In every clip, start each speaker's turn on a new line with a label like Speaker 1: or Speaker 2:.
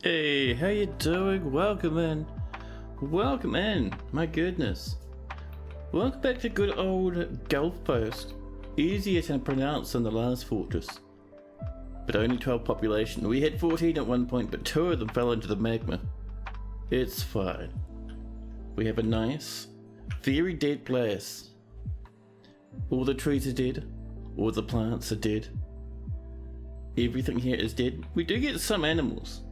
Speaker 1: Hey, how you doing? Welcome in. Welcome in. My goodness. Welcome back to good old Gulfpost. Easier to pronounce than the last fortress. But only 12 population. We had 14 at one point, but 2 of them fell into the magma. It's fine. We have a nice, very dead place. All the trees are dead. All the plants are dead. Everything here is dead. We do get some animals.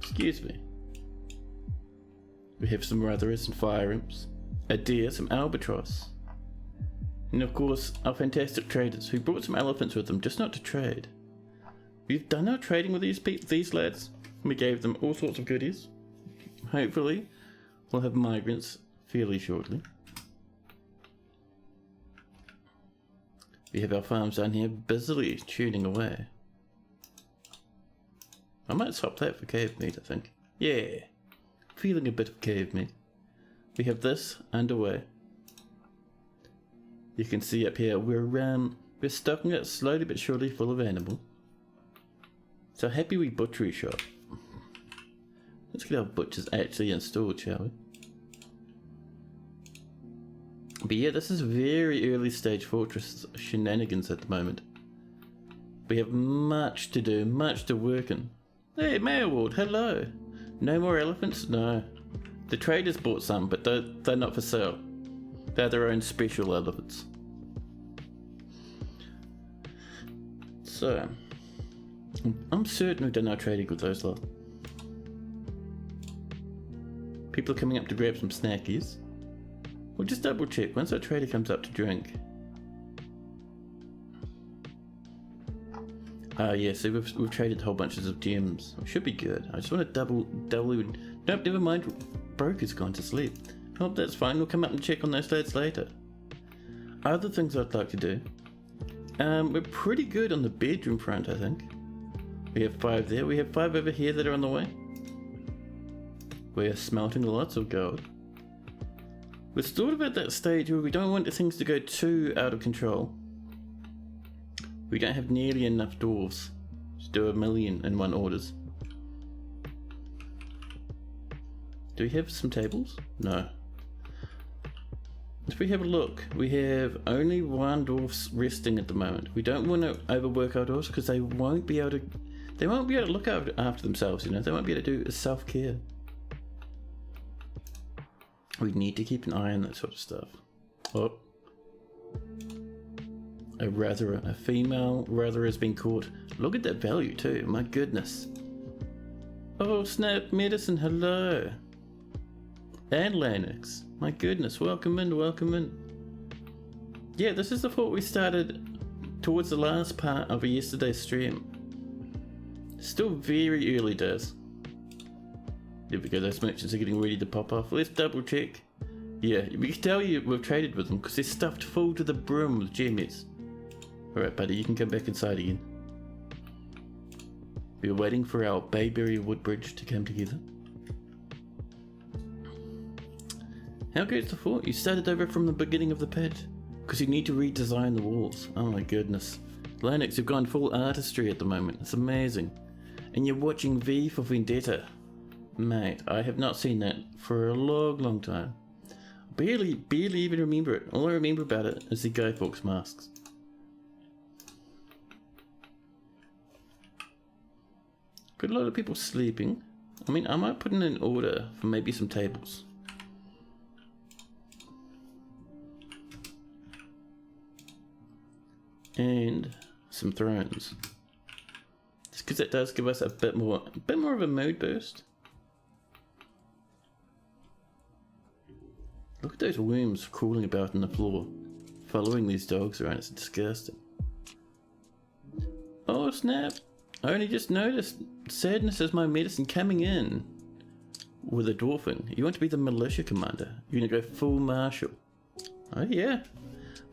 Speaker 1: Excuse me. We have some rutherers and fire imps, a deer, some albatross, and of course our fantastic traders who brought some elephants with them, just not to trade. We've done our trading with these lads. We gave them all sorts of goodies. Hopefully we'll have migrants fairly shortly. We have our farms down here busily tuning away. I might swap that for cave meat, I think. Yeah, feeling a bit of cave meat. We have this underway. You can see up here, we're stocking it slowly but surely full of animal. So happy we butchery shop. Let's get our butchers actually installed, shall we? But yeah, this is very early stage fortress shenanigans at the moment. We have much to do, much to work in. Hey, Mayor Ward, hello. No more elephants? No. The traders bought some, but they're not for sale. They're their own special elephants. So, I'm certain we've done our trading with those lot. People are coming up to grab some snackies. We'll just double check once our trader comes up to drink. Yeah, so we've traded whole bunches of gems. Should be good. I just want to double. Nope, never mind. Broker's gone to sleep. Oh, that's fine. We'll come up and check on those lads later. Other things I'd like to do. We're pretty good on the bedroom front, I think. We have 5 there. We have 5 over here that are on the way. We are smelting lots of gold. We're sort of at that stage where we don't want things to go too out of control. We don't have nearly enough dwarves to do 1,000,001 orders. Do we have some tables? No. If we have a look, we have only 1 dwarf resting at the moment. We don't want to overwork our dwarves because they won't be able to look after themselves, you know. They won't be able to do self-care. We need to keep an eye on that sort of stuff. Oh. A female rather has been caught. Look at that value too, my goodness. Oh snap, medicine, hello. And Lanix, my goodness, welcome in, welcome in. Yeah, this is the fort we started towards the last part of yesterday's stream. Still very early days. There we go, those merchants are getting ready to pop off. Let's double check. Yeah, we can tell you we've traded with them because they're stuffed full to the brim with gems. Alright buddy, you can come back inside again. We're waiting for our Bayberry Woodbridge to come together. How goes the fort? You started over from the beginning of the patch? Because you need to redesign the walls. Oh my goodness. Linux, you've gone full artistry at the moment. It's amazing. And you're watching V for Vendetta. Mate, I have not seen that for a long time. Barely even remember it. All I remember about it is the Guy Fawkes masks. Got a lot of people sleeping. I mean, I might put in an order for maybe some tables. And some thrones. Just because that does give us a bit more of a mood boost. Look at those worms crawling about on the floor, following these dogs around. It's disgusting. Oh snap! I only just noticed. Sadness is my medicine coming in with a dwarfing. You want to be the militia commander. You're gonna go full martial. Oh yeah.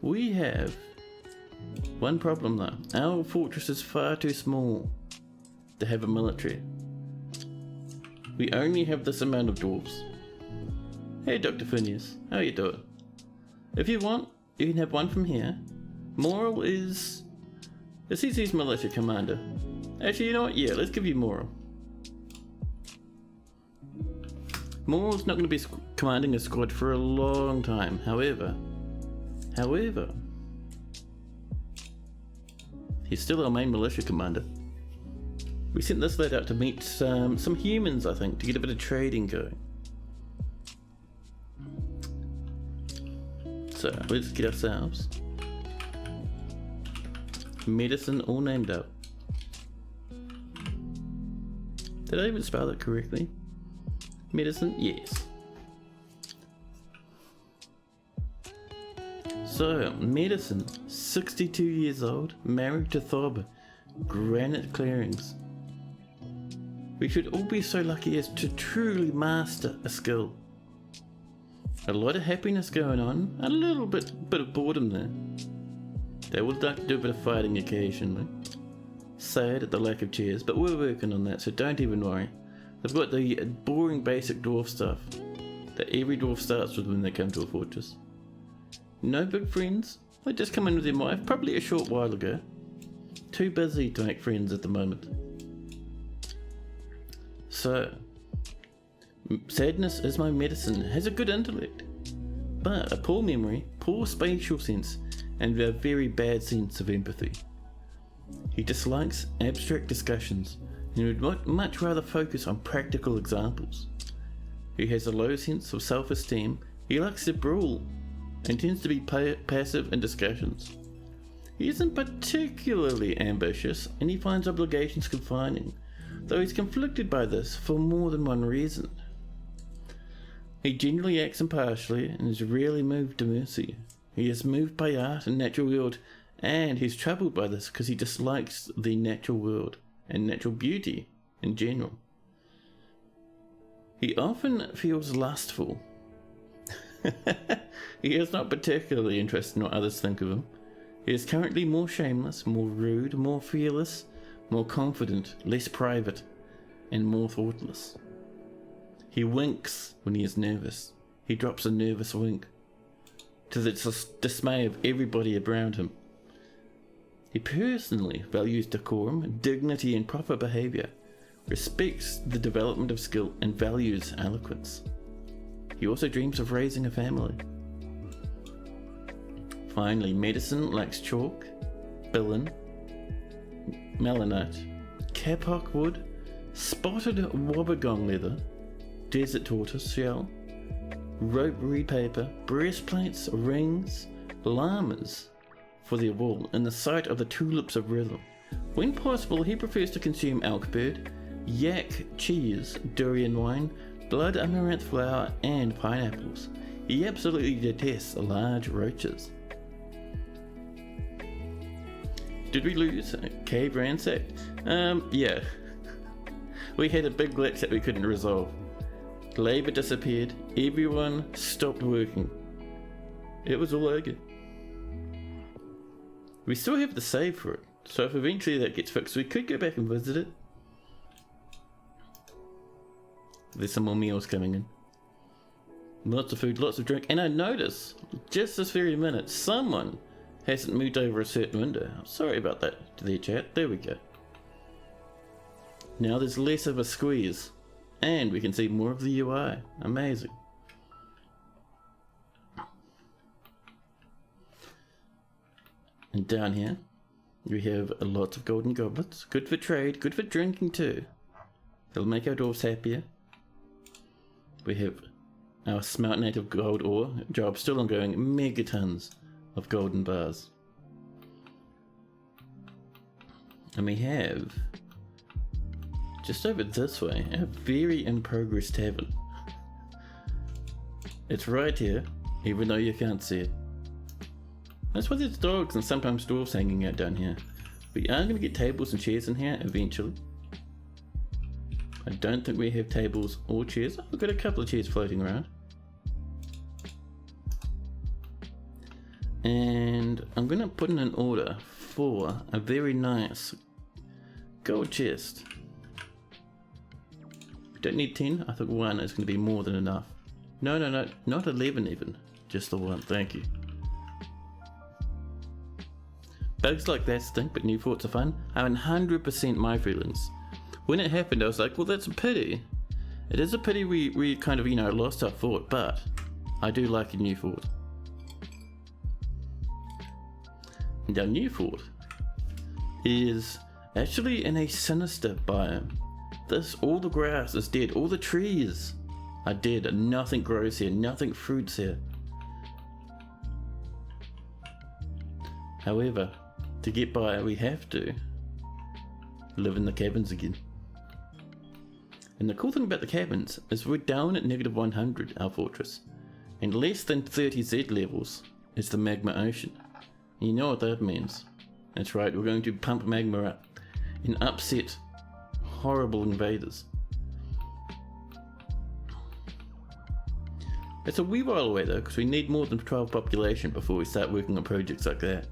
Speaker 1: We have one problem though. Our fortress is far too small to have a military. We only have this amount of dwarves. Hey Dr. Phineas, how you doing? If you want, you can have one from here. Moral is... He's militia commander. Actually, you know what? Yeah, let's give you Moral. Moore's not going to be commanding a squad for a long time. However, he's still our main militia commander. We sent this lad out to meet some humans, I think, to get a bit of trading going. So let's get ourselves medicine all named out. Did I even spell that correctly? Medicine? Yes. So, Medicine, 62 years old, married to Thob, Granite Clearings. We should all be so lucky as to truly master a skill. A lot of happiness going on, a little bit of boredom there. They would like to do a bit of fighting occasionally. Sad at the lack of chairs, but we're working on that, so don't even worry. They've got the boring basic dwarf stuff that every dwarf starts with when they come to a fortress. No big friends. They just come in with their wife, probably a short while ago. Too busy to make friends at the moment. So, sadness is my medicine. Has a good intellect, but a poor memory, poor spatial sense, and a very bad sense of empathy. He dislikes abstract discussions and would much rather focus on practical examples. He has a low sense of self-esteem. He likes to brawl and tends to be passive in discussions. He isn't particularly ambitious, and he finds obligations confining, though he's conflicted by this for more than one reason. He generally acts impartially and is rarely moved to mercy. He is moved by art and natural world, and he's troubled by this because he dislikes the natural world and natural beauty in general. He often feels lustful. He is not particularly interested in what others think of him. He is currently more shameless, more rude, more fearless, more confident, less private, and more thoughtless. He winks when he is nervous. He drops a nervous wink, to the dismay of everybody around him. He personally values decorum, dignity, and proper behaviour, respects the development of skill, and values eloquence. He also dreams of raising a family. Finally, medicine likes chalk, billin, melanite, kapok wood, spotted wobbegong leather, desert tortoise shell, rope reed paper, breastplates, rings, llamas for their wool, in the sight of the tulips of rhythm. When possible, he prefers to consume elk bird, yak cheese, durian wine, blood amaranth flour, and pineapples. He absolutely detests large roaches. Did we lose? Cave ransacked? Yeah. We had a big glitch that we couldn't resolve. Labour disappeared. Everyone stopped working. It was all over. We still have the save for it, so if eventually that gets fixed, we could go back and visit it. There's some more meals coming in. Lots of food, lots of drink, and I notice, just this very minute, someone hasn't moved over a certain window. I'm sorry about that to their chat. There we go. Now there's less of a squeeze, and we can see more of the UI. Amazing. And down here, we have lots of golden goblets. Good for trade, good for drinking too. It'll make our dwarves happier. We have our smelt native gold ore job still ongoing. Megatons of golden bars. And we have, just over this way, a very in progress tavern. It's right here, even though you can't see it. That's why there's dogs and sometimes dwarves hanging out down here. We are going to get tables and chairs in here eventually. I don't think we have tables or chairs. Oh, we've got a couple of chairs floating around. And I'm going to put in an order for a very nice gold chest. We don't need 10. I think one is going to be more than enough. No, not 11 even. Just the one, thank you. Bugs like that stink, but new forts are fun. 100% my feelings. When it happened, I was like, well, that's a pity. It is a pity we kind of, lost our fort, but I do like a new fort. And our new fort is actually in a sinister biome. All the grass is dead, all the trees are dead, and nothing grows here, nothing fruits here. However, to get by, we have to live in the cabins again. And the cool thing about the cabins is we're down at -100, our fortress, and less than 30 Z levels is the magma ocean. And you know what that means. That's right, we're going to pump magma up and upset horrible invaders. It's a wee while away though, because we need more than 12 population before we start working on projects like that.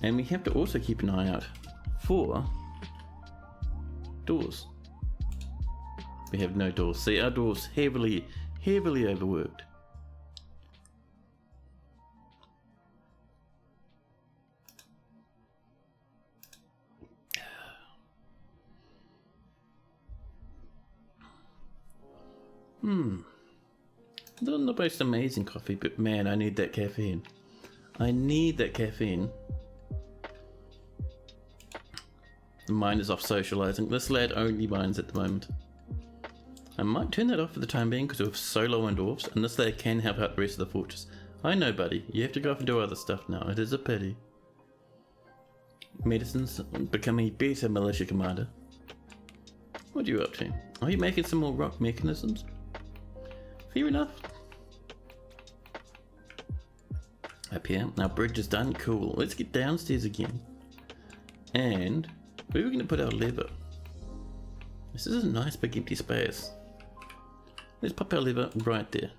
Speaker 1: And we have to also keep an eye out for doors. We have no doors. See, our doors heavily overworked. Not the most amazing coffee, but man, I need that caffeine. I need that caffeine. The mine is off socializing. This lad only mines at the moment. I might turn that off for the time being because we have so low on dwarfs, and this lad can help out the rest of the fortress. I know, buddy. You have to go off and do other stuff now. It is a pity. Medicine's become a better militia commander. What are you up to? Are you making some more rock mechanisms? Fair enough. Up here. Our bridge is done. Cool. Let's get downstairs again. And where are we going to put our lever? This is a nice big empty space. Let's pop our lever right there.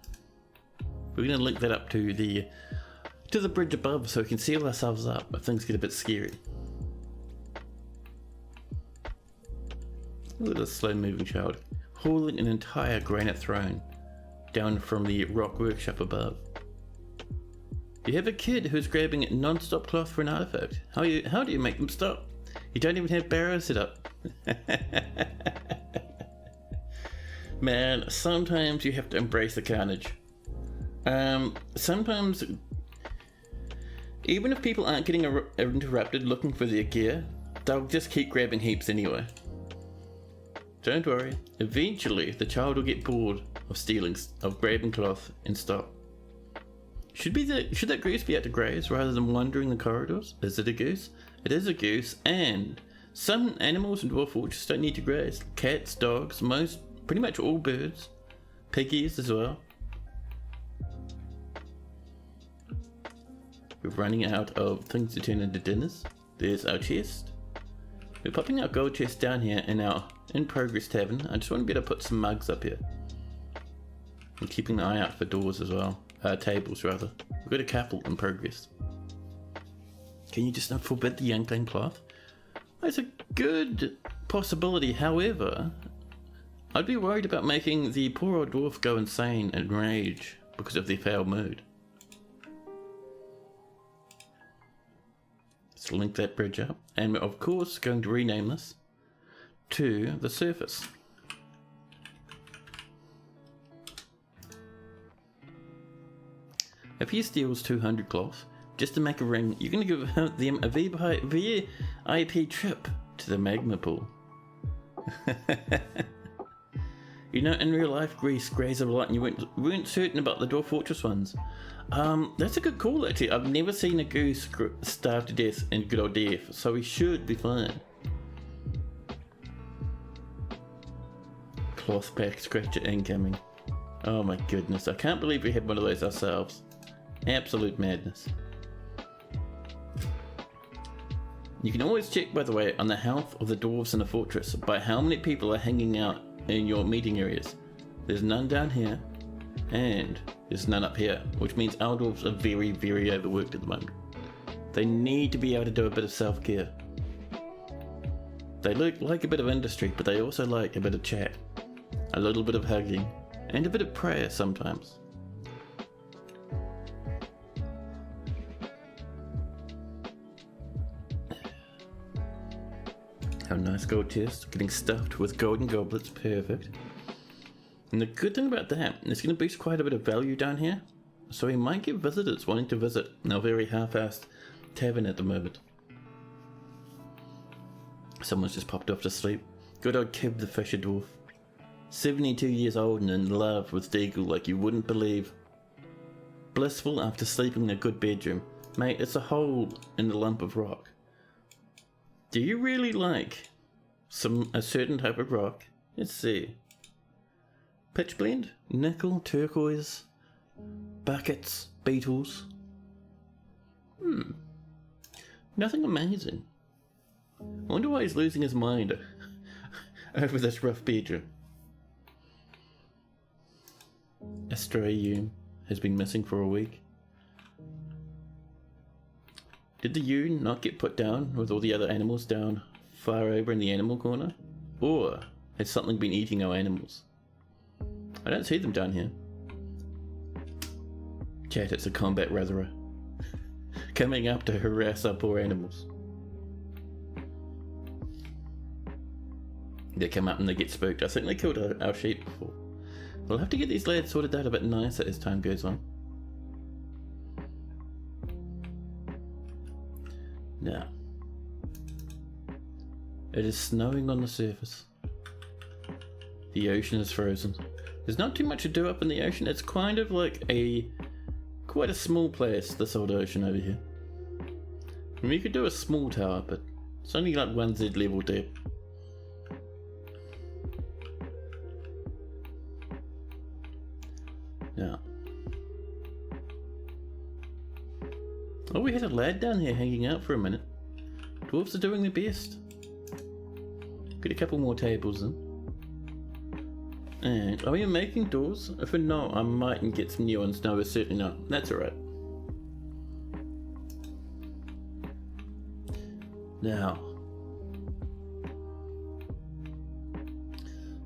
Speaker 1: We're going to link that up to the bridge above so we can seal ourselves up if things get a bit scary. Look at this slow moving child hauling an entire granite throne down from the rock workshop above. You have a kid who's grabbing non-stop cloth for an artifact. How do you make them stop? You don't even have barrows set up. Man, sometimes you have to embrace the carnage. Sometimes, even if people aren't getting interrupted looking for their gear, they'll just keep grabbing heaps anyway. Don't worry, eventually the child will get bored of grabbing cloth and stop. Should that goose be out to graze rather than wandering the corridors? Is it a goose? It is a goose, and some animals in Dwarf Fortress don't need to graze. Cats, dogs, pretty much all birds. Piggies as well. We're running out of things to turn into dinners. There's our chest. We're popping our gold chest down here in our in-progress tavern. I just want to be able to put some mugs up here. And keeping an eye out for doors as well. Tables rather. We've got a couple in progress. Can you just not forbid the unclaimed cloth? That's a good possibility. However, I'd be worried about making the poor old dwarf go insane and rage because of their foul mood. Let's link that bridge up. And we're of course going to rename this to the surface. If he steals 200 cloth just to make a ring, you're going to give them a VIP trip to the magma pool. You know, in real life, Greece graze a lot, and you weren't certain about the Dwarf Fortress ones. That's a good call, actually. I've never seen a goose starve to death in good old death, so we should be fine. Cloth pack scratcher incoming. Oh my goodness, I can't believe we had one of those ourselves. Absolute madness. You can always check, by the way, on the health of the dwarves in the fortress by how many people are hanging out in your meeting areas. There's none down here, and there's none up here, which means our dwarves are very, very overworked at the moment. They need to be able to do a bit of self-care. They like a bit of industry, but they also like a bit of chat, a little bit of hugging, and a bit of prayer sometimes. Our nice gold chest, getting stuffed with golden goblets, perfect. And the good thing about that, it's going to boost quite a bit of value down here. So we might get visitors wanting to visit our very half-assed tavern at the moment. Someone's just popped off to sleep. Good old Kib the Fisher Dwarf. 72 years old and in love with Deagle like you wouldn't believe. Blissful after sleeping in a good bedroom. Mate, it's a hole in the lump of rock. Do you really like a certain type of rock? Let's see. Pitch blend, nickel, turquoise, buckets, beetles. Nothing amazing. I wonder why he's losing his mind over this rough bedroom. A stray ewe has been missing for a week. Did the ewe not get put down with all the other animals down far over in the animal corner? Or has something been eating our animals? I don't see them down here. Chat, it's a combat ratherer. Coming up to harass our poor animals. They come up and they get spooked. I think they killed our sheep before. We'll have to get these lads sorted out a bit nicer as time goes on. Now, it is snowing on the surface. The ocean is frozen. There's not too much to do up in the ocean. It's kind of like quite a small place, this old ocean over here. I mean, you could do a small tower, but it's only like 1Z level deep. Now, oh, we had a lad down here hanging out for a minute. Dwarves are doing their best. Get a couple more tables in. And are we making doors? If we're not, I might get some new ones. No, we're certainly not. That's alright. Now,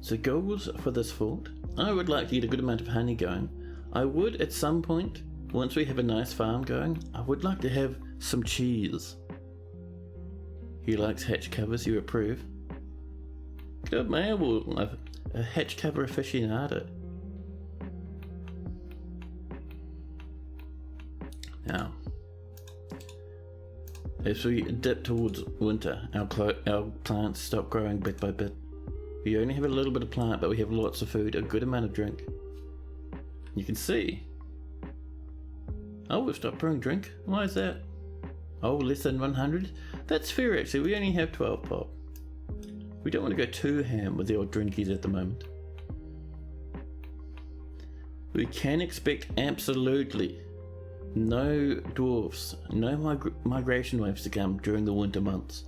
Speaker 1: so goals for this fort. I would like to get a good amount of honey going. I would at some point, once we have a nice farm going, I would like to have some cheese. He likes hatch covers, you approve? Good man, well, a hatch cover aficionado. Now, as we dip towards winter, our plants stop growing bit by bit. We only have a little bit of plant, but we have lots of food, a good amount of drink. You can see. Oh, we've stopped brewing drink. Why is that? Oh, less than 100? That's fair actually, we only have 12 pop. We don't want to go too ham with the old drinkies at the moment. We can expect absolutely no dwarfs, no migration waves to come during the winter months.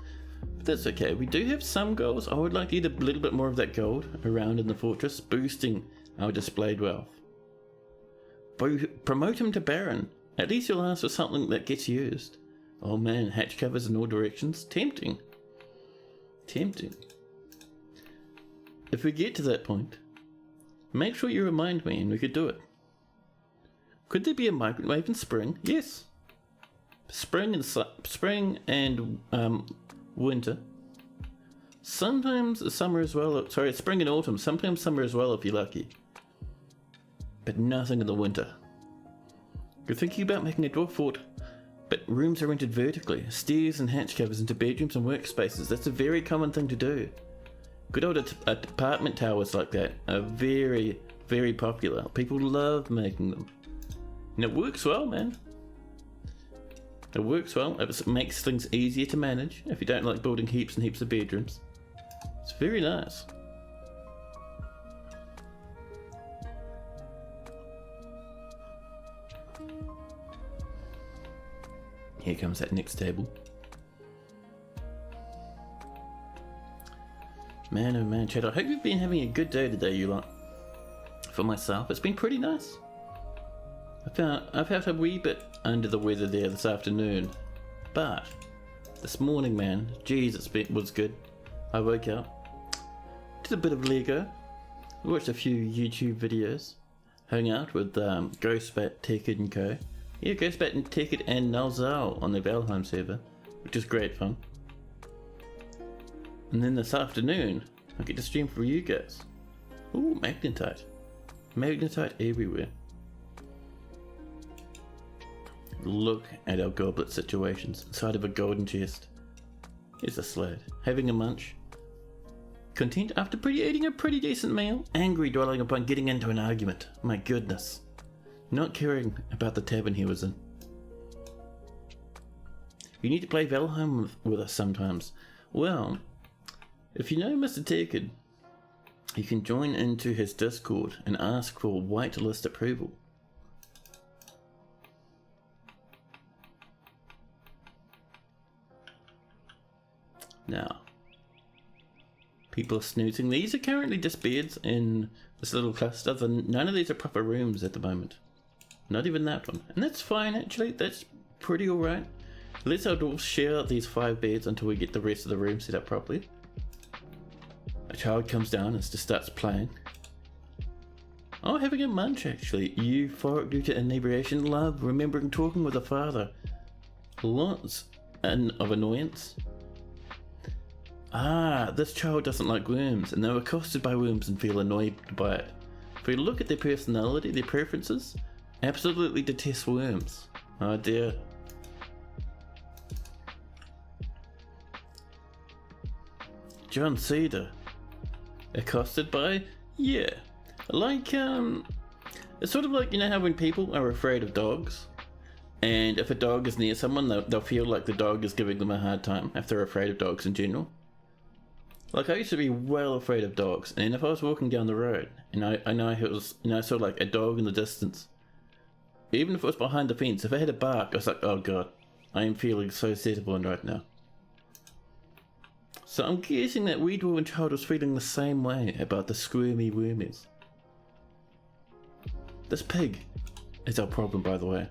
Speaker 1: But that's okay, we do have some goals. I would like to get a little bit more of that gold around in the fortress, boosting our displayed wealth. Promote him to Baron. At least you'll ask for something that gets used. Oh man, hatch covers in all directions. Tempting. Tempting. If we get to that point, make sure you remind me and we could do it. Could there be a migrant wave in spring? Yes. Spring and winter. Sometimes summer as well. Sorry, spring and autumn. Sometimes summer as well if you're lucky. But nothing in the winter. You're thinking about making a dwarf fort, but rooms are rented vertically. Stairs and hatch covers into bedrooms and workspaces. That's a very common thing to do. Good old apartment towers like that are very, very popular. People love making them. And it works well, man. It works well. It makes things easier to manage if you don't like building heaps and heaps of bedrooms. It's very nice. Here comes that next table. Man, oh man, Chad, I hope you've been having a good day today, you lot. For myself, it's been pretty nice. I've felt a wee bit under the weather there this afternoon, but this morning, man, geez, it was good. I woke up, did a bit of Lego, watched a few YouTube videos, hung out with Ghostbat, Tekid and Co. Yeah, Ghostbat and Tekid and Nalzal on the Valheim server, which is great fun. And then this afternoon, I get to stream for you guys. Ooh, magnetite. Magnetite everywhere. Look at our goblet situations inside of a golden chest. Here's a sled. Having a munch. Content after eating a pretty decent meal. Angry dwelling upon getting into an argument. My goodness. Not caring about the tavern he was in. You need to play Valheim with us sometimes. Well, if you know Mr. Tekid, you can join into his Discord and ask for whitelist approval. Now, people are snoozing. These are currently just beds in this little cluster. None of these are proper rooms at the moment. Not even that one. And that's fine, actually. That's pretty alright. Let's our dwarves share these 5 beds until we get the rest of the room set up properly. A child comes down and just starts playing. Oh, having a munch, actually. Euphoric due to inebriation. Love, remembering talking with a father. Lots of annoyance. Ah, this child doesn't like worms, and they're accosted by worms and feel annoyed by it. If we look at their personality, their preferences, absolutely detest worms. Oh dear. John Cedar. Accosted by? Yeah. Like, it's sort of like, you know how when people are afraid of dogs, and if a dog is near someone, they'll feel like the dog is giving them a hard time if they're afraid of dogs in general. Like, I used to be well afraid of dogs, and if I was walking down the road, and I know it was, I saw like a dog in the distance, even if it was behind the fence, if it had a bark, I was like, oh god, I am feeling so settled right now. So I'm guessing that wee dwarven child was feeling the same way about the squirmy wormies. This pig is our problem, by the way.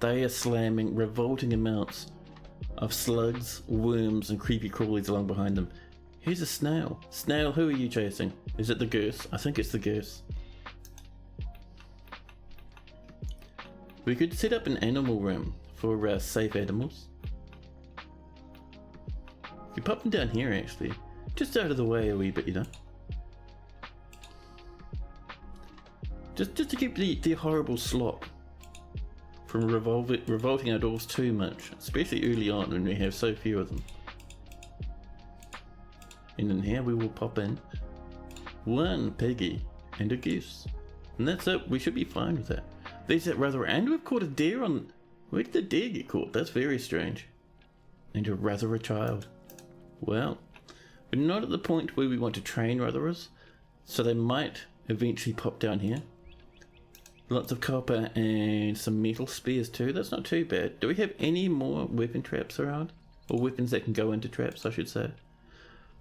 Speaker 1: They are slamming revolting amounts of slugs, worms, and creepy crawlies along behind them. Here's a snail. Snail, who are you chasing? Is it the goose? I think it's the goose. We could set up an animal room for safe animals. You pop them down here, actually. Just out of the way a wee bit, you know. Just to keep the horrible slop from revolting our dwarves too much. Especially early on when we have so few of them. And in here we will pop in 1 piggy and a goose. And that's it, we should be fine with that. There's that rather, and we've caught a deer on... Where did the deer get caught? That's very strange. And a rather a child. Well, we're not at the point where we want to train ratherers, so they might eventually pop down here. Lots of copper and some metal spears too, that's not too bad. Do we have any more weapon traps around? Or weapons that can go into traps, I should say.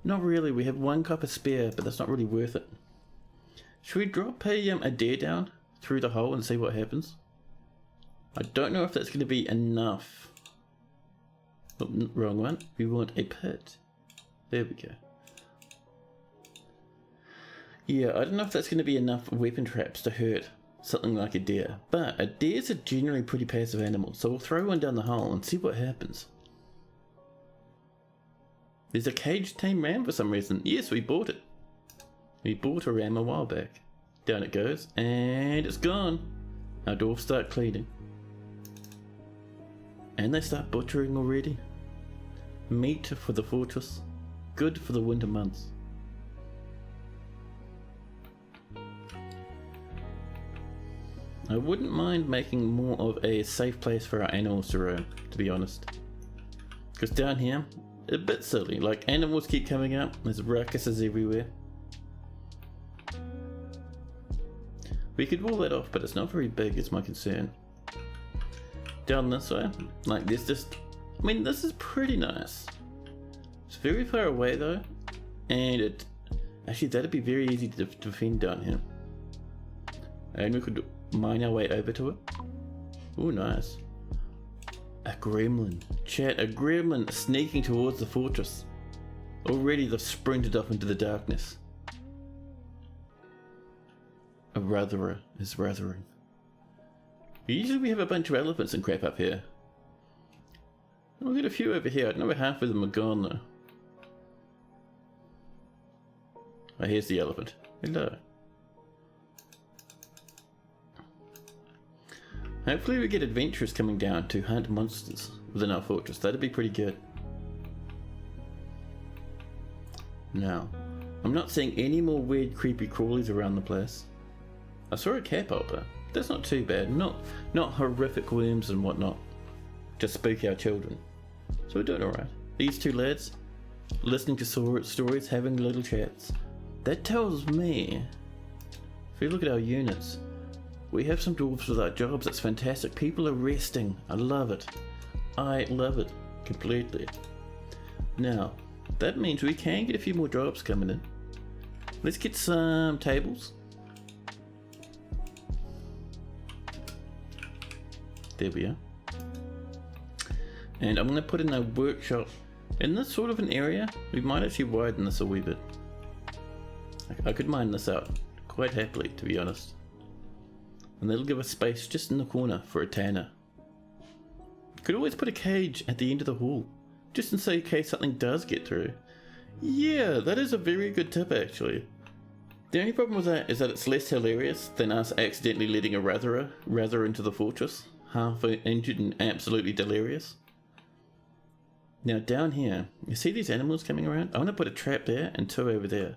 Speaker 1: Not really, we have 1 copper spear, but that's not really worth it. Should we drop a deer down through the hole and see what happens? I don't know if that's going to be enough. Oh, wrong one. We want a pit. There we go. Yeah, I don't know if that's going to be enough weapon traps to hurt something like a deer. But a deer's a generally pretty passive animal, so we'll throw one down the hole and see what happens. There's a caged tame ram for some reason. Yes, we bought it. We bought a ram a while back. Down it goes, and it's gone. Our dwarves start cleaning. And they start butchering already. Meat for the fortress. Good for the winter months. I wouldn't mind making more of a safe place for our animals to roam, to be honest. Because down here, a bit silly. Like, animals keep coming up, there's ruckuses everywhere. We could wall that off, but it's not very big, is my concern. Down this way, like there's just... I mean, this is pretty nice. It's very far away though, and it... Actually, that'd be very easy to defend down here. And we could mine our way over to it. Ooh, nice. A gremlin. Chat, a gremlin sneaking towards the fortress. Already they've sprinted off into the darkness. A ratherer is rathering. Usually we have a bunch of elephants and crap up here. We'll get a few over here. I don't know where half of them are gone though. Oh, here's the elephant. Hello. Hopefully we get adventurers coming down to hunt monsters within our fortress. That'd be pretty good. Now, I'm not seeing any more weird creepy crawlies around the place. I saw a catapulter. That's not too bad. Not horrific worms and whatnot. Just spook our children. So we're doing alright. These two lads, listening to stories, having little chats. That tells me, if we look at our units, we have some dwarves without jobs. That's fantastic. People are resting. I love it. I love it completely. Now, that means we can get a few more jobs coming in. Let's get some tables. There we are. And I'm going to put in a workshop in this sort of an area. We might actually widen this a wee bit. I could mine this out quite happily, to be honest. And that'll give us space just in the corner for a tanner. Could always put a cage at the end of the hall, just in case something does get through. Yeah, that is a very good tip actually. The only problem with that is that it's less hilarious than us accidentally letting a rather into the fortress, half injured and absolutely delirious. Now down here, you see these animals coming around? I want to put a trap there and two over there.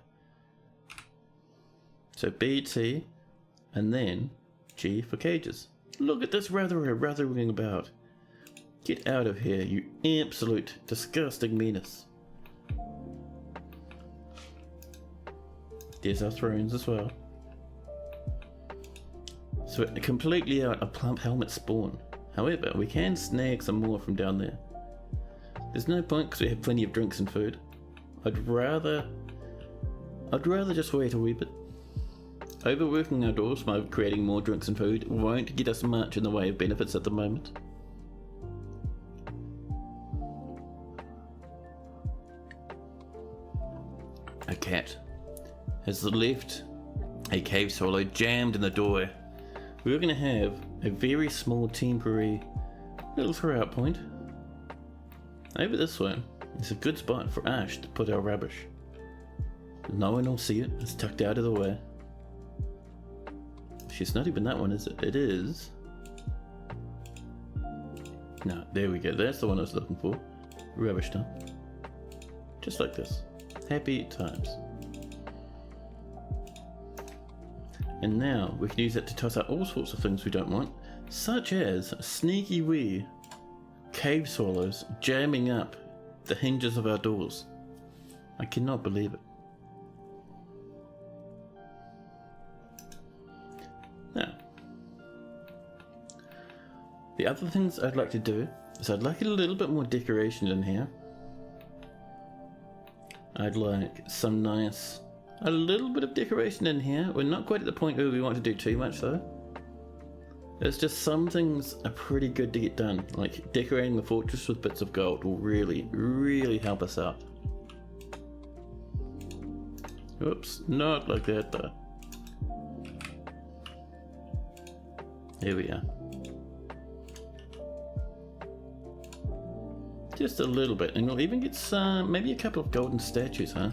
Speaker 1: So B, T, and then G for cages. Look at this rathering about. Get out of here, you absolute disgusting menace. There's our thrones as well. So completely out of plump helmet spawn. However, we can snag some more from down there. There's no point because we have plenty of drinks and food. I'd rather just wait a wee bit. Overworking our dwarves by creating more drinks and food won't get us much in the way of benefits at the moment. A cat has left a cave swallow jammed in the door. We're going to have a very small temporary little throw-out point. Over this way is a good spot for Ash to put our rubbish. No one will see it, it's tucked out of the way. It's not even that one, is it? It is. No, there we go, that's the one I was looking for. Rubbish dump. Just like this. Happy times. And now we can use it to toss out all sorts of things we don't want, such as sneaky wee cave swallows jamming up the hinges of our doors. I cannot believe it. Now, the other things I'd like to do is I'd like a little bit more decoration in here. I'd like some nice, a little bit of decoration in here. We're not quite at the point where we want to do too much though. It's just some things are pretty good to get done, like decorating the fortress with bits of gold will really help us out. Oops, not like that though. Here we are. Just a little bit, and we'll even get some, maybe a couple of golden statues, huh?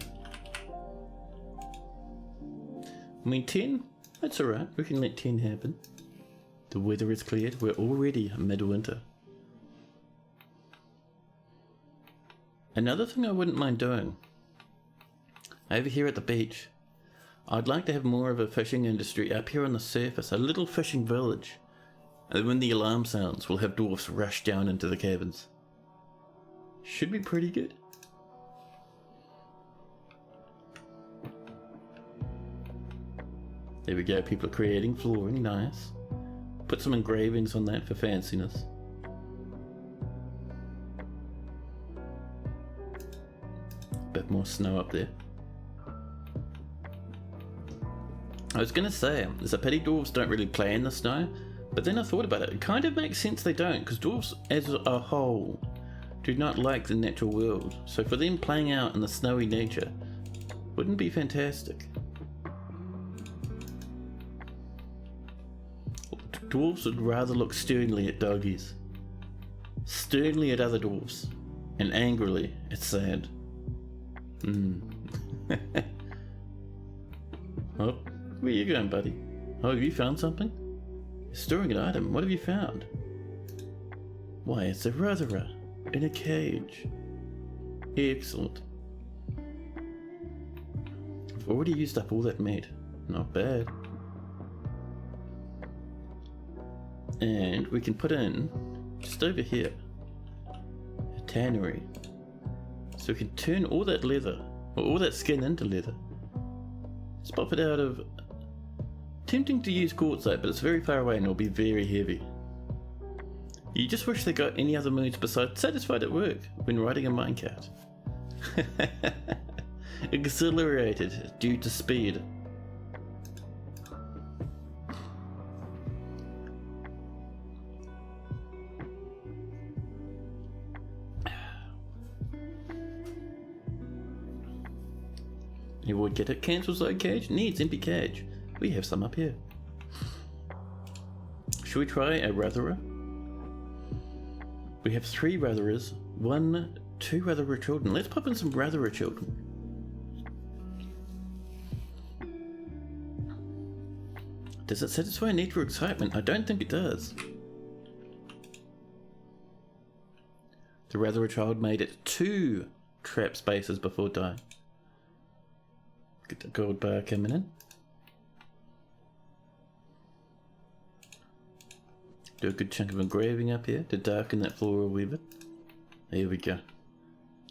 Speaker 1: I mean 10? That's alright, we can let 10 happen. The weather is cleared, we're already midwinter. Another thing I wouldn't mind doing, over here at the beach, I'd like to have more of a fishing industry up here on the surface, a little fishing village. And when the alarm sounds, we'll have dwarfs rush down into the cabins. Should be pretty good. There we go, people are creating flooring, nice. Put some engravings on that for fanciness. Bit more snow up there. I was gonna say, it's a pity dwarves don't really play in the snow, but then I thought about it, it kind of makes sense they don't, because dwarves as a whole do not like the natural world, so for them playing out in the snowy nature wouldn't be fantastic. Dwarves would rather look sternly at doggies, sternly at other dwarves, and angrily at sand. Oh, where you going, buddy? Oh, have you found something? You're storing an item. What have you found? Why, it's a Rotherer in a cage. Excellent. I've already used up all that meat. Not bad. And we can put in, just over here, a tannery. So we can turn all that leather, or all that skin into leather. Let's pop it out of... Tempting to use quartzite, but it's very far away and it'll be very heavy. You just wish they got any other modes besides satisfied at work when riding a minecart. Accelerated due to speed. You would get it. Cancels load cage. Needs empty cage. We have some up here. Should we try a Rotherer? We have 3 Rotherers. 2 Rotherer children. Let's pop in some Rotherer children. Does it satisfy a need for excitement? I don't think it does. The Rotherer child made it 2 trap spaces before dying. Get the gold bar coming in. Do a good chunk of engraving up here to darken that floral weaver. There we go.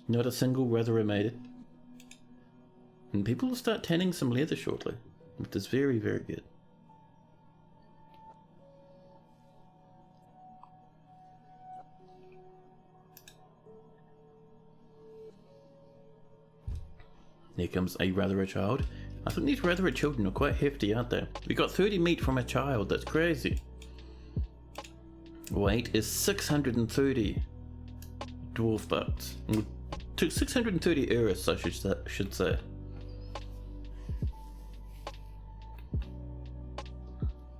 Speaker 1: Not a single Rotherer made it. And people will start tanning some leather shortly, which is very, very good. Here comes a Rotherer child. I think these Rotherer children are quite hefty, aren't they? We got 30 meat from a child, that's crazy. Weight is 630 dwarf bucks. 630 euros, I should say.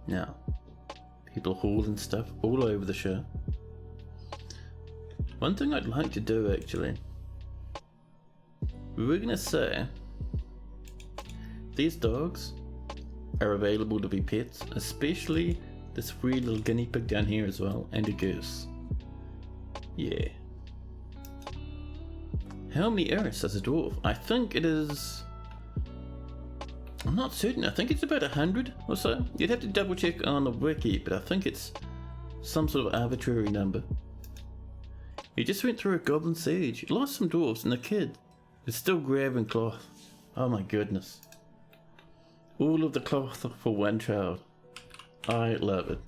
Speaker 1: Now, people hauling stuff all over the show. One thing I'd like to do actually, we're gonna say these dogs are available to be pets, especially this weird little guinea pig down here as well, and a goose. Yeah. How many Eris as a dwarf? I think it is... I'm not certain. I think it's about 100 or so. You'd have to double check on the wiki, but I think it's some sort of arbitrary number. He just went through a goblin siege. He lost some dwarves, and the kid is still grabbing cloth. Oh my goodness. All of the cloth for one child. I love it.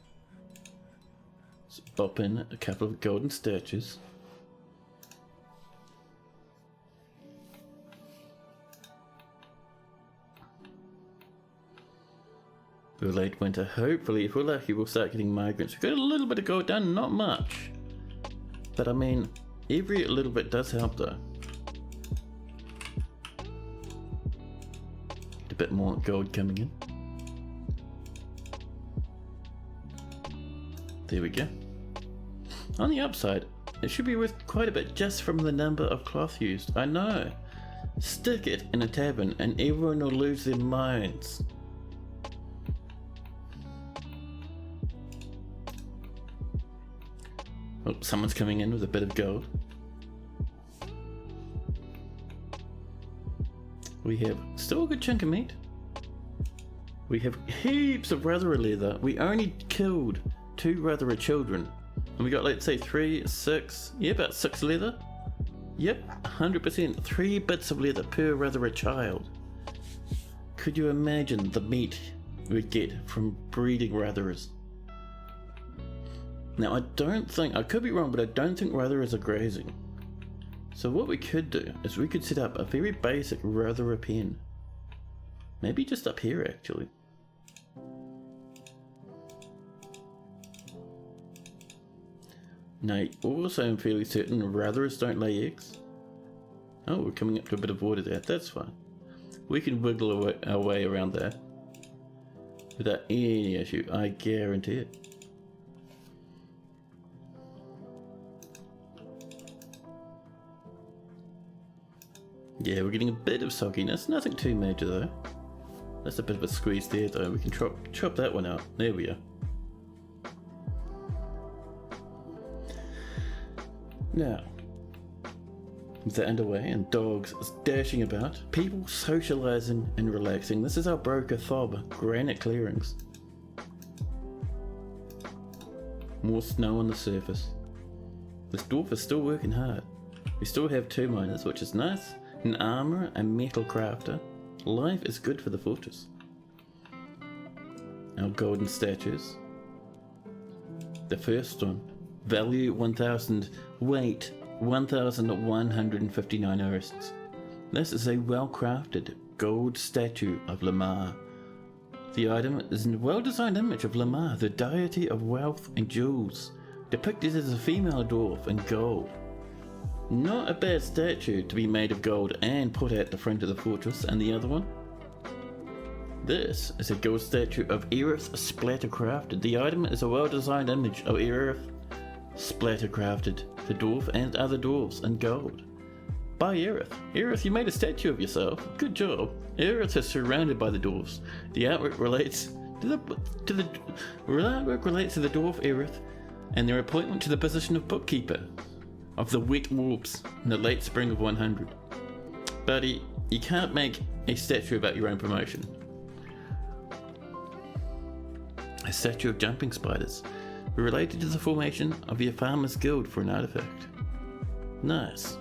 Speaker 1: Let's pop in a couple of golden statues. For late winter, hopefully, if we're lucky, we'll start getting migrants. We've got a little bit of gold done, not much. But I mean, every little bit does help though. Get a bit more gold coming in. There we go. On the upside, it should be worth quite a bit just from the number of cloth used. I know. Stick it in a tavern and everyone will lose their minds. Oh, someone's coming in with a bit of gold. We have still a good chunk of meat. We have heaps of Rotherer leather. We only killed 2 Rotherer children. And we got, let's say, 3, 6, yeah, about 6 leather. Yep, 100%, 3 bits of leather per Rotherer child. Could you imagine the meat we'd get from breeding Rotherers? Now, I don't think, I could be wrong, but I don't think Rotherers are grazing. So what we could do is we could set up a very basic Rotherer pen. Maybe just up here, actually. Now, also I'm fairly certain Rotherers don't lay eggs. Oh, we're coming up to a bit of water there, that's fine. We can wiggle our way around that without any issue, I guarantee it. Yeah, we're getting a bit of sogginess, nothing too major though. That's a bit of a squeeze there though. We can chop that one out. There we are. Now, with that underway and dogs dashing about, people socialising and relaxing, this is our broker Thob, granite clearings. More snow on the surface. This dwarf is still working hard. We still have 2 miners, which is nice, an armourer, a metal crafter. Life is good for the fortress. Our golden statues. The first one, value 1,000, weight 1,159 arists. This is a well-crafted gold statue of Lamar. The item is a well-designed image of Lamar, the deity of wealth and jewels, depicted as a female dwarf in gold. Not a bad statue to be made of gold and put at the front of the fortress. And the other one? This is a gold statue of Aerith splattercrafted. The item is a well-designed image of Aerith splattercrafted, the dwarf and other dwarves in gold. By Aerith. Aerith, you made a statue of yourself. Good job. Aerith is surrounded by the dwarves. The artwork relates to the dwarf Aerith and their appointment to the position of bookkeeper of the Wet Warps in the late spring of 100. Buddy, you can't make a statue about your own promotion. A statue of jumping spiders, related to the formation of your farmer's guild for an artifact. Nice.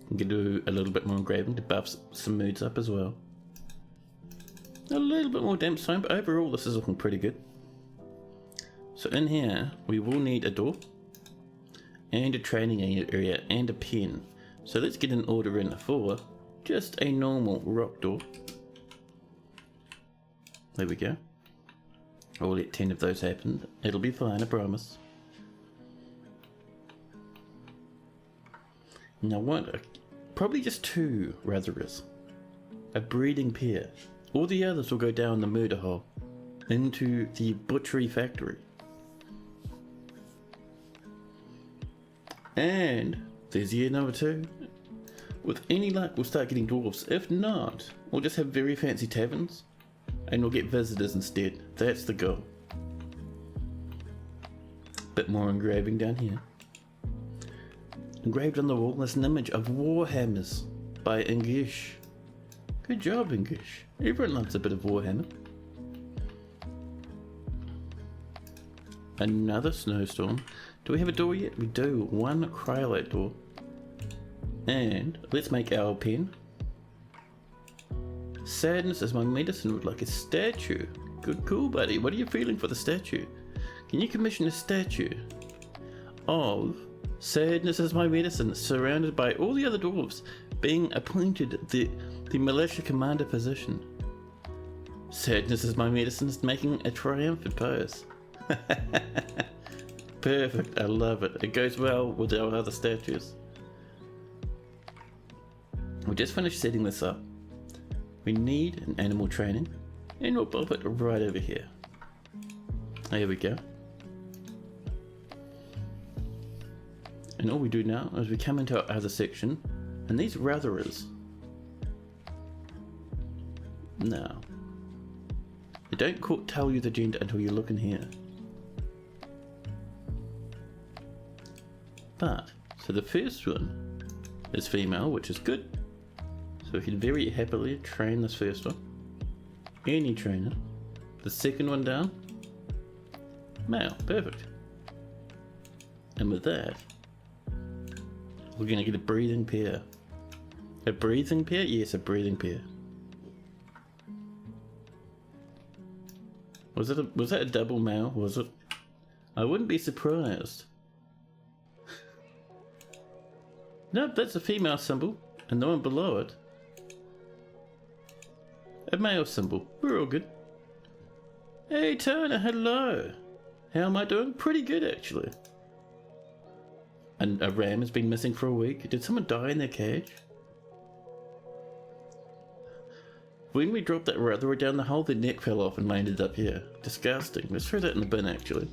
Speaker 1: I'm going to do a little bit more engraving to buff some moods up as well. A little bit more damp time, but overall this is looking pretty good. So in here we will need a door and a training area and a pen. So let's get an order in for just a normal rock door. There we go. I'll let 10 of those happen. It'll be fine, I promise. Now what? Probably just 2 ratherers. A breeding pair. All the others will go down the murder hole into the butchery factory. And there's year number 2. With any luck we'll start getting dwarves. If not, we'll just have very fancy taverns and we'll get visitors instead. That's the goal. Bit more engraving down here. Engraved on the wall is an image of Warhammers by English. Good job, English. Everyone loves a bit of Warhammer. Another snowstorm. Do we have a door yet? We do. 1 cryolite door. And let's make our pen. Sadness is my medicine would like a statue. Good call, buddy. What are you feeling for the statue? Can you commission a statue of Sadness is my medicine, surrounded by all the other dwarves, being appointed the militia commander position? Sadness is my medicine is making a triumphant pose. Perfect, I love it. It goes well with our other statues. We just finished setting this up. We need an animal training, and we'll pop it right over here. There we go. And all we do now is we come into our other section, and these ratherers. Now, they don't tell you the gender until you look in here. But, so the first one is female, which is good. So we can very happily train this first one. Any trainer. The second one down, male, perfect. And with that, we're going to get a breathing pair. A breathing pair? Yes, a breathing pair. Was that a double male? Was it? I wouldn't be surprised. Nope, that's a female symbol, and the one below it, a male symbol. We're all good. Hey Turner, hello. How am I doing? Pretty good actually. And a ram has been missing for a week. Did someone die in their cage? When we dropped that right the way down the hole, the neck fell off and landed up here. Disgusting. Let's throw that in the bin, actually.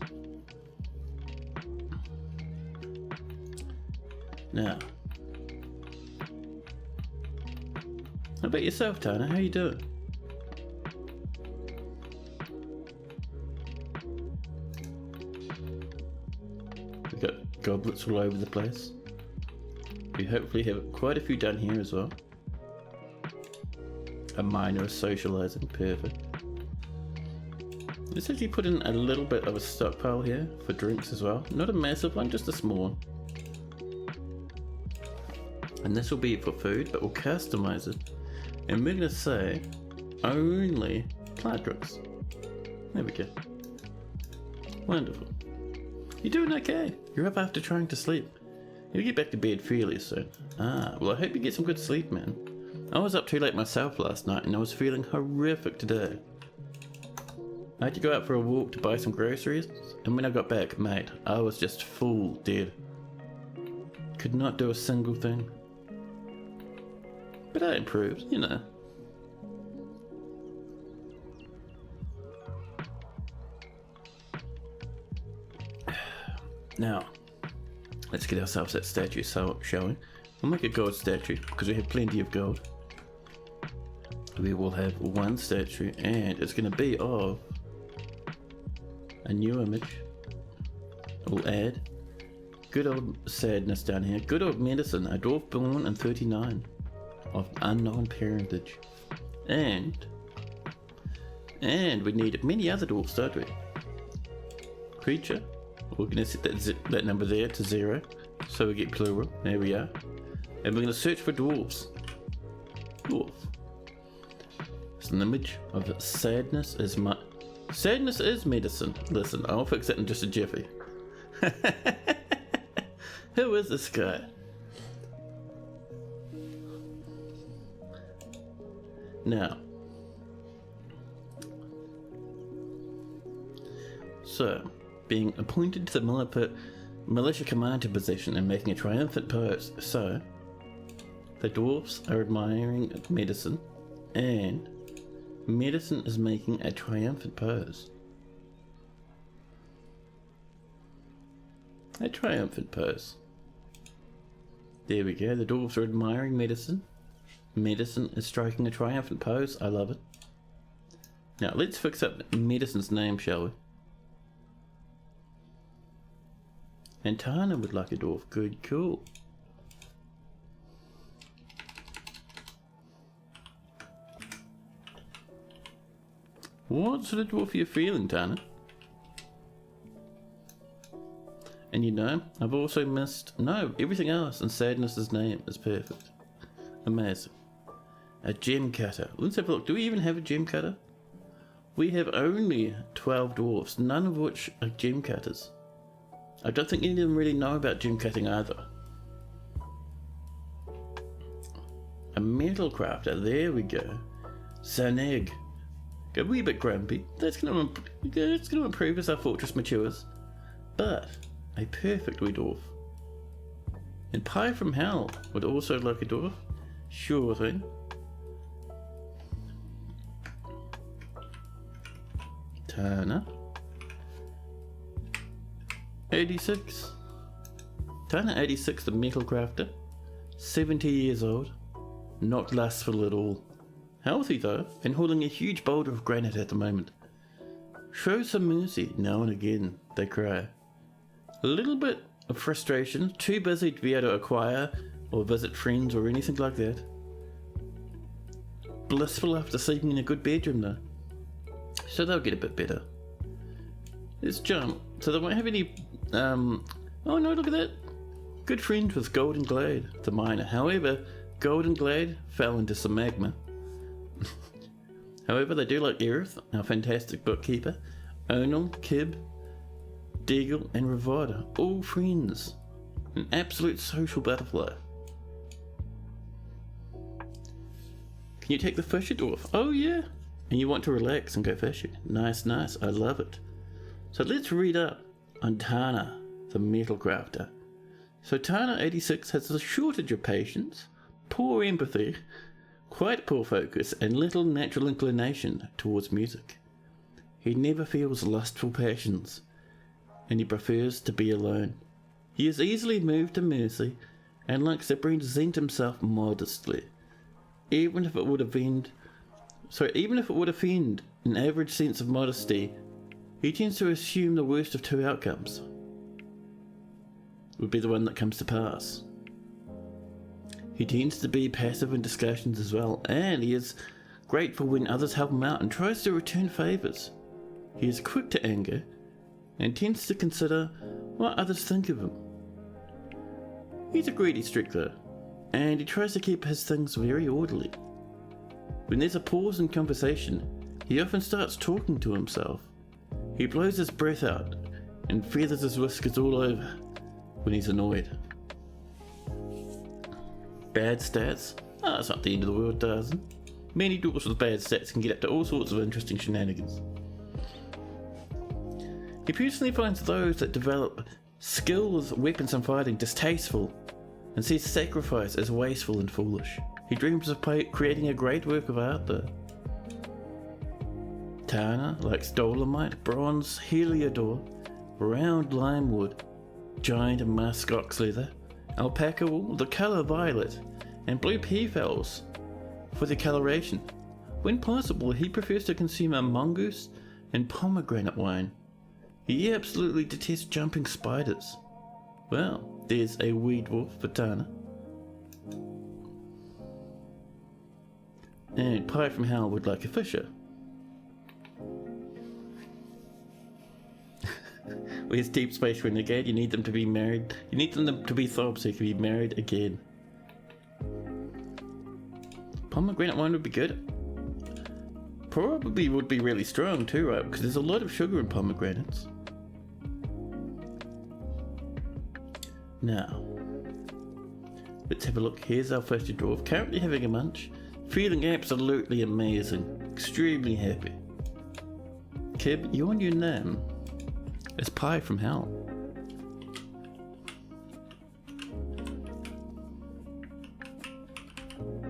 Speaker 1: Now, how about yourself, Tana? How you doing? We've got goblets all over the place. We hopefully have quite a few done here as well. A miner is socializing, perfect. Let's actually put in a little bit of a stockpile here for drinks as well. Not a massive one, just a small one. And this will be for food, but we'll customize it. And we're going to say only plant drinks. There we go. Wonderful. You're doing okay. You're up after trying to sleep. You'll get back to bed fairly soon. Well, I hope you get some good sleep, man. I was up too late myself last night and I was feeling horrific today. I had to go out for a walk to buy some groceries, and when I got back, mate, I was just full dead. Could not do a single thing. But I improved, you know. Now, let's get ourselves that statue, shall we? We'll make a gold statue, because we have plenty of gold. We will have one statue, and it's going to be of a new image. We'll add good old sadness down here. Good old medicine, a dwarf born in 39, of unknown parentage. And we need many other dwarfs, don't we? Creature. We're going to set that number there to 0, so we get plural. There we are. And we're going to search for dwarfs. Dwarf. It's an image of sadness is sadness is medicine. Listen, I'll fix that in just a jiffy. Who is this guy? Now, so, being appointed to the militia commander position and making a triumphant pose. So, the dwarfs are admiring medicine, and medicine is making a triumphant pose. A triumphant pose. There we go, the dwarfs are admiring medicine. Medicine is striking a triumphant pose. I love it. Now, let's fix up medicine's name, shall we? And Tana would like a dwarf. Good, cool. What sort of dwarf are you feeling, Tana? And you know, I've also missed... No, everything else in Sadness's name is perfect. Amazing. A gem cutter. Let's have a look. Do we even have a gem cutter? We have only 12 dwarfs, none of which are gem cutters. I don't think any of them really know about gem cutting either. A metal crafter, there we go. Saneg. A wee bit grumpy. That's gonna improve as our fortress matures. But a perfect wee dwarf. And Pie from Hell would also like a dwarf. Sure thing. Tana. 86. Tana 86, the metal crafter. 70 years old. Not lustful at all. Healthy though, and holding a huge boulder of granite at the moment. Show some mercy now and again, they cry. A little bit of frustration, too busy to be able to acquire or visit friends or anything like that. Blissful after sleeping in a good bedroom though. So they'll get a bit better. Let's jump. So they won't have any... oh no, look at that. Good friends with Golden Glade, the miner. However, Golden Glade fell into some magma. However, they do like Aerith, our fantastic bookkeeper, Onal, Kib, Deagle, and Ravada. All friends. An absolute social butterfly. Can you take the fisher dwarf? Oh yeah. And you want to relax and go fishing. Nice, nice. I love it. So let's read up on Tana, the metal crafter. So Tana 86 has a shortage of patience, poor empathy, quite poor focus and little natural inclination towards music. He never feels lustful passions, and he prefers to be alone. He is easily moved to mercy, and likes to present himself modestly, even if it would offend an average sense of modesty. He tends to assume the worst of two outcomes would be the one that comes to pass. He tends to be passive in discussions as well, and he is grateful when others help him out and tries to return favours. He is quick to anger and tends to consider what others think of him. He's a greedy streak though, and he tries to keep his things very orderly. When there's a pause in conversation, he often starts talking to himself. He blows his breath out and feathers his whiskers all over when he's annoyed. Bad stats? It's not the end of the world, doesn't. Many dwarves with bad stats can get up to all sorts of interesting shenanigans. He personally finds those that develop skill with weapons and fighting distasteful, and sees sacrifice as wasteful and foolish. He dreams of creating a great work of art though. Tana likes dolomite, bronze, heliodor, round limewood, giant musk ox leather, alpaca wool, the colour violet, and blue peafowls for the coloration. When possible, he prefers to consume a mongoose and pomegranate wine. He absolutely detests jumping spiders. Well, there's a wee dwarf for Tana. And Pie from Hell would like a fisher. Where's Deep Space Renegade? You need them to be married. You need them to be Thob so you can be married again. Pomegranate wine would be good. Probably would be really strong too, right? Because there's a lot of sugar in pomegranates. Now, let's have a look. Here's our first dwarf, currently having a munch, feeling absolutely amazing, extremely happy. Kib, your new name is Pie from Hell.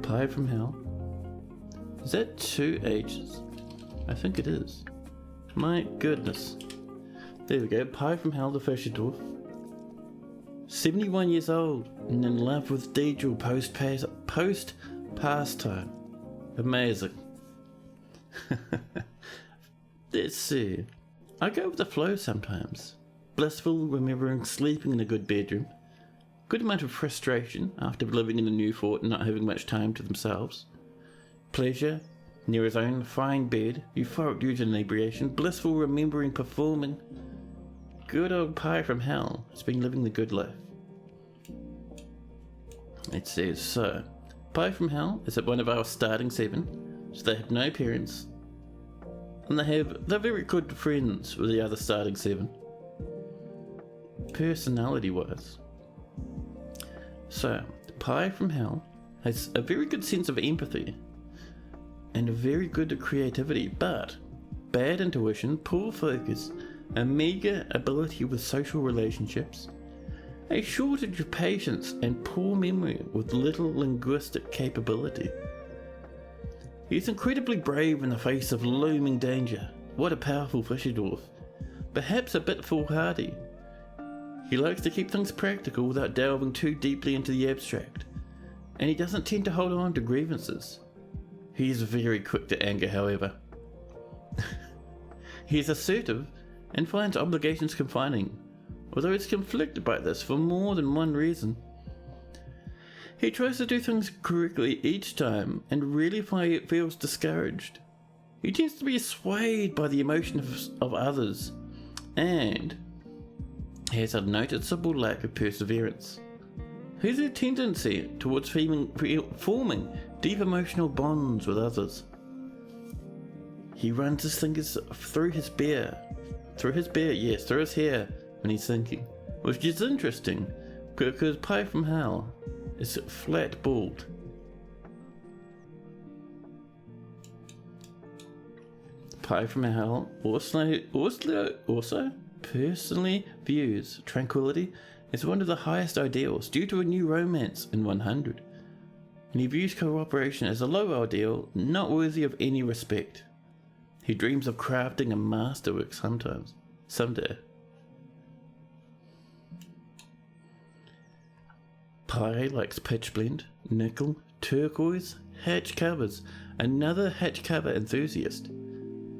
Speaker 1: Pie from Hell. Is that 2 H's? I think it is. My goodness. There we go. Pie from Hell, the fisher dwarf. 71 years old and in love with Deidre post pastime. Amazing. Let's see. I go with the flow sometimes. Blissful, remembering sleeping in a good bedroom. Good amount of frustration after living in a new fort and not having much time to themselves. Pleasure, near his own fine bed, euphoric due to inebriation, blissful remembering performing. Good old Pie from Hell has been living the good life. It says so. Pie from Hell is at one of our starting 7, so they have no parents, and they're very good friends with the other starting 7, personality wise. So, Pie from Hell has a very good sense of empathy and a very good creativity, but bad intuition, poor focus, a meager ability with social relationships, a shortage of patience and poor memory with little linguistic capability. He is incredibly brave in the face of looming danger. What a powerful fisher dwarf. Perhaps a bit foolhardy. He likes to keep things practical without delving too deeply into the abstract, and he doesn't tend to hold on to grievances. He is very quick to anger, however. He is assertive and finds obligations confining, although he's conflicted by this for more than one reason. He tries to do things correctly each time and really feels discouraged. He tends to be swayed by the emotions of others, and he has a noticeable lack of perseverance. He has a tendency towards forming deep emotional bonds with others. He runs his fingers through his hair when he's thinking, which is interesting because Pie from Hell is flat bald. Pie from Hell also personally views tranquility as one of the highest ideals due to a new romance in 100. and he views cooperation as a low ideal, not worthy of any respect. He dreams of crafting a masterwork someday. Pi likes pitch blend, nickel, turquoise, hatch covers. Another hatch cover enthusiast.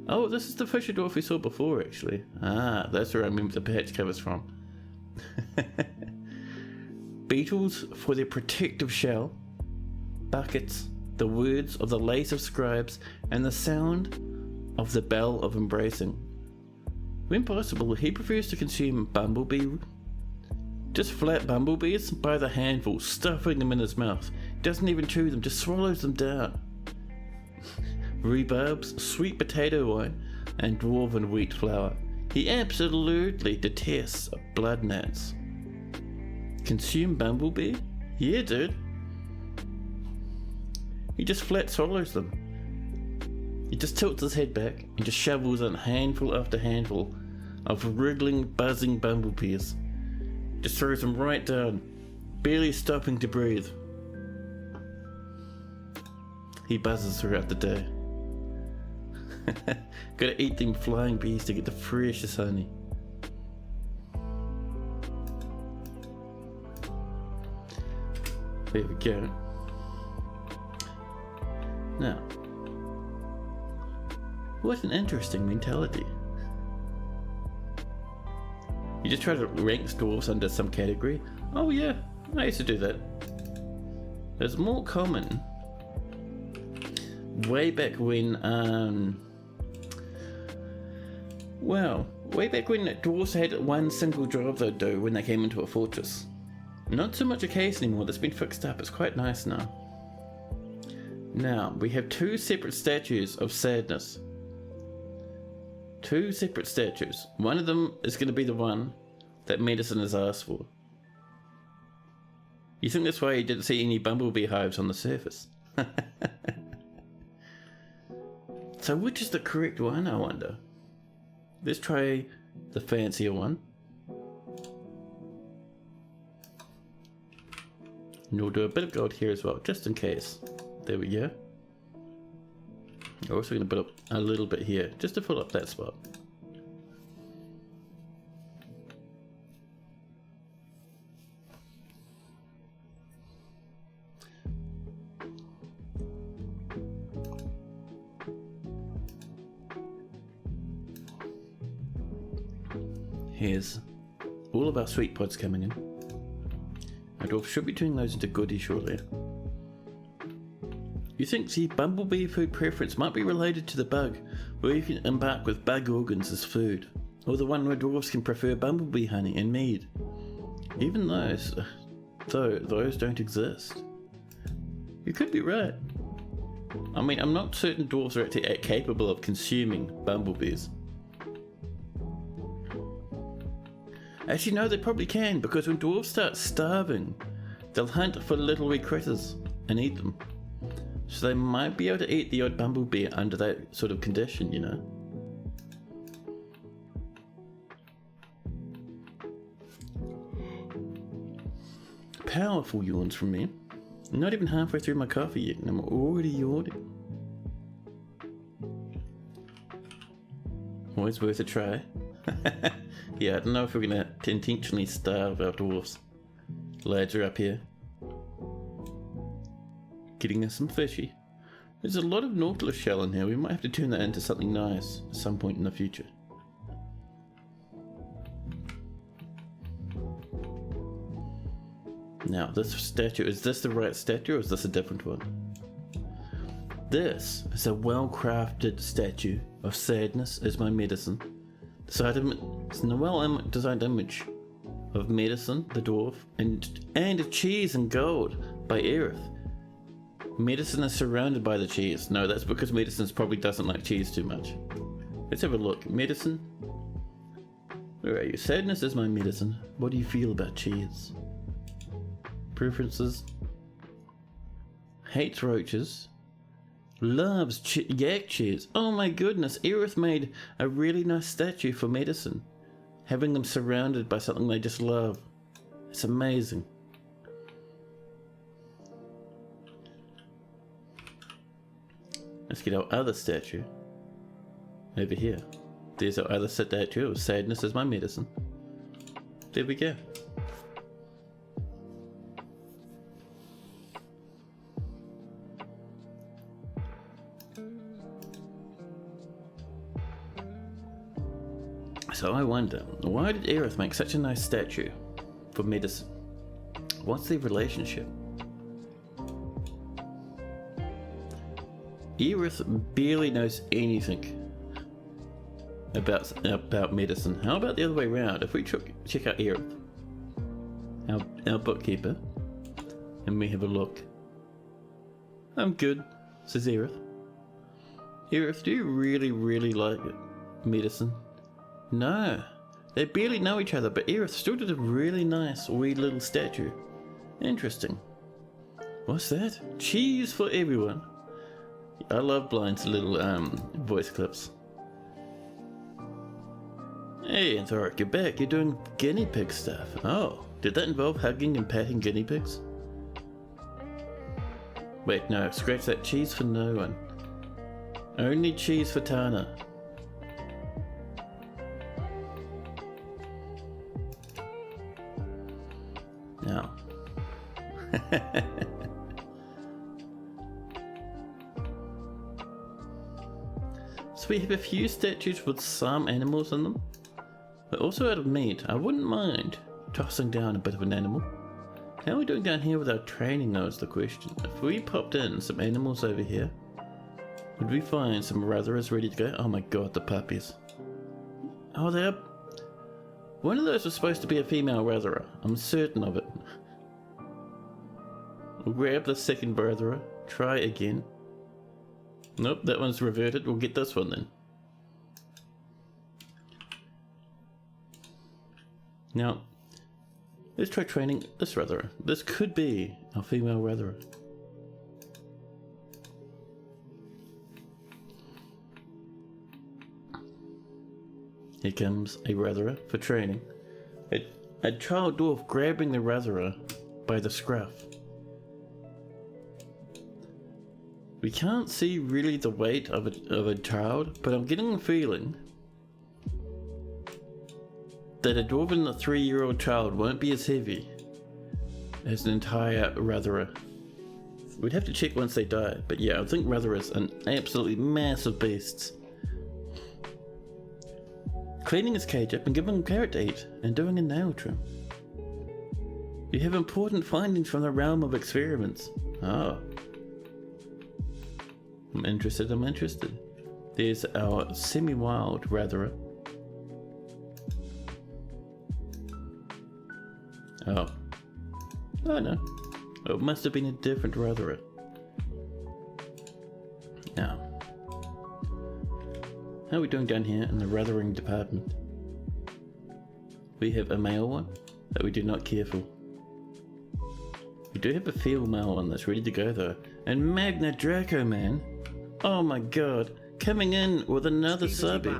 Speaker 1: Oh, this is the fisher dwarf we saw before, actually. Ah, that's where I remember the hatch covers from. Beetles for their protective shell, buckets, the words of the lace of scribes, and the sound of the bell of embracing. When possible, he prefers to consume bumblebee, just flat bumblebees by the handful, stuffing them in his mouth. Doesn't even chew them, just swallows them down. Rhubarbs, sweet potato wine, and dwarven wheat flour. He absolutely detests blood gnats. Consume bumblebee? Yeah, dude. He just flat swallows them. He just tilts his head back and just shovels in handful after handful of wriggling, buzzing bumblebees. Just throws them right down, barely stopping to breathe. He buzzes throughout the day. Gotta eat them flying bees to get the freshest honey. There we go. Now, what an interesting mentality. You just try to rank dwarves under some category. Oh yeah, I used to do that. It's more common way back when, way back when dwarves had one single job they'd do when they came into a fortress. Not so much a case anymore, that's been fixed up, it's quite nice now. Now, we have two separate statues of sadness. Two separate statues. One of them is going to be the one that medicine has asked for. You think that's why you didn't see any bumblebee hives on the surface? So which is the correct one, I wonder? Let's try the fancier one. And we'll do a bit of gold here as well, just in case. There we go. We're also going to put up a little bit here, just to fill up that spot. Here's all of our sweet pods coming in. Our dwarf should be turning those into goodies shortly. You think the bumblebee food preference might be related to the bug, where you can embark with bug organs as food, or the one where dwarves can prefer bumblebee honey and mead. Even those, though, those don't exist. You could be right. I mean, I'm not certain dwarves are actually capable of consuming bumblebees. Actually, no, they probably can, because when dwarves start starving, they'll hunt for little wee critters and eat them. So they might be able to eat the odd bumblebee under that sort of condition, you know. Powerful yawns from me. I'm not even halfway through my coffee yet and I'm already yawning. Always worth a try. Yeah, I don't know if we're going to intentionally starve our dwarfs. Lads are up here, getting us some fishy. There's a lot of nautilus shell in here. We might have to turn that into something nice at some point in the future. Now, this statue, is this the right statue or is this a different one? This is a well-crafted statue of sadness as my medicine. It's a well-designed image of medicine, the dwarf, and a cheese and gold by Aerith. Medicine is surrounded by the cheese. No, that's because medicine probably doesn't like cheese too much. Let's have a look. Medicine. Where are you? Sadness is my medicine. What do you feel about cheese? Preferences. Hates roaches. Loves yak cheese. Oh my goodness. Aerith made a really nice statue for medicine. Having them surrounded by something they just love. It's amazing. Let's get our other statue over here. There's our other statue of sadness as my medicine. There we go. So I wonder, why did Aerith make such a nice statue for medicine? What's their relationship? Aerith barely knows anything about medicine. How about the other way around? If we check out Aerith, our bookkeeper, and we have a look. I'm good, says Aerith. Aerith, do you really like medicine? No, they barely know each other, but Aerith still did a really nice wee little statue. Interesting. What's that? Cheese for everyone. I love Blind's little voice clips. Hey, Anthoric, you're back. You're doing guinea pig stuff. Oh, did that involve hugging and patting guinea pigs? Wait, no, scratch that. Cheese for no one. Only cheese for Tana. Now. So we have a few statues with some animals in them, but also out of meat. I wouldn't mind tossing down a bit of an animal. How are we doing down here with our training though is the question. If we popped in some animals over here, would we find some Ratherers ready to go? Oh my god, the puppies. Oh, they're... One of those was supposed to be a female Ratherer. I'm certain of it. We'll grab the second Ratherer. Try again. Nope, that one's reverted. We'll get this one then. Now, let's try training this Ratherer. This could be our female Ratherer. Here comes a Ratherer for training. A child dwarf grabbing the Ratherer by the scruff. We can't see really the weight of a child, but I'm getting a feeling that a dwarven 3-year-old child won't be as heavy as an entire Ratherer. We'd have to check once they die, but yeah, I think Ratherers are absolutely massive beasts. Cleaning his cage up and giving him carrot to eat, and doing a nail trim. You have important findings from the realm of experiments. Oh. I'm interested. There's our semi-wild Ratherer. Oh. Oh no. Oh, it must have been a different Ratherer. Now. How are we doing down here in the Rathering department? We have a male one that we do not care for. We do have a female one that's ready to go though. And Magna Draco, man. Oh my god. Coming in with another sub. Are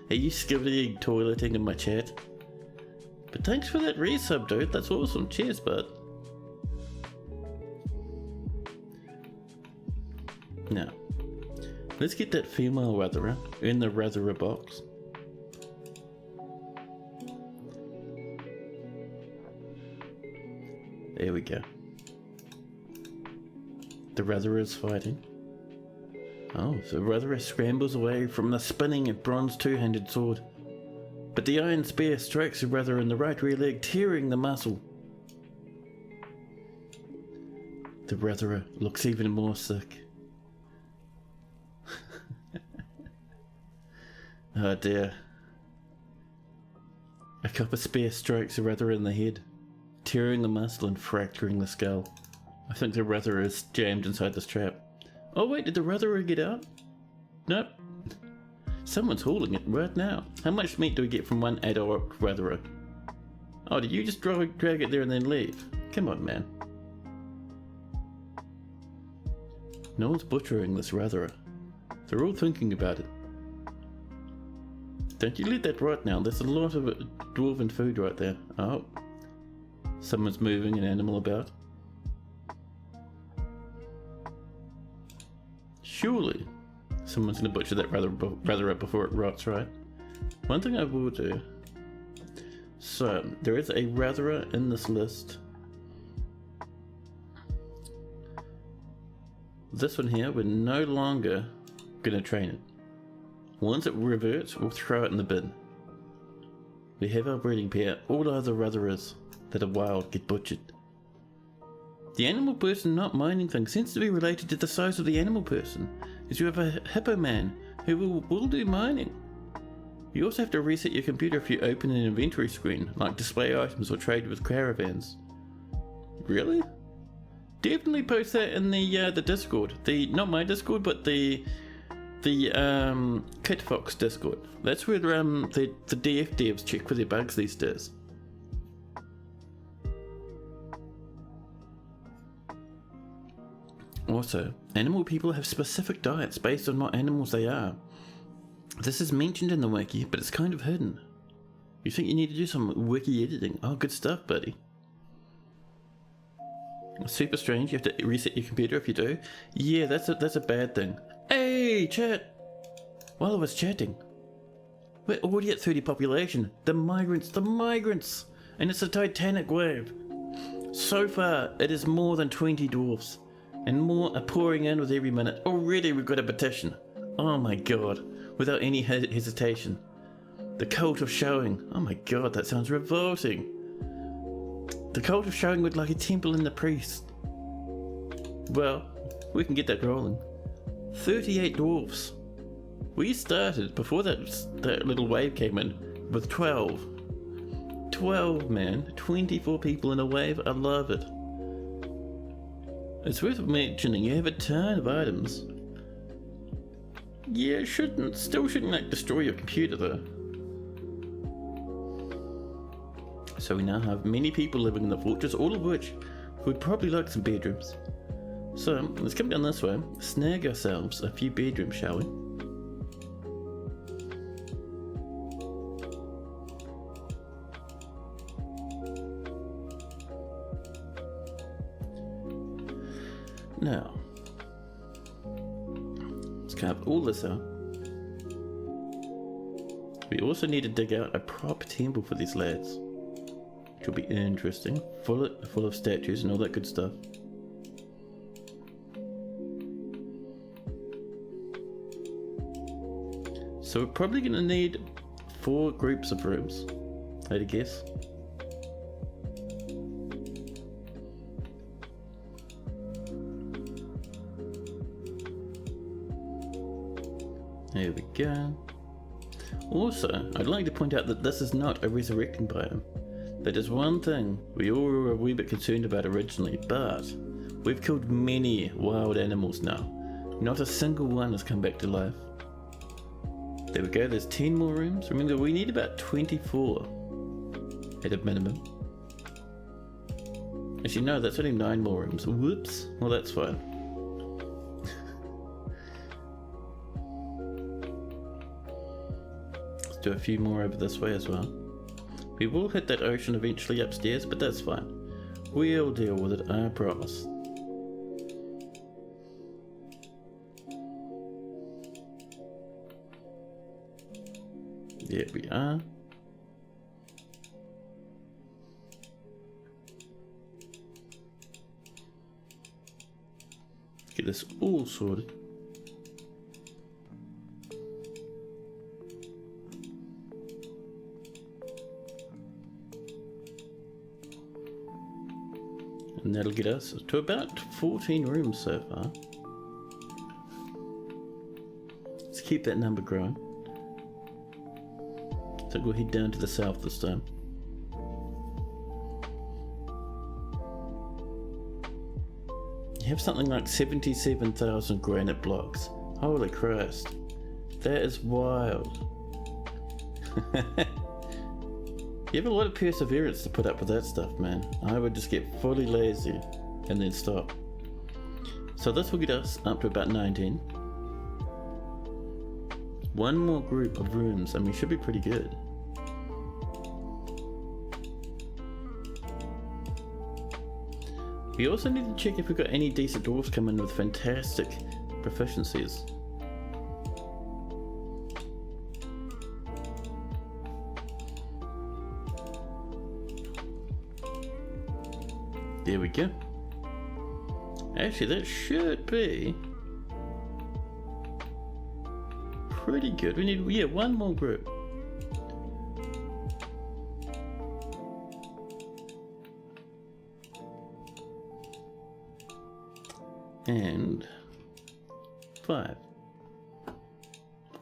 Speaker 1: you skibbity toileting in my chat? But thanks for that resub, dude. That's awesome. Cheers, bud. Now, let's get that female Ratherer in the Ratherer box. There we go. The Ratherer is fighting. Oh, so Ratherer scrambles away from the spinning bronze two-handed sword. But the iron spear strikes the Ratherer in the right rear leg, tearing the muscle. The Ratherer looks even more sick. Oh dear. A copper spear strikes the Ratherer in the head, tearing the muscle and fracturing the skull. I think the Ratherer is jammed inside this trap. Oh wait, did the Ratherer get out? Nope. Someone's hauling it right now. How much meat do we get from one adult Ratherer? Oh, did you just drag it there and then leave? Come on, man. No one's butchering this Ratherer. They're all thinking about it. Don't you let that rot now. There's a lot of dwarven food right there. Oh. Someone's moving an animal about. Surely someone's going to butcher that rather up before it rots, right? One thing I will do. So, there is a ratherer in this list. This one here, we're no longer going to train it. Once it reverts, we'll throw it in the bin. We have our breeding pair. All other ratherers that are wild get butchered. The animal person not mining thing seems to be related to the size of the animal person, as you have a hippo man who will do mining. You also have to reset your computer if you open an inventory screen, like display items or trade with caravans. Really? Definitely post that in the Discord. Not my Discord, but the Kitfox Discord. That's where the DF devs check for their bugs these days. Also, animal people have specific diets based on what animals they are. This is mentioned in the wiki, but it's kind of hidden. You think you need to do some wiki editing? Oh, good stuff, buddy. Super strange, you have to reset your computer if you do. Yeah, that's a bad thing. Hey, chat! While I was chatting, we're already at 30 population. The migrants! And it's a titanic wave. So far, it is more than 20 dwarfs. And more are pouring in with every minute. Already we've got a petition. Oh my god. Without any hesitation. The cult of showing. Oh my god, that sounds revolting. The cult of showing would like a temple and the priest. Well, we can get that rolling. 38 dwarfs. We started, before that little wave came in, with 12. 12, man. 24 people in a wave. I love it. It's worth mentioning you have a ton of items. Yeah, still shouldn't like destroy your computer though. So we now have many people living in the fortress, all of which would probably like some bedrooms. So let's come down this way, snag ourselves a few bedrooms, shall we? Now, let's carve all this out. We also need to dig out a proper temple for these lads, which will be interesting, full of statues and all that good stuff. So we're probably going to need 4 groups of rooms, I'd guess. There we go. Also, I'd like to point out that this is not a resurrecting biome. That is one thing we all were a wee bit concerned about originally, but we've killed many wild animals now. Not a single one has come back to life. There we go, there's 10 more rooms. Remember, we need about 24 at a minimum. Actually, no, that's only 9 more rooms. Whoops. Well, that's fine. Let's do a few more over this way as well. We will hit that ocean eventually upstairs, but that's fine. We'll deal with it, I promise. There we are. Get this all sorted. And that'll get us to about 14 rooms so far. Let's keep that number growing. So we'll head down to the south this time. You have something like 77,000 granite blocks. Holy Christ. That is wild. You have a lot of perseverance to put up with that stuff, man. I would just get fully lazy and then stop. So this will get us up to about 19. One more group of rooms and we should be pretty good. We also need to check if we've got any decent dwarves come in with fantastic proficiencies. There we go. Actually, that should be pretty good. We need, one more group. And 5.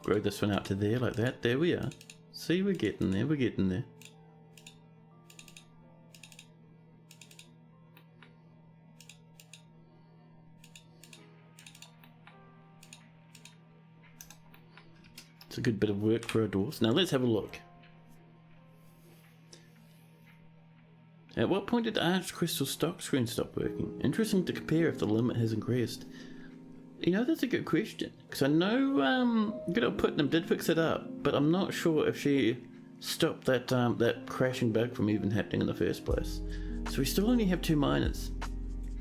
Speaker 1: Grow this one out to there like that. There we are. See, we're getting there. We're getting there. It's a good bit of work for our dwarves. Now let's have a look. At what point did the Arch Crystal stock screen stop working? Interesting to compare if the limit has increased. You know, that's a good question. Because I know good old Putnam did fix it up, but I'm not sure if she stopped that that crashing bug from even happening in the first place. So we still only have 2 miners.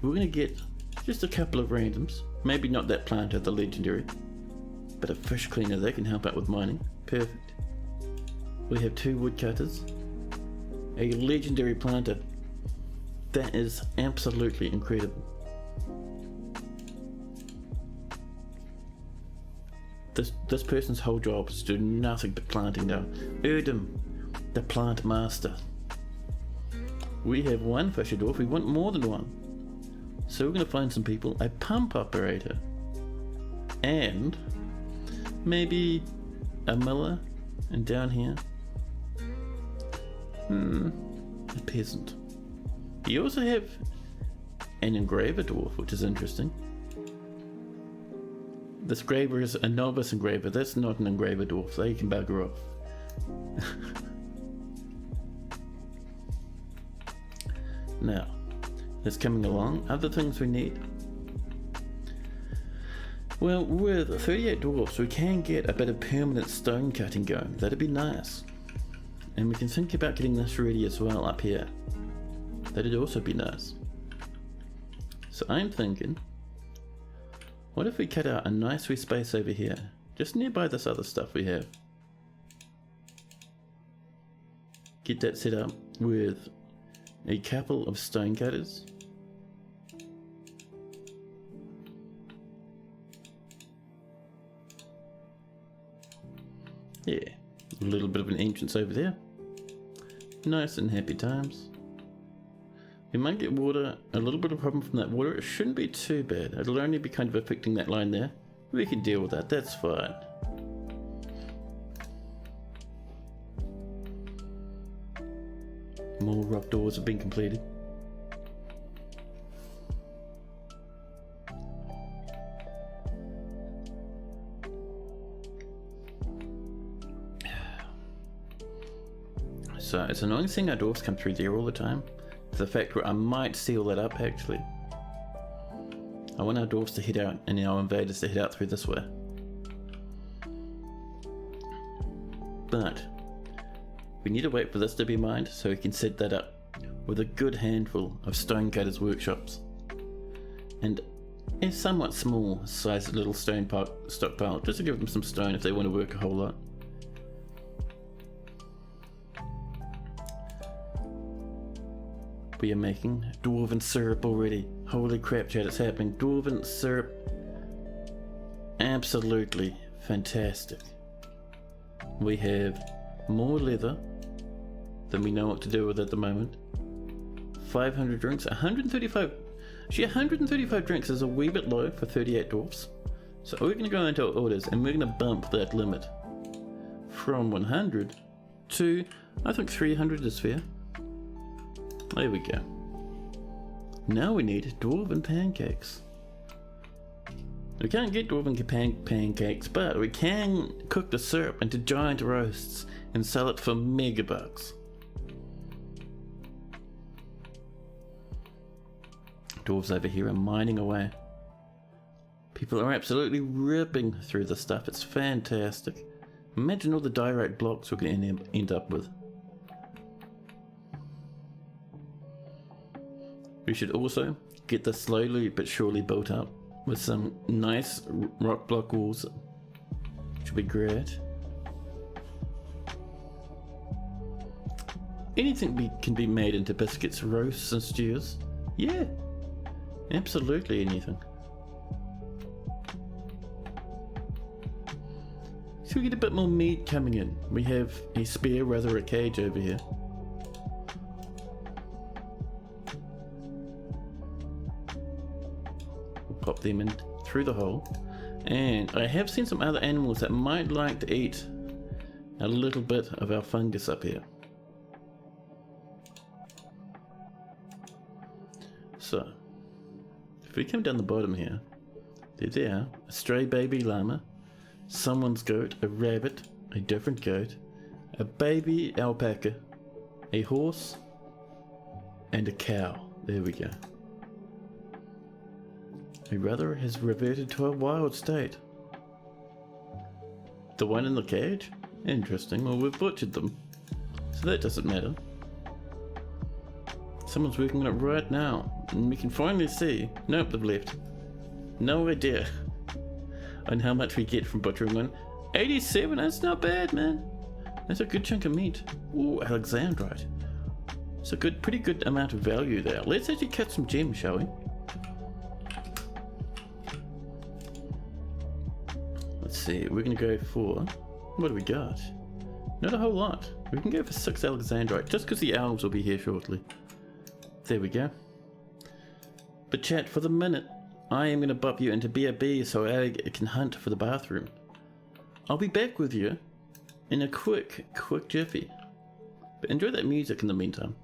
Speaker 1: We're going to get just a couple of randoms. Maybe not that planter, the legendary. But a fish cleaner, they can help out with mining. Perfect. We have 2 woodcutters. A legendary planter. That is absolutely incredible. This person's whole job is to do nothing but planting now. Erdem, the plant master. We have 1 fisher dwarf, we want more than 1. So we're going to find some people. A pump operator. And maybe a miller. And down here, a peasant. You also have an engraver dwarf, which is interesting. This graver is a novice engraver. That's not an engraver dwarf. They can bugger off. Now, that's coming along. Other things we need. Well, with 38 dwarfs, we can get a bit of permanent stone cutting going. That'd be nice. And we can think about getting this ready as well up here. That'd also be nice. So I'm thinking, what if we cut out a nice wee space over here, just nearby this other stuff we have. Get that set up with a couple of stone cutters. Yeah, a little bit of an entrance over there. Nice and happy times. We might get water, a little bit of problem from that water. It shouldn't be too bad. It'll only be kind of affecting that line there. We can deal with that, that's fine. More rock doors have been completed. So it's annoying seeing our dwarfs come through there all the time. The fact where I might seal that up actually. I want our dwarfs to head out and our invaders to head out through this way. But we need to wait for this to be mined so we can set that up with a good handful of stonecutters workshops. And a somewhat small sized little stone stockpile just to give them some stone if they want to work a whole lot. We are making dwarven syrup already. Holy crap, chat, it's happening. Dwarven syrup. Absolutely fantastic. We have more leather than we know what to do with at the moment. 500 drinks, 135. Actually, 135 drinks is a wee bit low for 38 dwarfs. So we're going to go into our orders and we're going to bump that limit from 100 to, I think 300 is fair. There we go. Now we need dwarven pancakes. We can't get dwarven pancakes, but we can cook the syrup into giant roasts and sell it for megabucks. Dwarves over here are mining away. People are absolutely ripping through the stuff. It's fantastic. Imagine all the direct blocks we're going to end up with. We should also get this slowly but surely built up. with some nice rock block walls. Should be great. Anything can be made into biscuits, roasts and stews. Yeah, absolutely anything. So we get a bit more meat coming in. We have a spare, rather a cage over here. We'll pop them in through the hole. And I have seen some other animals that might like to eat a little bit of our fungus up here. So, if we come down the bottom here, there are a stray baby llama, someone's goat, a rabbit, a different goat, a baby alpaca, a horse, and a cow. There we go. My brother has reverted to a wild state. The one in the cage? Interesting. Well, we've butchered them, so that doesn't matter. Someone's working on it right now, and we can finally see. Nope, they've left. No idea on how much we get from butchering one. 87, that's not bad, man. That's a good chunk of meat. Ooh, Alexandrite. It's a pretty good amount of value there. Let's actually cut some gems, shall we? Let's see, we're gonna go for, what do we got? Not a whole lot. We can go for 6 Alexandrite, just because the elves will be here shortly. There we go. But chat, for the minute, I am going to bump you into BRB so I can hunt for the bathroom. I'll be back with you in a quick jiffy. But enjoy that music in the meantime.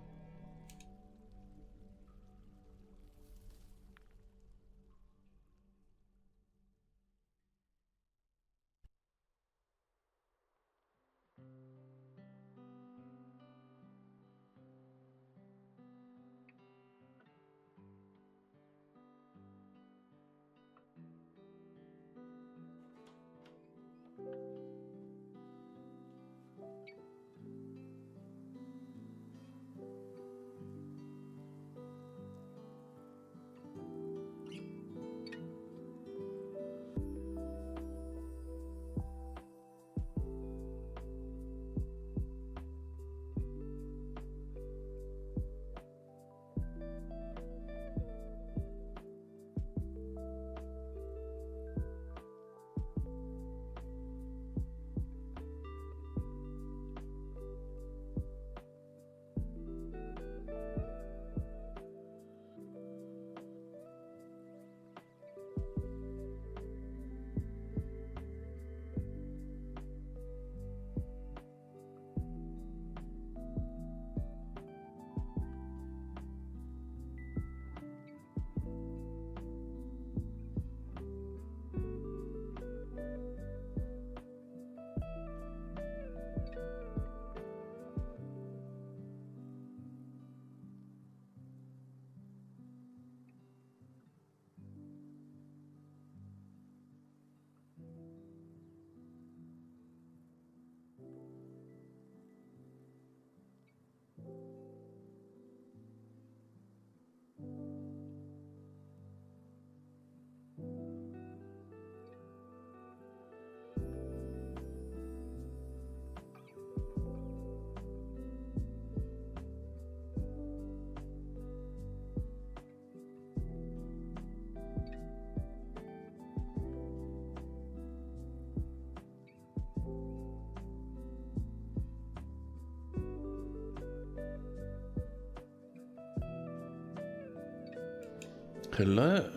Speaker 1: Hello.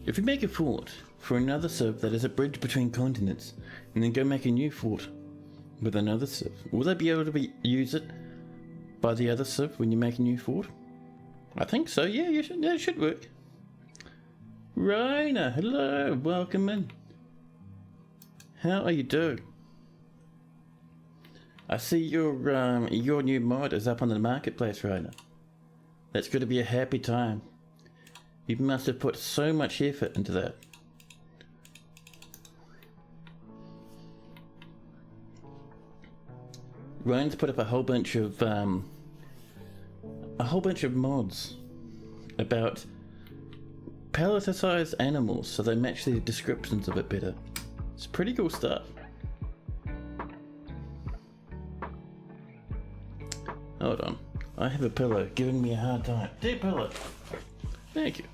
Speaker 1: If you make a fort for another civ that is a bridge between continents, and then go make a new fort with another civ, will they be able to use it by the other civ when you make a new fort? I think so, yeah, that should work. Raina, hello, welcome in. How are you doing? I see your new mod is up on the marketplace, Raina. That's going to be a happy time. You must have put so much effort into that. Ryan's put up a whole bunch of mods about palletized animals so they match their descriptions a bit better. It's pretty cool stuff. Hold on, I have a pillow giving me a hard time. Dear pillow. Thank you.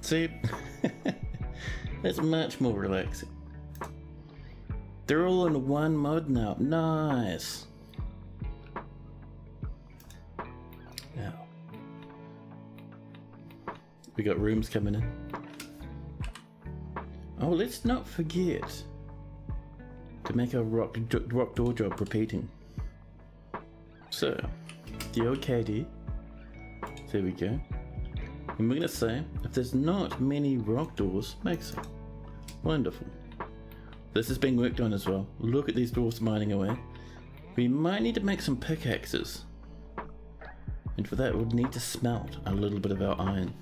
Speaker 1: See, that's much more relaxing. They're all in one mod now. Nice. Now, we got rooms coming in. Oh, let's not forget to make our rock door job repeating. So, the old KD. There we go. And we're going to say, if there's not many rock doors, make some. Wonderful. This is being worked on as well. Look at these dwarfs mining away. We might need to make some pickaxes. And for that, we'll need to smelt a little bit of our iron.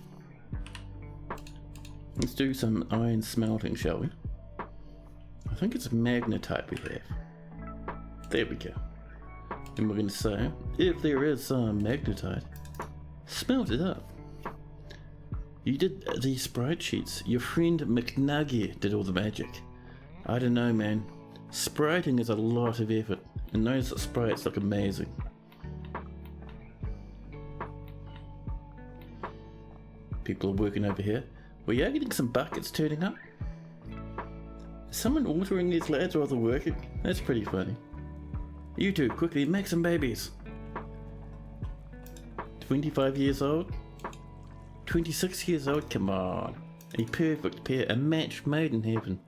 Speaker 1: Let's do some iron smelting, shall we? I think it's magnetite we have. There we go. And we're going to say, if there is some magnetite, smelt it up. You did these sprite sheets. Your friend McNuggy did all the magic. I don't know, man. Spriting is a lot of effort, and those sprites look amazing. People are working over here. We are getting some buckets turning up. Is someone altering these lads while they're working? That's pretty funny. You two, quickly make some babies. 25 years old? 26 years old? Come on. A perfect pair, a match made in heaven.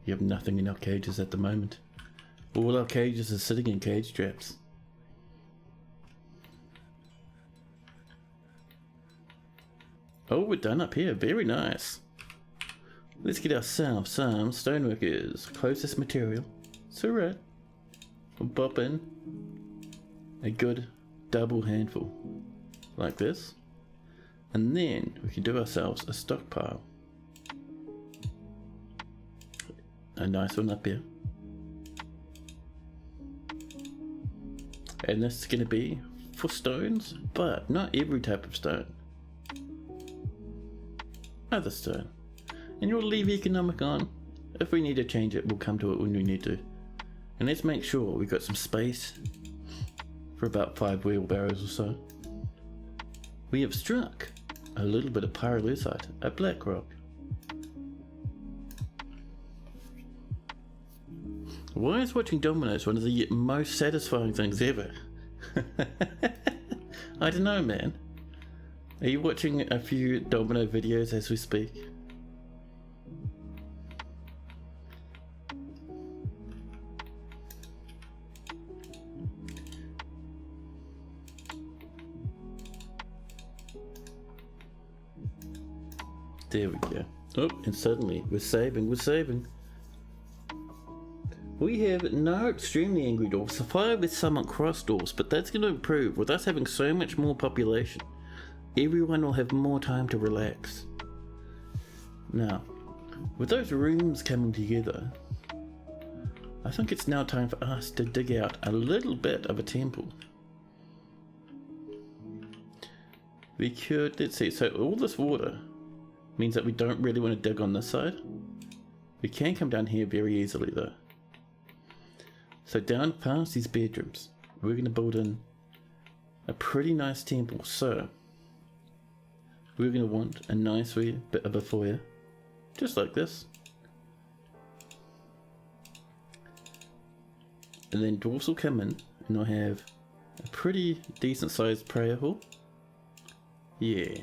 Speaker 1: You have nothing in our cages at the moment. All our cages are sitting in cage traps. Oh, we're done up here. Very nice. Let's get ourselves some stoneworkers. Closest material. It's alright. We'll pop in a good double handful. Like this. And then we can do ourselves a stockpile. A nice one up here. And this is going to be for stones, but not every type of stone. Other stone. And you'll leave economic on. If we need to change it, we'll come to it when we need to. And let's make sure we've got some space for about 5 wheelbarrows or so. We have struck a little bit of pyrolusite, a black rock. Why is watching dominoes one of the most satisfying things ever? I don't know, man. Are you watching a few domino videos as we speak? There we go. Oh, and suddenly we're saving. We have no extremely angry dwarfs, supply with somewhat cross dwarfs, but that's going to improve with us having so much more population. Everyone will have more time to relax. Now, with those rooms coming together, I think it's now time for us to dig out a little bit of a temple. We could, let's see, so all this water means that we don't really want to dig on this side. We can come down here very easily though. So down past these bedrooms, we're going to build in a pretty nice temple. So we're going to want a nice wee bit of a foyer, just like this. And then dwarfs will come in and I'll have a pretty decent sized prayer hall. Yeah.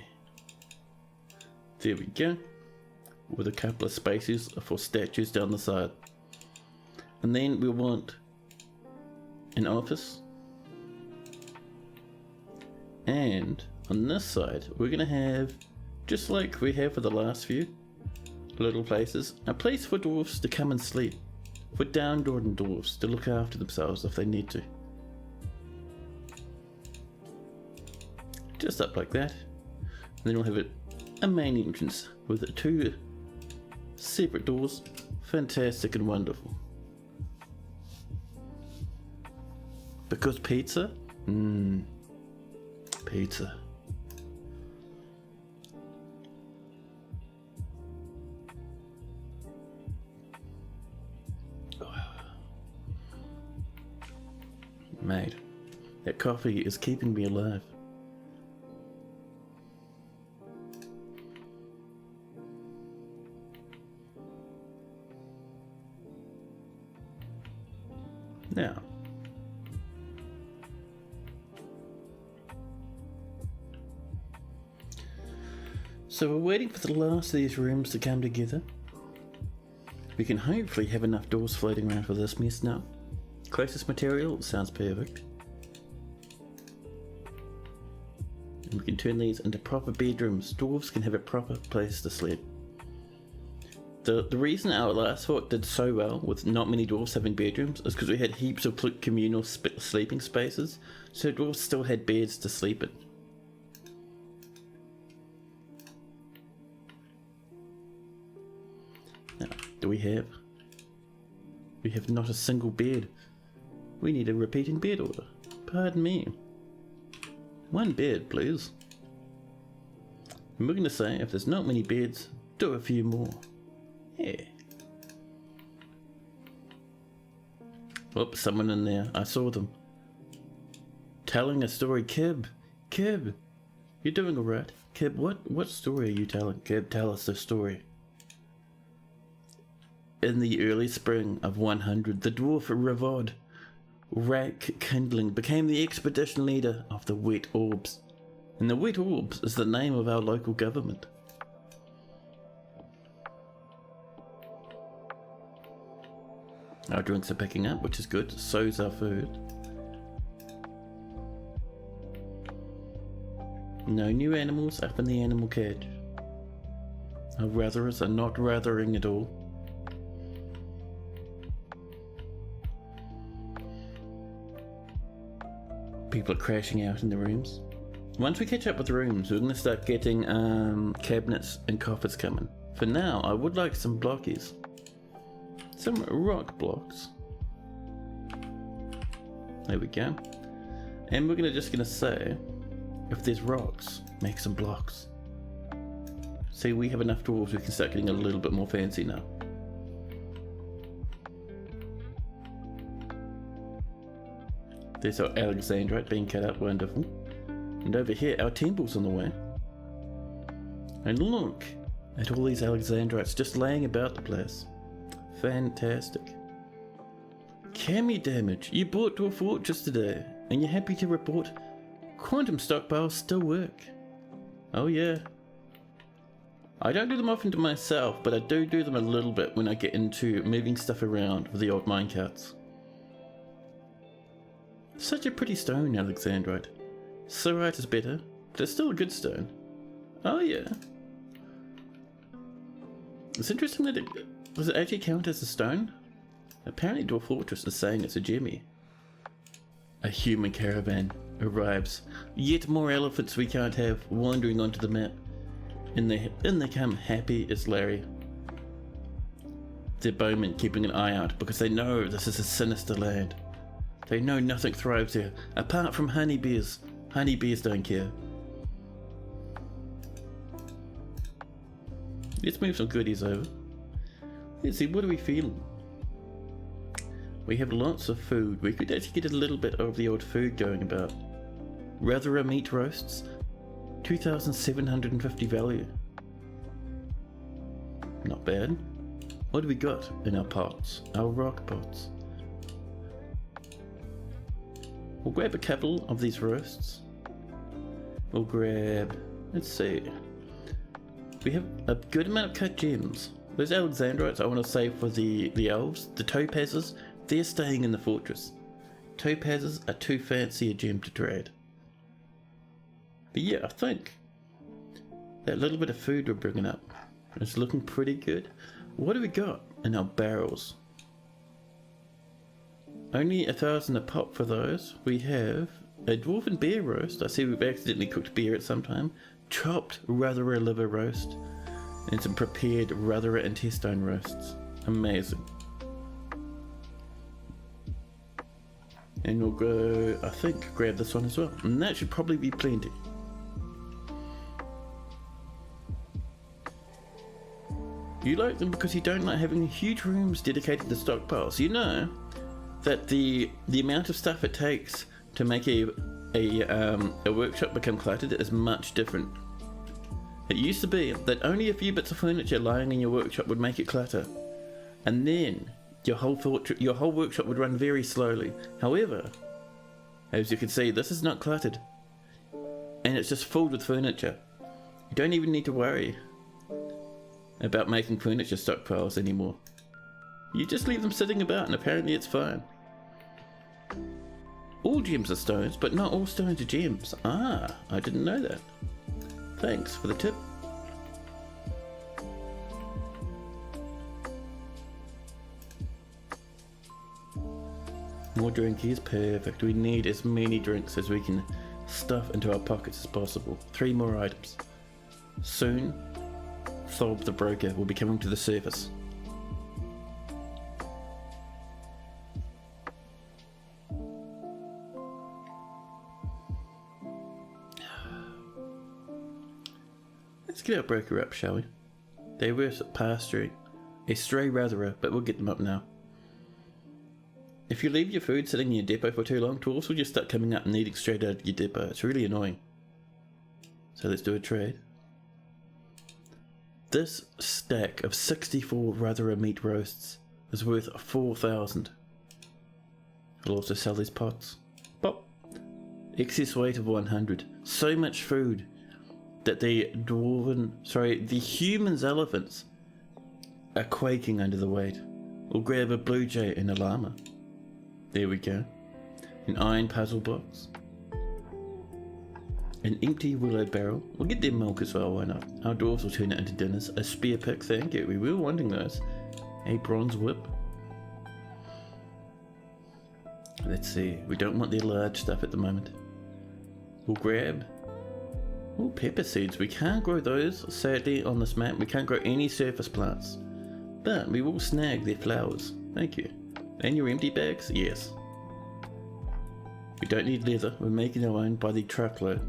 Speaker 1: There we go. With a couple of spaces for statues down the side. And then we'll want an office. And on this side, we're going to have, just like we have for the last few little places, a place for dwarfs to come and sleep. For downtrodden dwarfs to look after themselves if they need to. Just up like that. And then we'll have a main entrance with 2 separate doors. Fantastic and wonderful. Because pizza? Pizza. Mate, that coffee is keeping me alive. Now, so we're waiting for the last of these rooms to come together. We can hopefully have enough doors floating around for this mess now. Closest material sounds perfect. And we can turn these into proper bedrooms. Dwarves can have a proper place to sleep. The reason our last fort did so well with not many dwarves having bedrooms is because we had heaps of communal sleeping spaces, so dwarves still had beds to sleep in. Now, do we have? We have not a single bed. We need a repeating bed order. Pardon me. One bed, please. And we're going to say if there's not many beds, do a few more. Yeah. Whoops, someone in there. I saw them. Telling a story. Kib, you're doing alright. Kib, what story are you telling? Kib, tell us the story. In the early spring of 100, the dwarf Ravod, Rack Kindling, became the expedition leader of the Wet Orbs. And the Wet Orbs is the name of our local government. Our drinks are picking up, which is good. So's our food. No new animals up in the animal cage. Our ratherers are not rathering at all. People are crashing out in the rooms. Once we catch up with the rooms, we're going to start getting cabinets and coffers coming. For now, I would like some blockies. Some rock blocks. There we go. And we're just gonna say, if there's rocks, make some blocks. See, we have enough dwarves, we can start getting a little bit more fancy now. There's our Alexandrite being cut up, wonderful. And over here, our temple's on the way. And look at all these Alexandrites just laying about the place. Fantastic. Cami damage. You bought to a fortress today, and you're happy to report quantum stockpiles still work. Oh yeah. I don't do them often to myself, but I do them a little bit when I get into moving stuff around with the old minecarts. Such a pretty stone, Alexandrite. Sorite is better, but it's still a good stone. Oh yeah. It's interesting that does it actually count as a stone? Apparently Dwarf Fortress is saying it's a gemmy. A human caravan arrives. Yet more elephants we can't have wandering onto the map. In they come, happy as Larry. They're bowmen keeping an eye out because they know this is a sinister land. They know nothing thrives here, apart from honeybees. Honeybees don't care. Let's move some goodies over. Let's see, what are we feeling? We have lots of food. We could actually get a little bit of the old food going about. Rather meat roasts. 2,750 value. Not bad. What do we got in our pots? Our rock pots. We'll grab a couple of these roasts. We'll grab, let's see. We have a good amount of cut gems. Those Alexandrites I want to save for the elves. The topazes, they're staying in the fortress. Topazes are too fancy a gem to trade. But yeah, I think that little bit of food we're bringing up is looking pretty good. What do we got in our barrels? Only 1,000 a pop for those. We have a dwarven bear roast. I see we've accidentally cooked beer at some time. Chopped Rathera liver roast. And some prepared Rathera intestine roasts. Amazing. And we'll go, I think, grab this one as well. And that should probably be plenty. You like them because you don't like having huge rooms dedicated to stockpiles. You know that the amount of stuff it takes to make a workshop become cluttered is much different. It used to be that only a few bits of furniture lying in your workshop would make it clutter, and then your whole workshop would run very slowly. However, as you can see, this is not cluttered, and it's just filled with furniture. You don't even need to worry about making furniture stockpiles anymore. You just leave them sitting about, and apparently it's fine. All gems are stones, but not all stones are gems. Ah, I didn't know that. Thanks for the tip. More drink is perfect. We need as many drinks as we can stuff into our pockets as possible. 3 more items. Soon, Thob the broker will be coming to the surface. Let's get our broker up, shall we? They were pasturing a stray ratherer, but we'll get them up now. If you leave your food sitting in your depot for too long, dwarves will just start coming up and eating straight out of your depot. It's really annoying. So let's do a trade. This stack of 64 ratherer meat roasts is worth 4,000. I'll also sell these pots. Pop! Excess weight of 100. So much food that the humans' elephants are quaking under the weight. We'll grab a blue jay and a llama. There we go. An iron puzzle box. An empty willow barrel. We'll get their milk as well, why not? Our dwarves will turn it into dinners. A spear pick, thank you. We were wanting those. A bronze whip. Let's see. We don't want their large stuff at the moment. We'll grab... Oh, pepper seeds. We can't grow those, sadly, on this map. We can't grow any surface plants. But we will snag their flowers. Thank you. And your empty bags? Yes. We don't need leather. We're making our own by the truckload.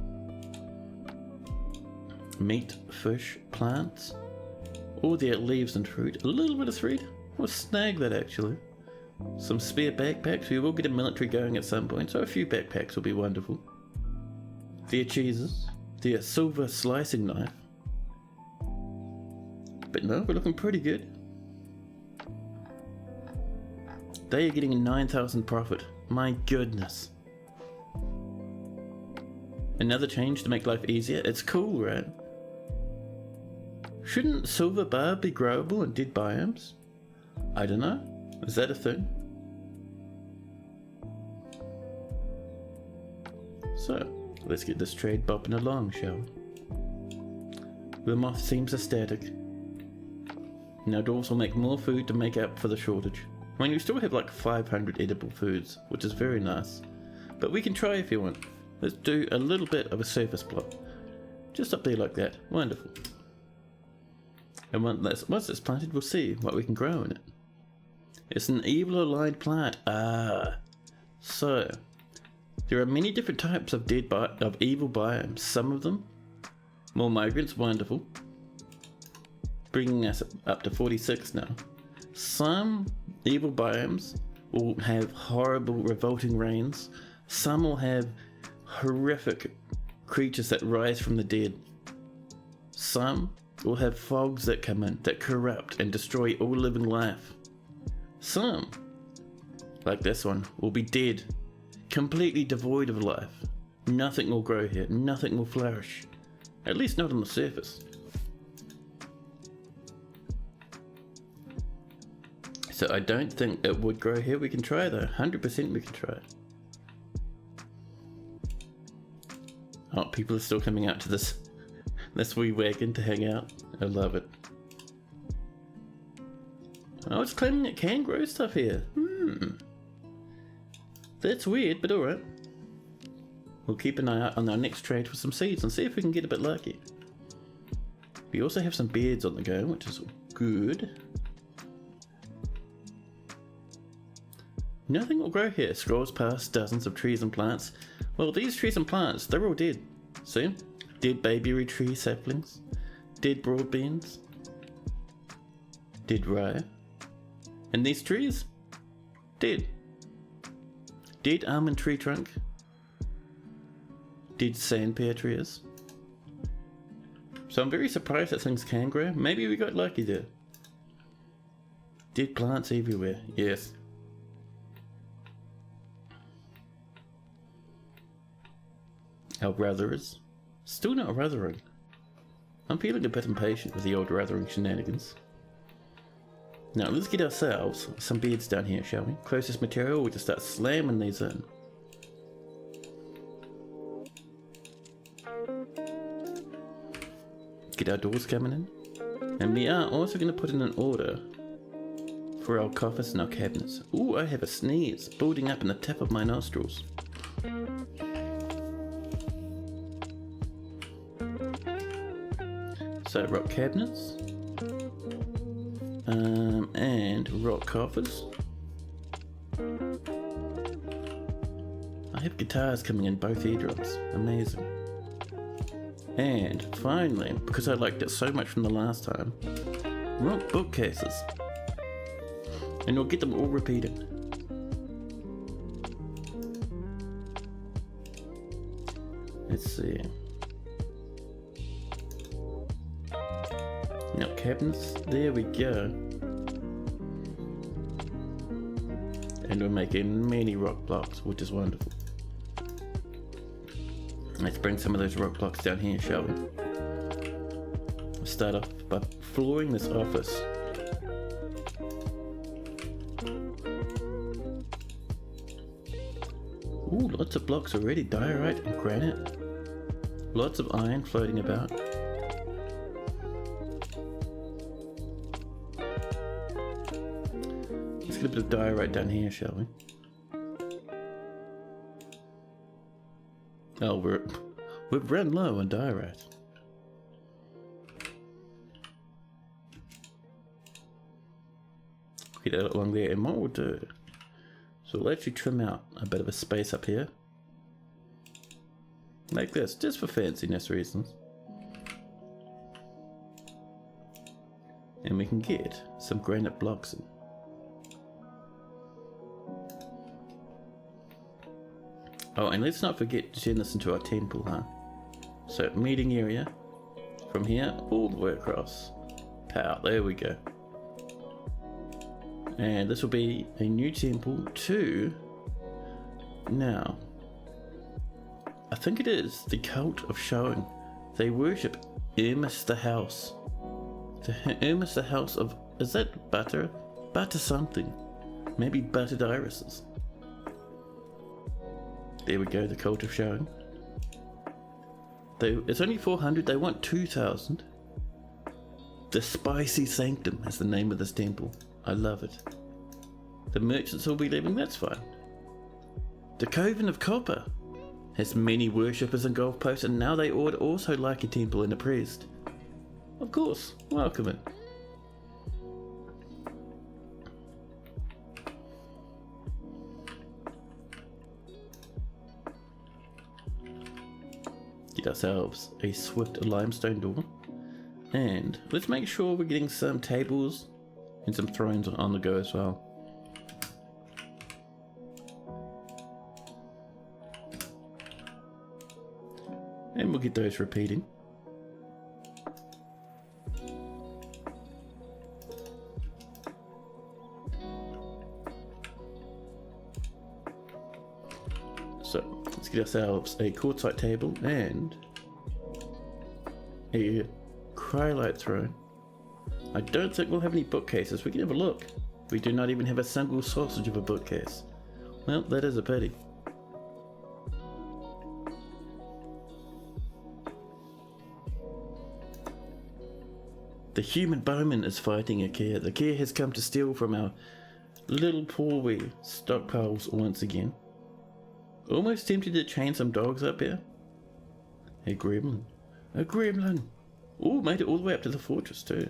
Speaker 1: Meat, fish, plants. All their leaves and fruit. A little bit of thread. We'll snag that actually. Some spare backpacks. We will get a military going at some point, so a few backpacks will be wonderful. Their cheeses. Their silver slicing knife. But no, we're looking pretty good. They are getting a 9,000 profit. My goodness. Another change to make life easier. It's cool, right? Shouldn't silver barb be growable in dead biomes? I don't know. Is that a thing? So, let's get this trade bopping along, shall we? The moth seems ecstatic. Now dwarves will make more food to make up for the shortage. I mean, we still have like 500 edible foods, which is very nice. But we can try if you want. Let's do a little bit of a surface plot. Just up there like that. Wonderful. And once it's planted, we'll see what we can grow in it. It's an evil aligned plant. Ah. So, there are many different types of evil biomes. Some of them, more migrants, wonderful. Bringing us up to 46 now. Some evil biomes will have horrible, revolting rains. Some will have horrific creatures that rise from the dead. Some will have fogs that come in, that corrupt and destroy all living life. Some, like this one, will be dead, completely devoid of life. Nothing will grow here, nothing will flourish. At least not on the surface. So I don't think it would grow here. We can try though. 100% we can try. Oh, people are still coming out to this wee wagon to hang out. I love it. Oh, it's claiming it can grow stuff here. That's weird, but alright. We'll keep an eye out on our next trade for some seeds and see if we can get a bit lucky. We also have some beards on the go, which is good. Nothing will grow here. Scrolls past dozens of trees and plants. Well, these trees and plants, they're all dead. See? Dead babyberry tree saplings. Dead broadbeans. Dead rye. And these trees? Dead. Dead almond tree trunk. Dead sand pear trees. So I'm very surprised that things can grow. Maybe we got lucky there. Dead plants everywhere. Yes. Our ratherers. Still not rathering. I'm feeling a bit impatient with the old rathering shenanigans. Now let's get ourselves some beds down here, shall we? Closest material, we just start slamming these in. Get our doors coming in. And we are also going to put in an order for our coffers and our cabinets. Ooh, I have a sneeze building up in the tip of my nostrils. So rock cabinets. And rock coffers. I have guitars coming in both eardrums. Amazing. And finally, because I liked it so much from the last time, rock bookcases. And we'll get them all repeated. Let's see. Now cabinets, there we go. And we're making many rock blocks, which is wonderful. Let's bring some of those rock blocks down here, shall we? We'll start off by flooring this office. Ooh, lots of blocks already, diorite and granite. Lots of iron floating about. Let's get a bit of diorite down here, shall we? Oh, we've run low on diorite. Get that along there, and what we'll do, so we'll actually trim out a bit of a space up here. Like this, just for fanciness reasons. And we can get some granite blocks in. Oh, and let's not forget to turn this into our temple, huh? So, meeting area. From here, all the way across. Pow, there we go. And this will be a new temple too. Now, I think it is the cult of showing. They worship Hermes the house. The Hermes the house of, is that butter? Butter something. Maybe buttered irises. There we go, the cult of showing. It's only 400, they want 2,000. The Spicy Sanctum is the name of this temple. I love it. The merchants will be leaving, that's fine. The Coven of Copper has many worshippers in Gulfpost, and now they would also like a temple and a priest. Of course, welcome it. Get ourselves a swift limestone door, and let's make sure we're getting some tables and some thrones on the go as well. And we'll get those repeating. So let's get ourselves a quartzite table and a cryolite throne. I don't think we'll have any bookcases. We can have a look. We do not even have a single sausage of a bookcase. Well, that is a pity. The human bowman is fighting a care. The care has come to steal from our little poor wee stockpiles once again. Almost tempted to chain some dogs up here. A gremlin. A gremlin! Oh, made it all the way up to the fortress too.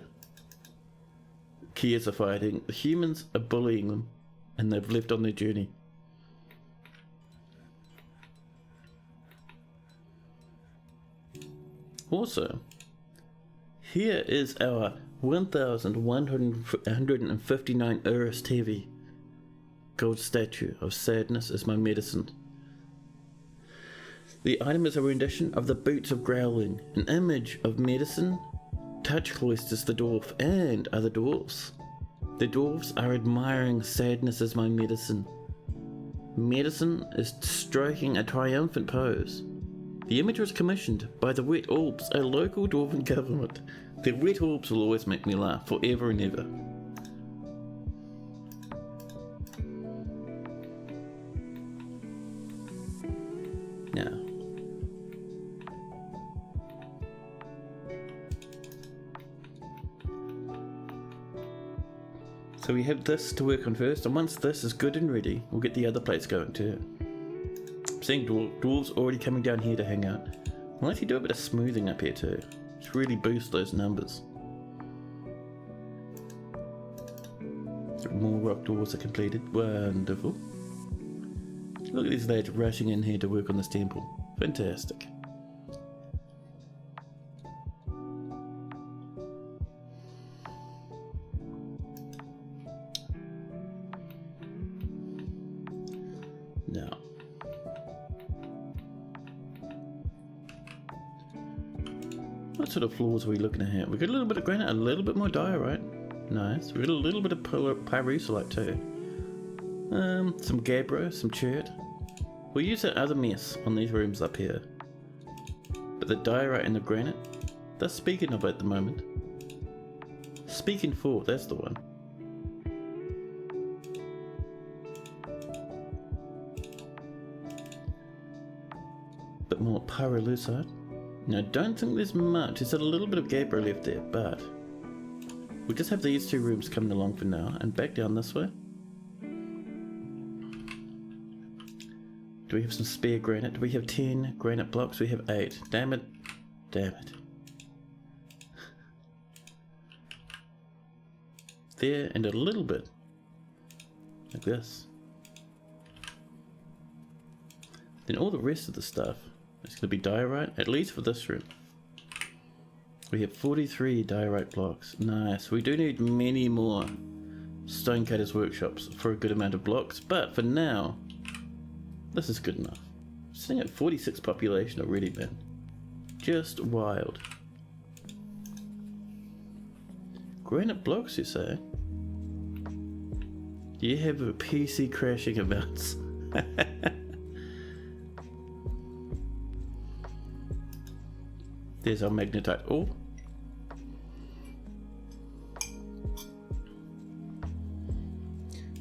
Speaker 1: Kias are fighting. The humans are bullying them. and they've left on their journey. Also, here is our 1159 Urus TV. Gold statue of sadness is my medicine. The item is a rendition of the Boots of Growling, an image of medicine, touch cloisters the dwarf, and other dwarfs. The dwarfs are admiring sadness as my medicine. Medicine is stroking a triumphant pose. The image was commissioned by the Wet Orbs, a local dwarven government. The Wet Orbs will always make me laugh, forever and ever. Now, so we have this to work on first, and once this is good and ready, we'll get the other plates going too. I'm seeing dwarves already coming down here to hang out. I'll actually do a bit of smoothing up here too, to really boost those numbers. More rock dwarves are completed. Wonderful. Look at these lads rushing in here to work on this temple. Fantastic. Now, what sort of floors are we looking at here? We've got a little bit of granite, a little bit more diorite. Nice. We've got a little bit of pyrosolite too. Some gabbro, some chert. We'll use that other mess on these rooms up here. But the diorite and the granite, they're speaking of at the moment. Speaking for, that's the one. Bit more pyrolusite. Now I don't think there's much. There's a little bit of gabbro left there, but we'll just have these two rooms coming along for now, and back down this way. Do we have some spare granite? Do we have 10 granite blocks? We have 8. Damn it. Damn it. There, and a little bit. Like this. Then all the rest of the stuff is going to be diorite, at least for this room. We have 43 diorite blocks. Nice. We do need many more stonecutters workshops for a good amount of blocks, but for now, this is good enough. Sitting at 46 population already, man. Just wild. Granite blocks, you say? Do you have a PC crashing amounts? There's our magnetite ore.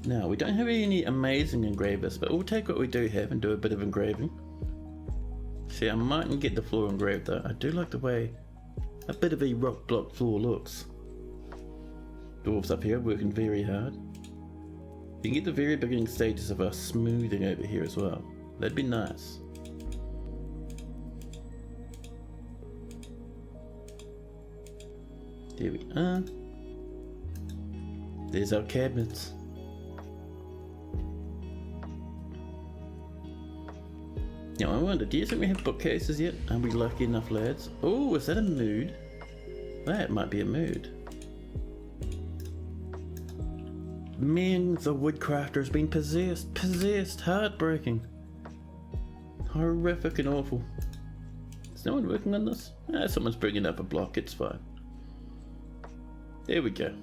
Speaker 1: Now, we don't have any amazing engravers, but we'll take what we do have and do a bit of engraving. See, I mightn't get the floor engraved though. I do like the way a bit of a rock block floor looks. Dwarves up here working very hard. You can get the very beginning stages of us smoothing over here as well. That'd be nice. There we are. There's our cabinets. Now I wonder, do you think we have bookcases yet? Are we lucky enough, lads? Oh, is that a mood? That might be a mood. Ming the woodcrafter has been possessed. Possessed. Heartbreaking. Horrific and awful. Is no one working on this? Someone's bringing up a block. It's fine. There we go.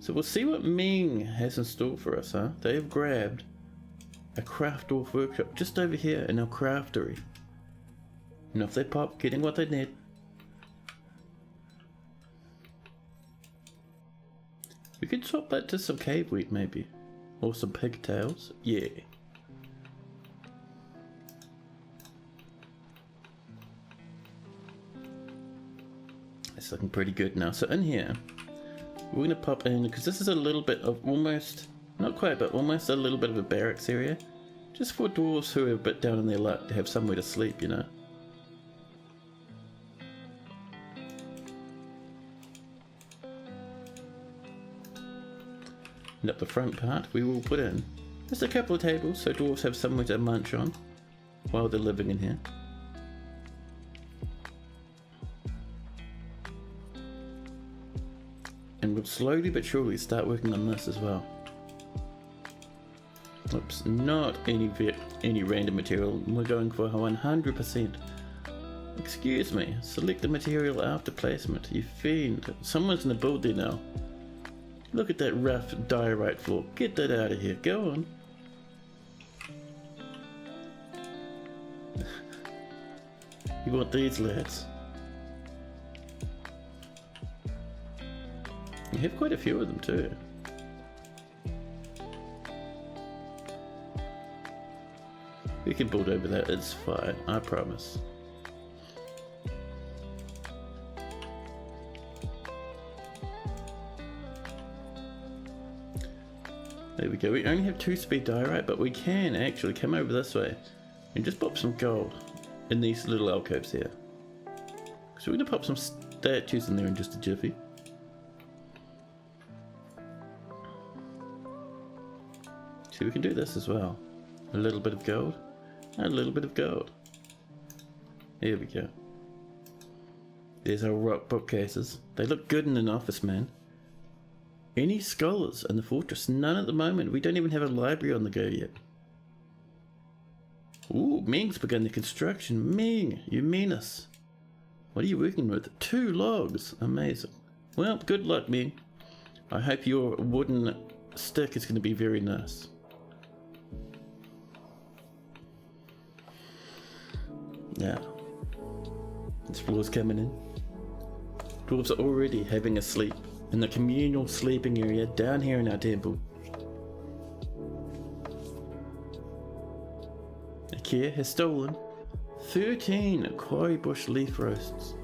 Speaker 1: So we'll see what Ming has in store for us, huh? They have grabbed a craft dwarf workshop just over here in our craftery. And off they pop, getting what they need. We could swap that to some cave wheat maybe. Or some pigtails. Yeah. It's looking pretty good now. So in here, we're going to pop in, because this is a little bit of almost, not quite, but almost a little bit of a barracks area. Just for dwarves who are a bit down on their luck to have somewhere to sleep, you know. And up the front part, we will put in just a couple of tables so dwarves have somewhere to munch on while they're living in here. And we'll slowly but surely start working on this as well. Oops, not any random material. We're going for 100%. Excuse me, select the material after placement. You fiend. Someone's gonna build there now. Look at that rough diorite floor. Get that out of here. Go on. You want these lads? You have quite a few of them too. We can build over that, it's fine, I promise. There we go, we only have 2-speed diorite, but we can actually come over this way and just pop some gold in these little alcoves here. So we're going to pop some statues in there in just a jiffy. So we can do this as well. A little bit of gold. A little bit of gold. Here we go. There's our rock bookcases. They look good in an office, man. Any scholars in the fortress? None at the moment. We don't even have a library on the go yet. Ooh, Ming's begun the construction. Ming, you mean us. What are you working with? 2 logs. Amazing. Well, good luck, Ming. I hope your wooden stick is going to be very nice. Now, this floor's coming in. Dwarves are already having a sleep in the communal sleeping area down here in our temple. Ikea has stolen 13 quarry bush leaf roasts.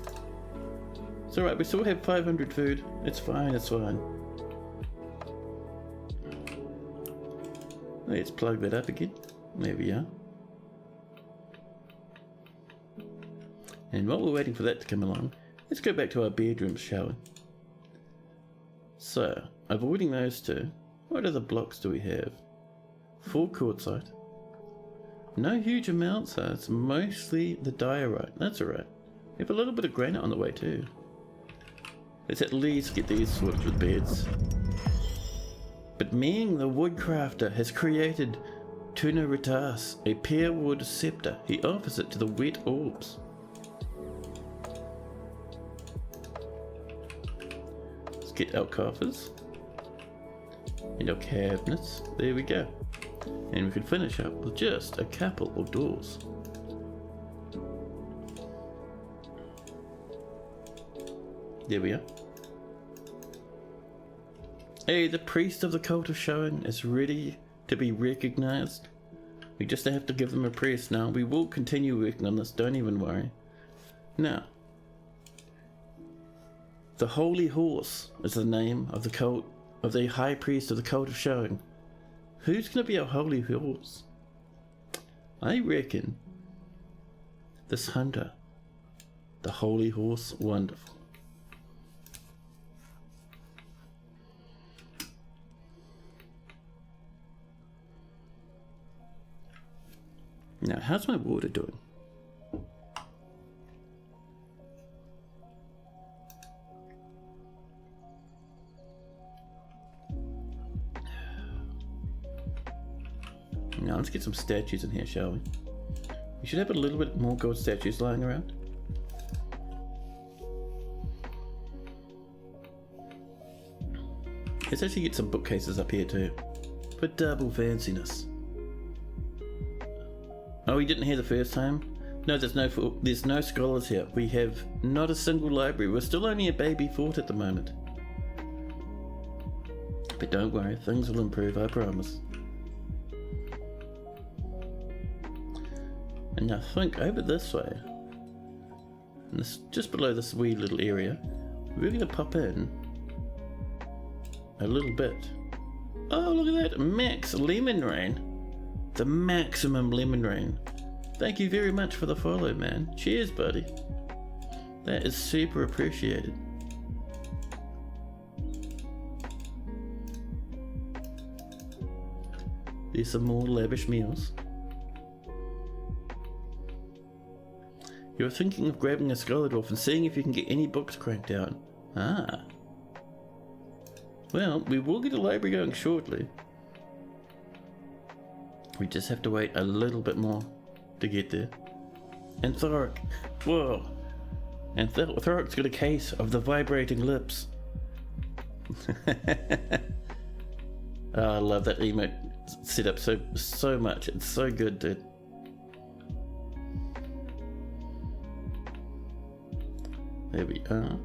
Speaker 1: It's alright, we still have 500 food. It's fine, it's fine. Let's plug that up again. There we are. And while we're waiting for that to come along, let's go back to our bedrooms, shall we? So, avoiding those two, what other blocks do we have? 4 quartzite. No huge amounts, it's mostly the diorite. That's alright. We have a little bit of granite on the way too. Let's at least get these sorted with beds. But Ming the woodcrafter has created Tuna Ritas, a pear wood scepter. He offers it to the wet orbs. Get our coffers and our cabinets. There we go. And we can finish up with just a couple of doors. There we are. Hey, the priest of the cult of showing is ready to be recognized. We just have to give them a priest now. We will continue working on this, don't even worry. Now, the Holy Horse is the name of the cult, of the high priest of the cult of showing. Who's going to be our Holy Horse? I reckon this hunter, the Holy Horse. Wonderful. Now, how's my water doing? Now let's get some statues in here, shall we? We should have a little bit more gold statues lying around. Let's actually get some bookcases up here too, for double fanciness. Oh, we didn't hear the first time? No, there's no scholars here. We have not a single library. We're still only a baby fort at the moment. But don't worry, things will improve, I promise. And now think over this way, and this, just below this wee little area, we're going to pop in a little bit. Oh, look at that, max lemon rain. The maximum lemon rain. Thank you very much for the follow, man. Cheers, buddy. That is super appreciated. There's some more lavish meals. You're thinking of grabbing a Scholardorf and seeing if you can get any books cranked out. Ah. Well, we will get a library going shortly. We just have to wait a little bit more to get there. And Thoric. Whoa. And Thoric's got a case of the vibrating lips. Oh, I love that emote setup so much. It's so good, dude. There we are.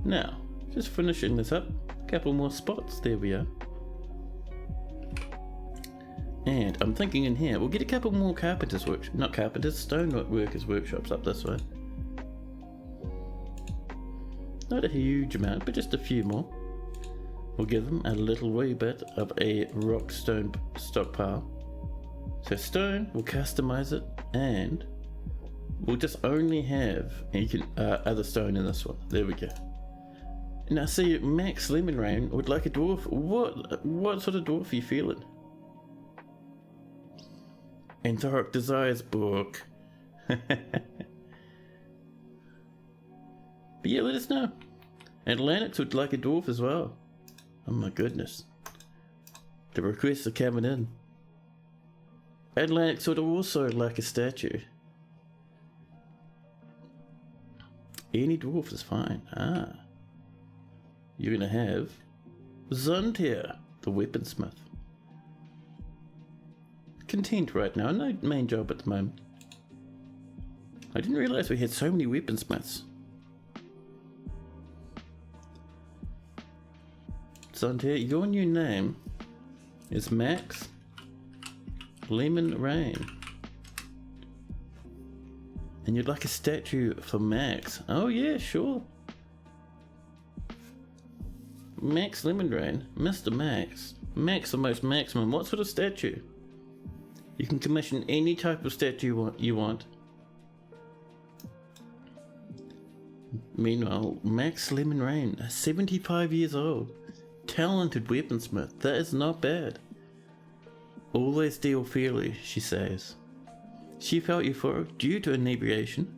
Speaker 1: Now, just finishing this up. A couple more spots. There we are. And I'm thinking in here, we'll get a couple more stoneworkers workshops up this way. Not a huge amount, but just a few more. We'll give them a little wee bit of a rock stone stockpile. So stone, we'll customize it, and we'll just only have other stone in this one. There we go. Now see, Max Lemon Rain would like a dwarf. What sort of dwarf are you feeling? Anthoric Desires book. But yeah, let us know. Atlantics would like a dwarf as well. Oh my goodness. The requests are coming in. Atlantics would also like a statue. Any dwarf is fine. Ah. You're gonna have Zund here, the weaponsmith. Content right now, no main job at the moment. I didn't realise we had so many weaponsmiths. Zund here, your new name is Max Lemon Rain. And you'd like a statue for Max? Oh yeah, sure. Max Lemon Rain, Mr. Max. Max the most maximum. What sort of statue? You can commission any type of statue you want. Meanwhile, Max Lemon Rain, 75 years old. Talented weaponsmith. That is not bad. Always deal fairly, she says. She felt euphoric due to inebriation.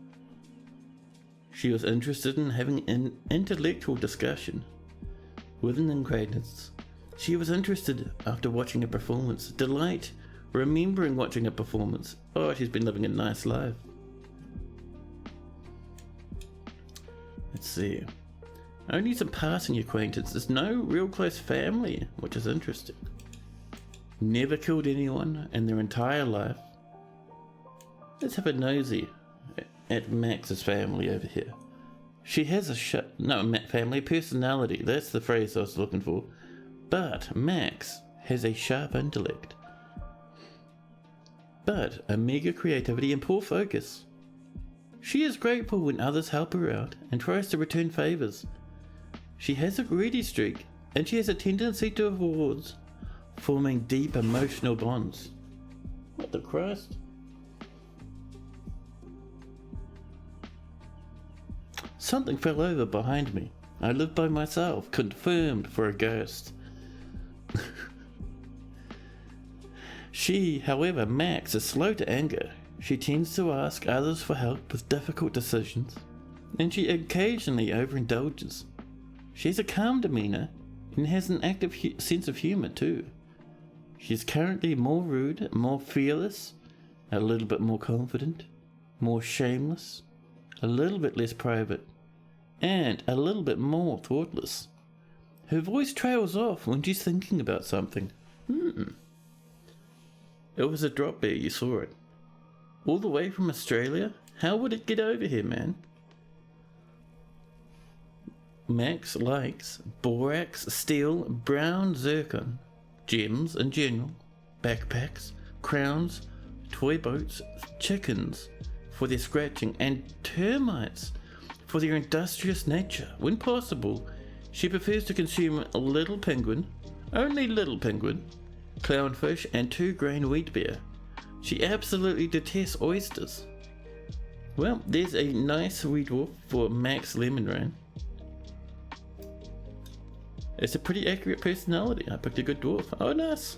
Speaker 1: She was interested in having an intellectual discussion with an acquaintance. She was interested after watching a performance. Delight, remembering watching a performance. Oh, she's been living a nice life. Let's see. Only some passing acquaintances. No real close family, which is interesting. Never killed anyone in their entire life. Let's have a nosy at Max's family over here. She has a family personality. That's the phrase I was looking for. But Max has a sharp intellect. But a meager creativity and poor focus. She is grateful when others help her out and tries to return favors. She has a greedy streak and she has a tendency to avoid forming deep emotional bonds. What the Christ? Something fell over behind me. I live by myself, confirmed for a ghost. She, however, Max, is slow to anger. She tends to ask others for help with difficult decisions, and she occasionally overindulges. She has a calm demeanor and has an active sense of humor too. She is currently more rude, more fearless, a little bit more confident, more shameless, a little bit less private, and a little bit more thoughtless. Her voice trails off when she's thinking about something. It was a drop bear, you saw it. All the way from Australia? How would it get over here, man? Max likes borax, steel, brown zircon, gems in general, backpacks, crowns, toy boats, chickens for their scratching, and termites for their industrious nature. When possible, she prefers to consume a little penguin, only little penguin, clownfish, and 2-grain wheat beer. She absolutely detests oysters. Well, there's a nice wheat wolf for Max Lemon Rain. It's a pretty accurate personality. I picked a good dwarf. Oh, nice.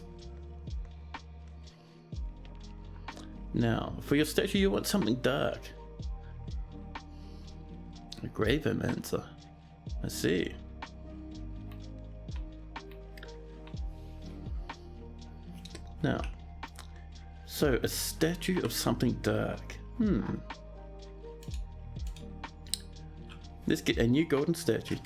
Speaker 1: Now, for your statue, you want something dark. A Gravemancer. I see. Now, so a statue of something dark. Let's get a new golden statue.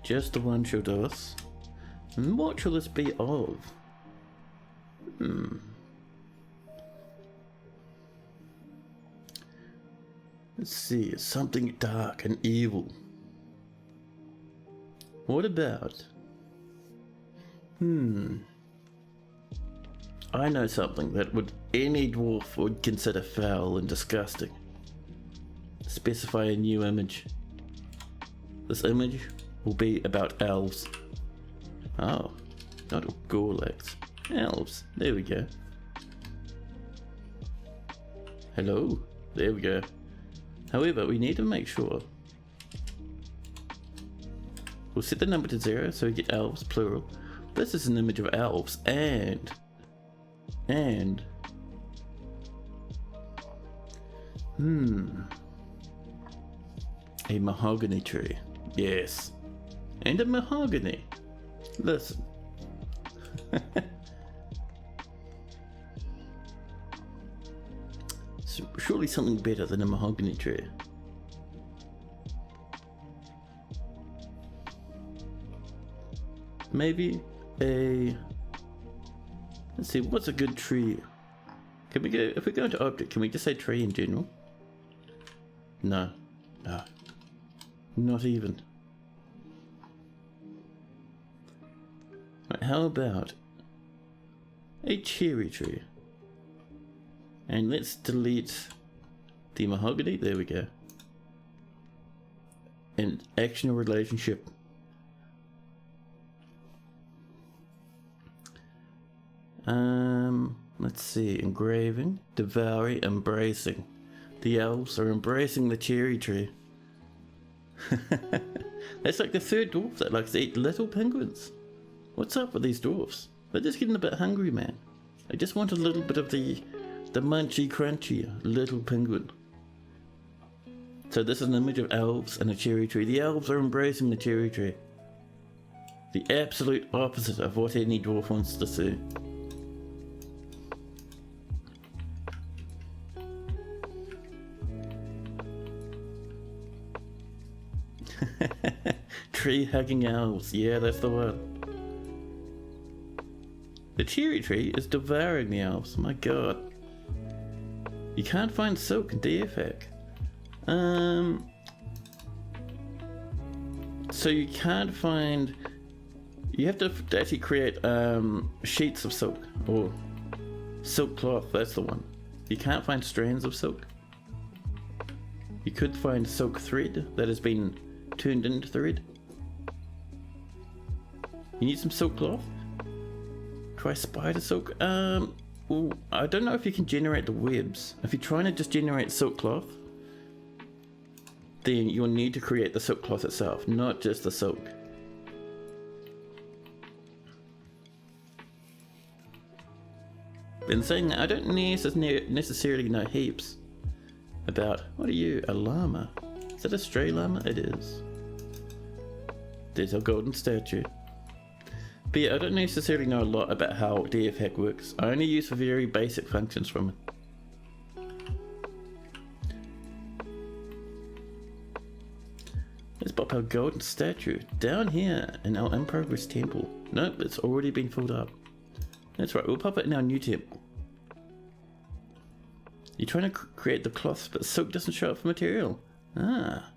Speaker 1: Just the one shall do us. And what shall this be of? Let's see, something dark and evil. What about? I know something that any dwarf would consider foul and disgusting. Specify a new image. This image will be about elves. Oh, not Gorlax. Elves. There we go. Hello. There we go. However, we need to make sure. We'll set the number to 0 so we get elves, plural. This is an image of elves and a mahogany tree. Yes. And a mahogany. Listen. Surely something better than a mahogany tree. Maybe a... Let's see, what's a good tree? Can we go, if we go into object, can we just say tree in general? No. No. Not even. Right, how about a cherry tree? And let's delete the mahogany. There we go. And action or relationship. Let's see. Engraving, devouring, embracing. The elves are embracing the cherry tree. That's like the third dwarf that likes to eat little penguins. What's up with these dwarfs? They're just getting a bit hungry, man. I just want a little bit of the munchy crunchy little penguin. So this is an image of elves and a cherry tree. The elves are embracing the cherry tree. The absolute opposite of what any dwarf wants to see. Tree hugging elves, yeah, that's the one. The cherry tree is devouring the elves, my god. You can't find silk in DFAC. So you can't find... You have to actually create sheets of silk, or silk cloth, that's the one. You can't find strands of silk. You could find silk thread that has been turned into thread. You need some silk cloth? Try spider silk? Well, I don't know if you can generate the webs. If you're trying to just generate silk cloth, then you'll need to create the silk cloth itself, not just the silk. Been saying that I don't necessarily know heaps about... What are you? A llama? Is that a stray llama? It is. There's our golden statue. But yeah, I don't necessarily know a lot about how DFHack works. I only use very basic functions from it. Let's pop our golden statue down here in our in progress temple. Nope, it's already been filled up. That's right, we'll pop it in our new temple. You're trying to create the cloth, but silk doesn't show up for material. Ah.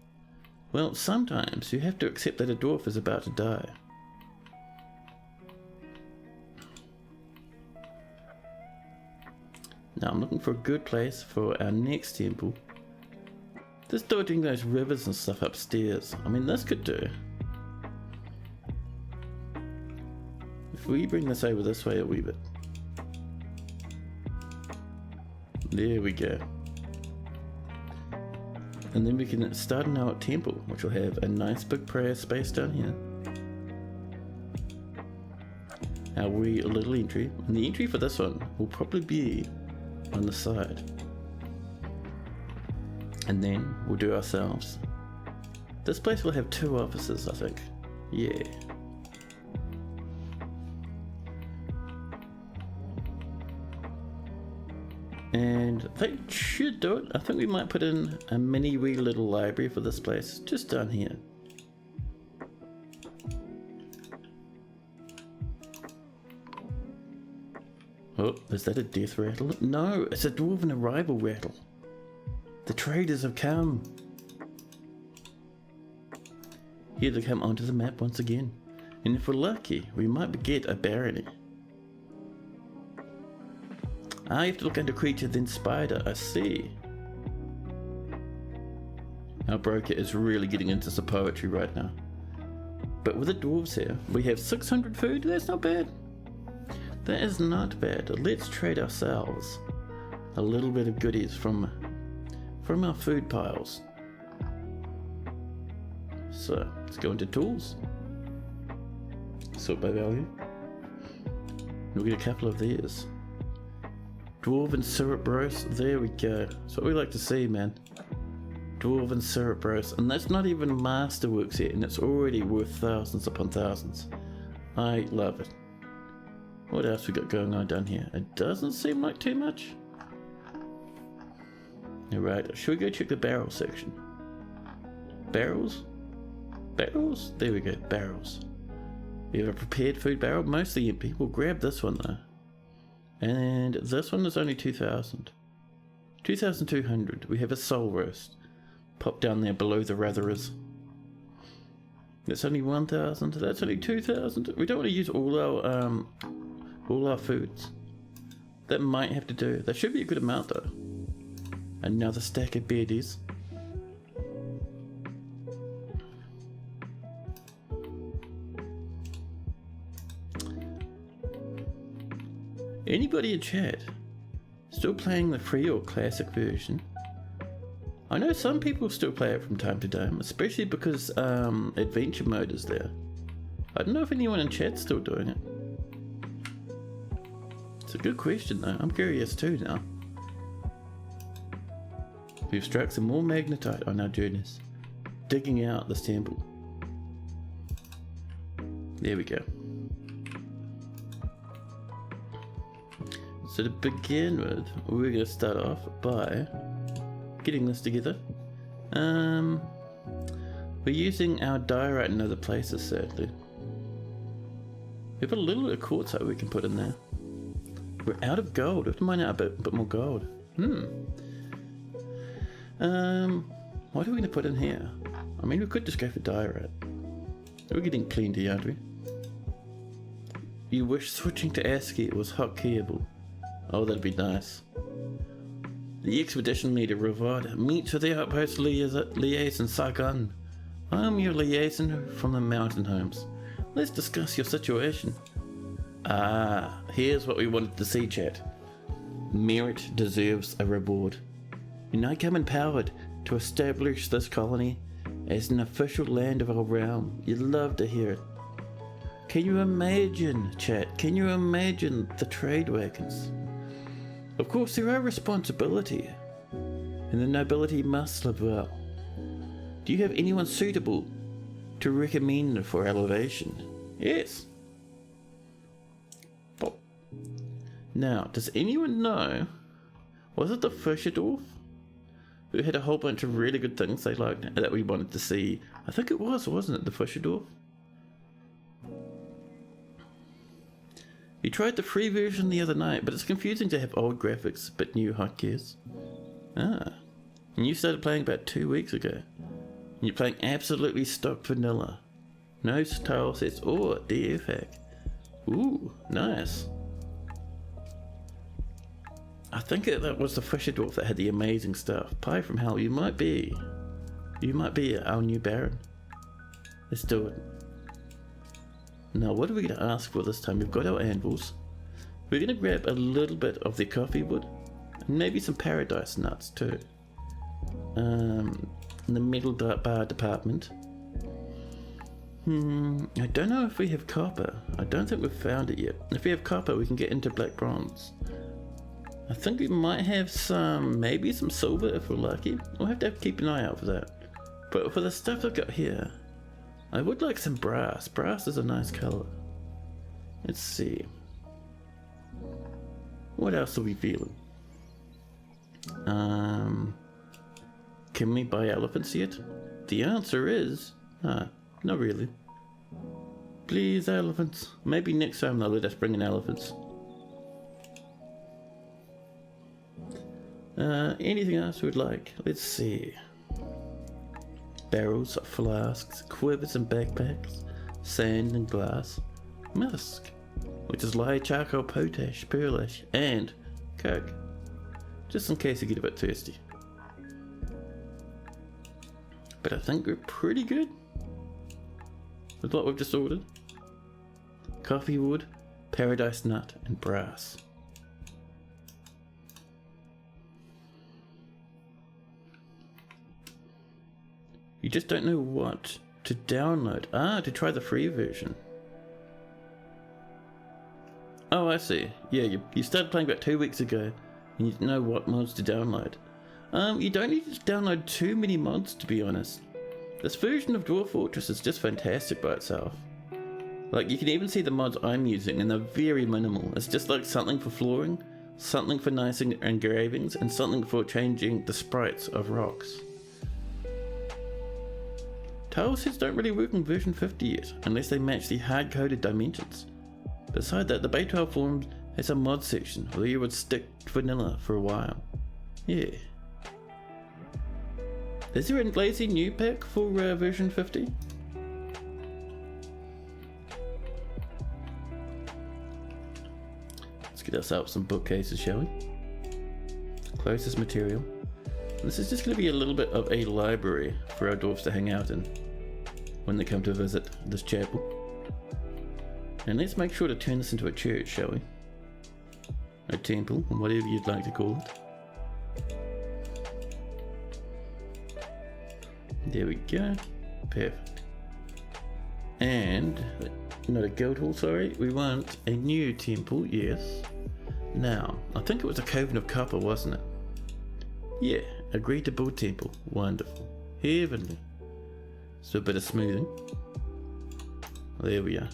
Speaker 1: Well, sometimes you have to accept that a dwarf is about to die. Now I'm looking for a good place for our next temple. Just dodging those rivers and stuff upstairs. I mean, this could do. If we bring this over this way a wee bit. There we go. And then we can start in our temple, which will have a nice big prayer space down here. Our wee little entry. And the entry for this one will probably be on the side. And then we'll do ourselves. This place will have 2 offices, I think. Yeah. And that should do it. I think we might put in a mini wee little library for this place, just down here. Oh, is that a death rattle? No, it's a dwarven arrival rattle. The traders have come. Here they come onto the map once again. And if we're lucky, we might get a barony. I have to look under creature, then spider. I see. Our broker is really getting into some poetry right now. But with the dwarves here, we have 600 food. That's not bad. That is not bad. Let's trade ourselves a little bit of goodies from our food piles. So let's go into tools. Sort by value. We'll get a couple of these. Dwarven syrup roast, there we go. That's what we like to see, man. Dwarven syrup roast, and that's not even masterworks yet, and it's already worth thousands upon thousands. I love it. What else we got going on down here? It doesn't seem like too much. Alright, should we go check the barrel section? Barrels? Barrels? There we go, barrels. We have a prepared food barrel, mostly empty. We'll grab this one though. And this one is only 2,000. 2,200. We have a soul roast. Pop down there below the ratherers. That's only 1,000. That's only 2,000. We don't want to use all our foods. That might have to do. That should be a good amount though. Another stack of beardies. Anybody in chat still playing the free or classic version? I know some people still play it from time to time, especially because adventure mode is there. I don't know if anyone in chat's still doing it. It's a good question though, I'm curious too now. We've struck some more magnetite on our journeys, digging out this temple. There we go. So to begin with, we're going to start off by getting this together. We're using our diorite in other places, sadly. We've got a little bit of quartzite we can put in there. We're out of gold. We have to mine out a bit more gold. What are we going to put in here? I mean, we could just go for diorite. We're getting plenty, aren't we? You wish switching to ASCII was hotkeyable. Oh, that'd be nice. The expedition leader, Ravad, meets with the outpost liaison, Sargon. I'm your liaison from the mountain homes. Let's discuss your situation. Ah, here's what we wanted to see, chat. Merit deserves a reward. And I come empowered to establish this colony as an official land of our realm. You'd love to hear it. Can you imagine, chat? Can you imagine the trade wagons? Of course, there are responsibility, and the nobility must live well. Do you have anyone suitable to recommend for elevation? Yes. Oh. Now, does anyone know, was it the Fisher Dwarf who had a whole bunch of really good things they liked that we wanted to see? I think it was, wasn't it, the Fisher Dwarf? We tried the free version the other night, but it's confusing to have old graphics but new hotkeys. Ah, and you started playing about 2 weeks ago. And you're playing absolutely stock vanilla. No tile sets or DF hack. Ooh, nice. I think that was the Fisher Dwarf that had the amazing stuff. Pie from Hell, you might be our new Baron. Let's do it. Now, what are we going to ask for this time? We've got our anvils. We're going to grab a little bit of the coffee wood. And maybe some paradise nuts too. in the metal bar department. I don't know if we have copper. I don't think we've found it yet. If we have copper, we can get into black bronze. I think we might have maybe some silver if we're lucky. We'll have to keep an eye out for that. But for the stuff I've got here, I would like some brass. Brass is a nice color. Let's see. What else are we feeling? Can we buy elephants yet? The answer is, not really. Please, elephants. Maybe next time they'll let us bring in elephants. Anything else we'd like? Let's see. Barrels, flasks, quivers and backpacks, sand and glass, musk, which is lye, charcoal, potash, pearlash, and coke. Just in case you get a bit thirsty. But I think we're pretty good with what we've just ordered. Coffee wood, paradise nut, and brass. You just don't know what to download. To try the free version. Oh, I see. Yeah, you started playing about 2 weeks ago, and you didn't know what mods to download. You don't need to download too many mods, to be honest. This version of Dwarf Fortress is just fantastic by itself. Like, you can even see the mods I'm using, and they're very minimal. It's just like something for flooring, something for nice engravings, and something for changing the sprites of rocks. Tile sets don't really work in version 50 yet, unless they match the hard-coded dimensions. Beside that, the Bay 12 forums has a mod section, where you would stick vanilla for a while. Yeah. Is there a lazy new pack for version 50? Let's get ourselves some bookcases, shall we? Closest material. This is just going to be a little bit of a library for our dwarves to hang out in when they come to visit this chapel. And let's make sure to turn this into a church, shall we? A temple, whatever you'd like to call it. There we go. Perfect. And, not a guild hall, sorry. We want a new temple, yes. Now, I think it was a Coven of Copper, wasn't it? Yeah, agreed to build temple. Wonderful. Heavenly. So a bit of smoothing. There we are.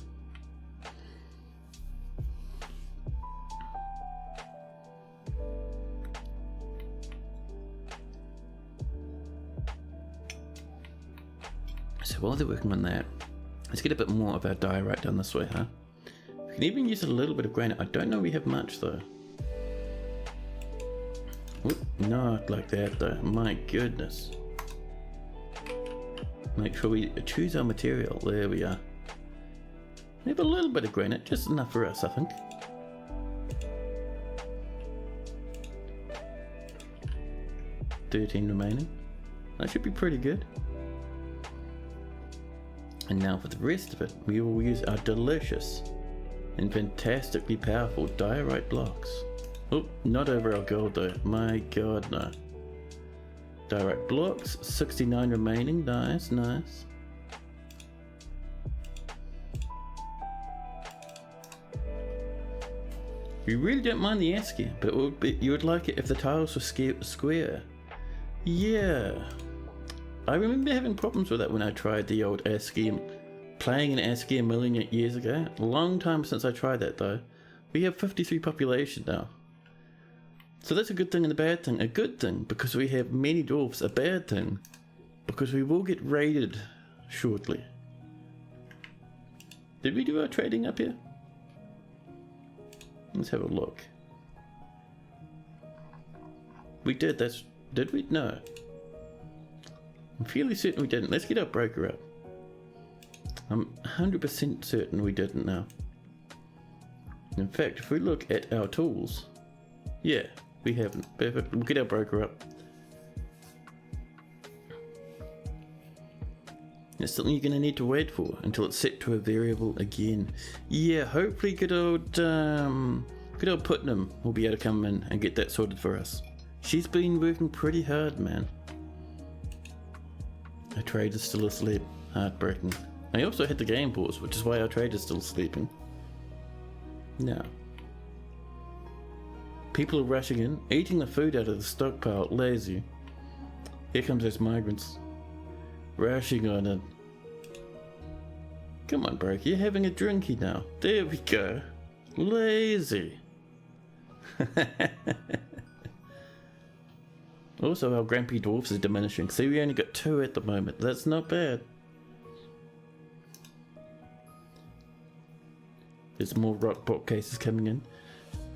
Speaker 1: So while they're working on that, let's get a bit more of our diorite done this way, huh? We can even use a little bit of granite. I don't know we have much though. Oop, not like that though, my goodness. Make sure we choose our material, there we are. We have a little bit of granite, just enough for us I think. $13 remaining, that should be pretty good. And now for the rest of it, we will use our delicious and fantastically powerful diorite blocks. Oh, not over our gold though, my god no. Diorite blocks, 69 remaining, nice, nice. We really don't mind the ASCII, but it would be, you would like it if the tiles were square. Yeah. I remember having problems with that when I tried the old ASCII, playing in ASCII a million years ago. A long time since I tried that though. We have 53 population now. So that's a good thing and a bad thing. A good thing because we have many dwarfs. A bad thing because we will get raided shortly. Did we do our trading up here? Let's have a look. We did, did we? No. I'm fairly certain we didn't. Let's get our broker up. I'm 100% certain we didn't now. In fact, if we look at our tools, yeah, we haven't. Perfect. We'll get our broker up. It's something you're going to need to wait for until it's set to a variable again. Yeah, hopefully good old Putnam will be able to come in and get that sorted for us. She's been working pretty hard, man. Our trader's still asleep. Heartbreaking. I also hit the game pause, which is why our trader's still sleeping. Now. People are rushing in, eating the food out of the stockpile, lazy. Here comes those migrants. Rushing on it. Come on, Broke, you're having a drinky now. There we go. Lazy. Also, our Grumpy Dwarfs is diminishing. See, we only got 2 at the moment. That's not bad. There's more rock pot cases coming in.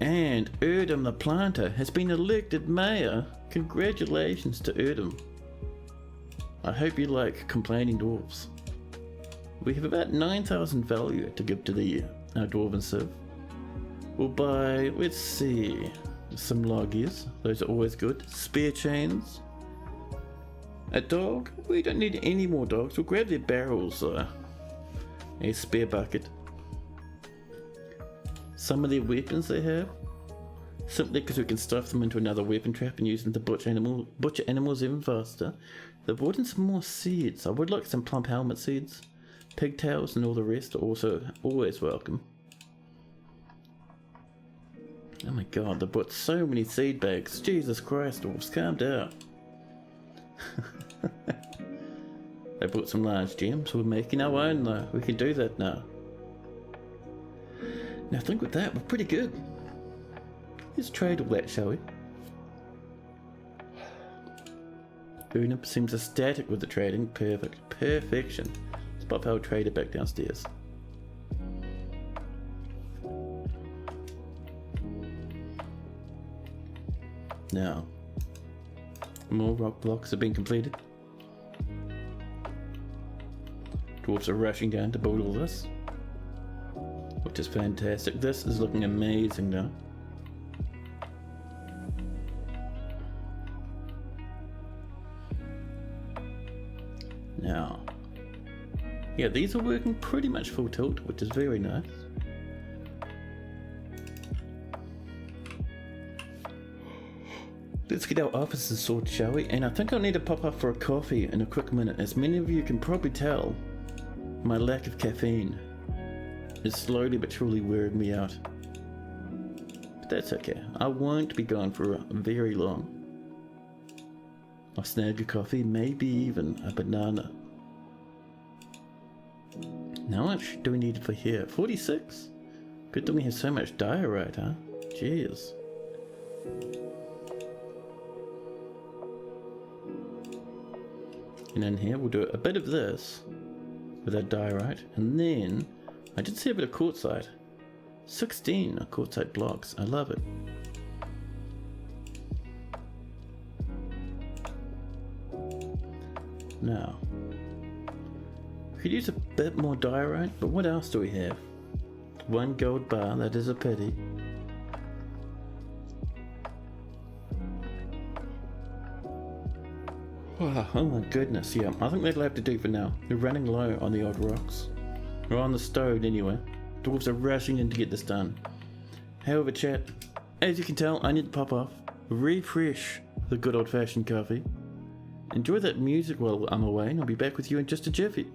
Speaker 1: And Erdem the Planter has been elected mayor. Congratulations to Erdem. I hope you like complaining dwarves. We have about 9,000 value to give to the Dwarven Civ. We'll buy, let's see, some loggies. Those are always good. Spear chains. A dog? We don't need any more dogs. We'll grab their barrels. A spear bucket. Some of their weapons they have, simply because we can stuff them into another weapon trap and use them to butcher animals even faster. They've brought in some more seeds. I would like some plump helmet seeds. Pigtails and all the rest are also always welcome. Oh my god, they brought so many seed bags. Jesus Christ, dwarves, calm down. They brought some large gems. We're making our own though. We can do that now. Now think with that, we're pretty good. Let's trade all that, shall we? Una seems ecstatic with the trading. Perfect. Perfection. Let's pop our trader back downstairs. Now, more rock blocks have been completed. Dwarves are rushing down to build all this, which is fantastic. This is looking amazing now. Now, yeah, these are working pretty much full tilt, which is very nice. Let's get our officers sorted, shall we? And I think I'll need to pop up for a coffee in a quick minute. As many of you can probably tell, my lack of caffeine is slowly but surely wearing me out. But that's okay. I won't be gone for very long. I'll snag a coffee, maybe even a banana. How much do we need for here? 46? Good thing we have so much diorite, huh? Jeez. And in here we'll do a bit of this with our diorite, and then I did see a bit of quartzite. 16 quartzite blocks. I love it. Now, we could use a bit more diorite, but what else do we have? 1 gold bar, that is a pity. Oh my goodness, yeah, I think that'll have to do for now. We're running low on the old rocks. We're on the stone anyway. Dwarves are rushing in to get this done. However, chat, as you can tell, I need to pop off, refresh the good old fashioned coffee. Enjoy that music while I'm away, and I'll be back with you in just a jiffy.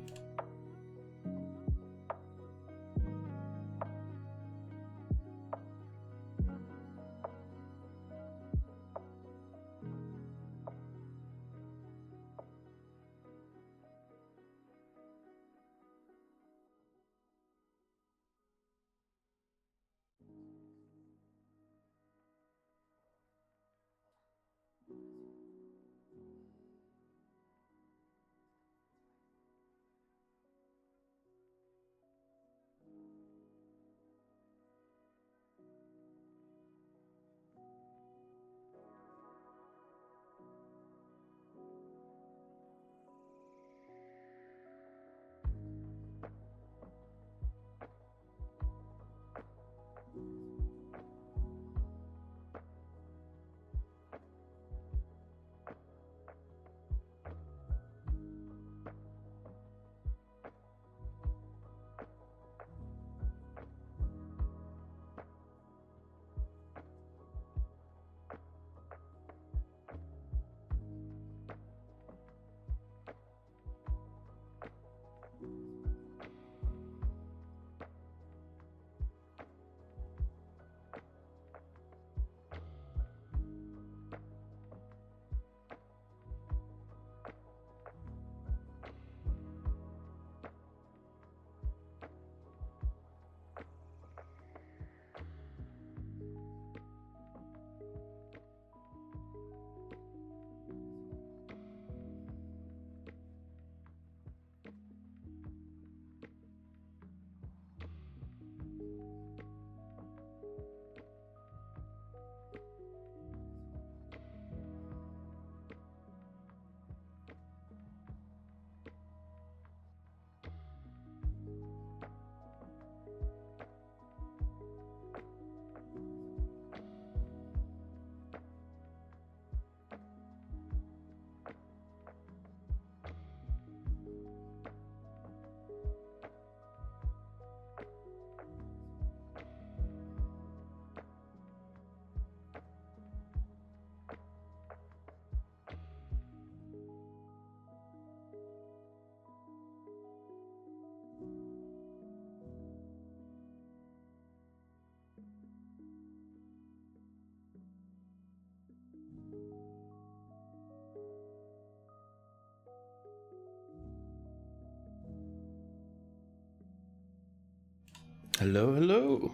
Speaker 1: Hello, hello.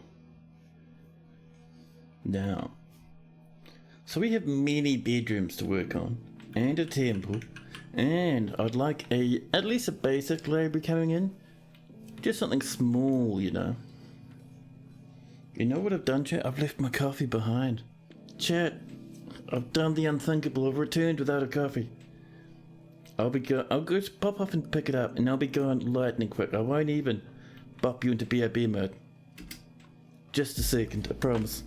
Speaker 1: Now, so we have many bedrooms to work on, and a temple, and I'd like at least a basic library coming in. Just something small, you know. You know what I've done, chat? I've left my coffee behind. Chat, I've done the unthinkable. I've returned without a coffee. I'll go pop off and pick it up, and I'll be going lightning quick. I won't even bop you into BRB mode. Just a second, I promise.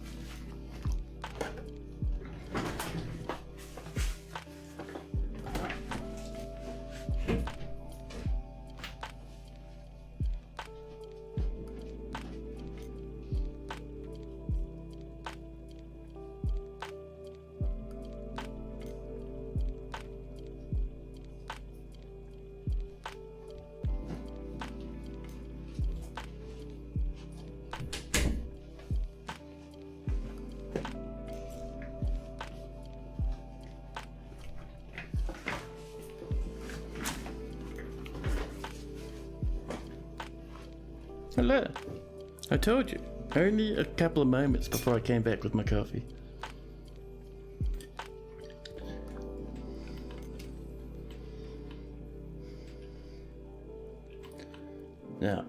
Speaker 1: Hello. I told you. Only a couple of moments before I came back with my coffee. Now,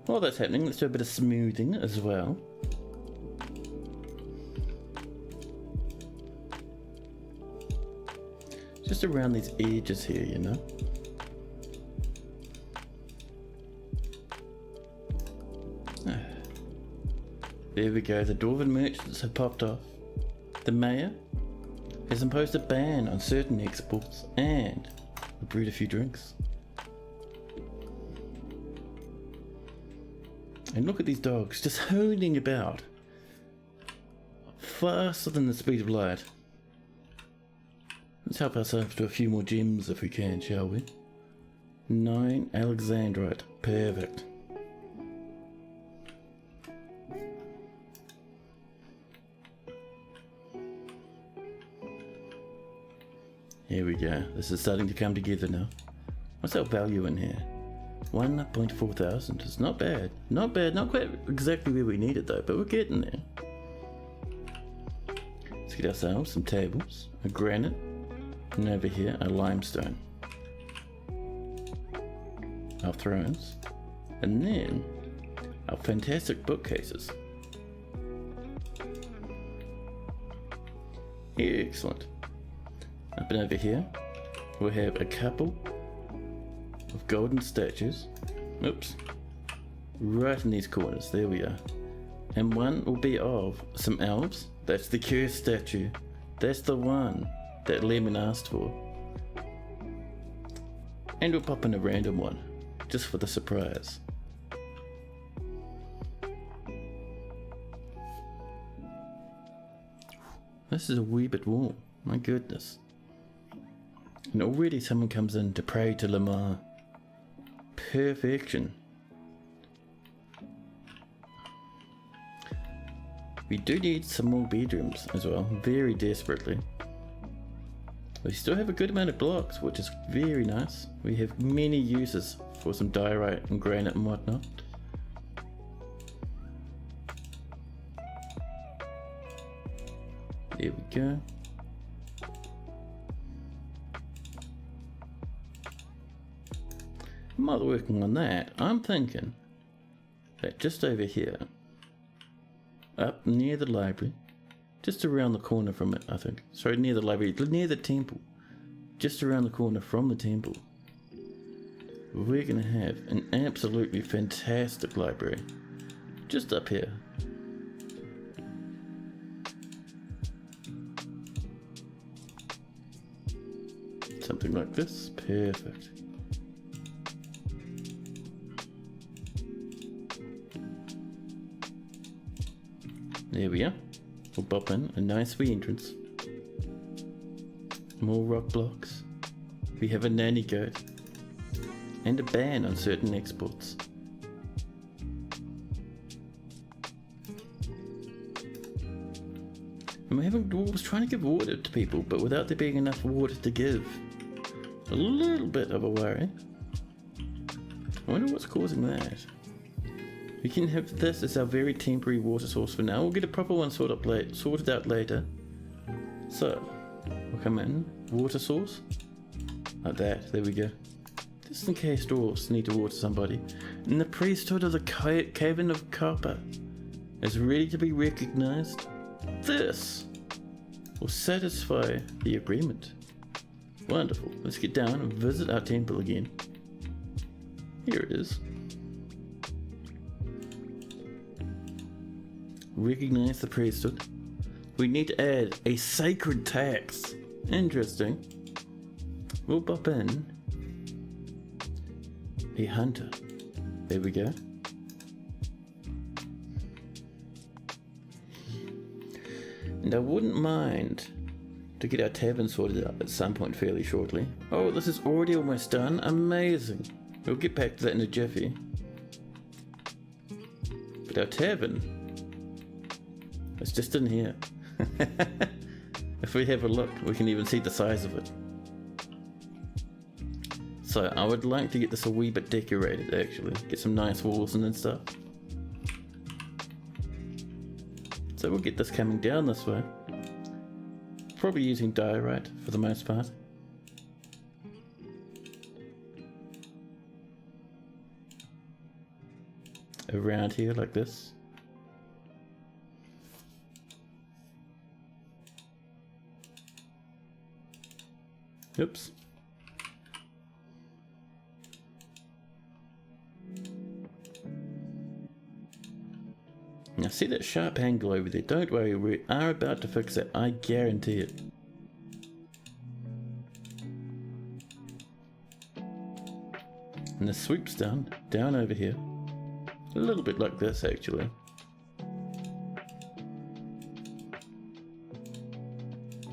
Speaker 1: while that's happening, let's do a bit of smoothing as well. Just around these edges here, you know. There we go, the Dwarven merchants have popped off. The mayor has imposed a ban on certain exports and brewed a few drinks. And look at these dogs just honing about faster than the speed of light. Let's help ourselves to a few more gems if we can, shall we? 9 Alexandrite, perfect. Here we go. This is starting to come together now. What's our value in here? 1.4 thousand. It's not bad. Not bad. Not quite exactly where we need it though, but we're getting there. Let's get ourselves some tables, a granite, and over here a limestone. Our thrones, and then our fantastic bookcases. Excellent. Up and over here, we'll have a couple of golden statues. Oops. Right in these corners, there we are. And one will be of some elves. That's the cursed statue. That's the one that Lemon asked for. And we'll pop in a random one, just for the surprise. This is a wee bit warm, my goodness. And already someone comes in to pray to Lamar. Perfection. We do need some more bedrooms as well, very desperately. We still have a good amount of blocks, which is very nice. We have many uses for some diorite and granite and whatnot. There we go. While working on that, I'm thinking that just over here, up near the library, just around the corner from it, I think. Sorry, near the library, near the temple, just around the corner from the temple, we're going to have an absolutely fantastic library. Just up here. Something like this, perfect. There we are. We'll pop in a nice wee entrance. More rock blocks. We have a nanny goat. And a ban on certain exports. And we're having dwarves trying to give water to people, but without there being enough water to give. A little bit of a worry. I wonder what's causing that. We can have this as our very temporary water source for now. We'll get a proper one sorted out later. So, we'll come in, water source, like that, there we go. Just in case dwarves need to water somebody. And the priesthood of the Cavern of Copper is ready to be recognized. This will satisfy the agreement. Wonderful. Let's get down and visit our temple again. Here it is. Recognize the priesthood. We need to add a sacred tax. Interesting. We'll pop in a hunter. There we go. And I wouldn't mind to get our tavern sorted out at some point fairly shortly. Oh, this is already almost done. Amazing. We'll get back to that in a jiffy. But our tavern, it's just in here. If we have a look, we can even see the size of it. So I would like to get this a wee bit decorated actually. Get some nice walls and stuff. So we'll get this coming down this way. Probably using diorite for the most part. Around here like this. Oops. Now see that sharp angle over there? Don't worry, we are about to fix it, I guarantee it. And the sweeps down over here. A little bit like this actually.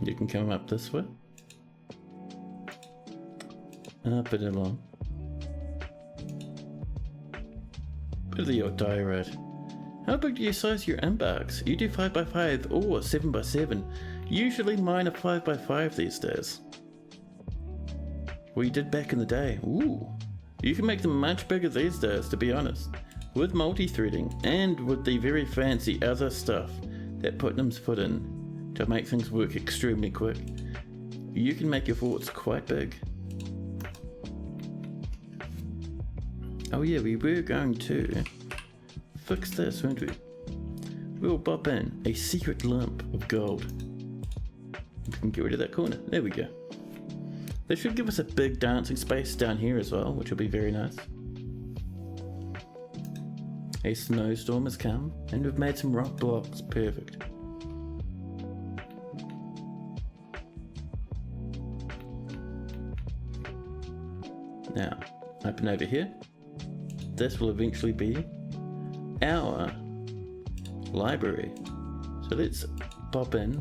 Speaker 1: You can come up this way. Up and along. Bit of the old diorite. How big do you size your embarks? You do 5x5 or 7x7. Usually mine are 5x5 these days. Well, you did back in the day. Ooh. You can make them much bigger these days, to be honest. With multi-threading and with the very fancy other stuff that Putnam's put in to make things work extremely quick. You can make your forts quite big. Oh yeah, we were going to fix this, weren't we? We'll pop in a secret lump of gold. We can get rid of that corner. There we go. This should give us a big dancing space down here as well, which will be very nice. A snowstorm has come, and we've made some rock blocks. Perfect. Now, open over here. This will eventually be our library. So let's pop in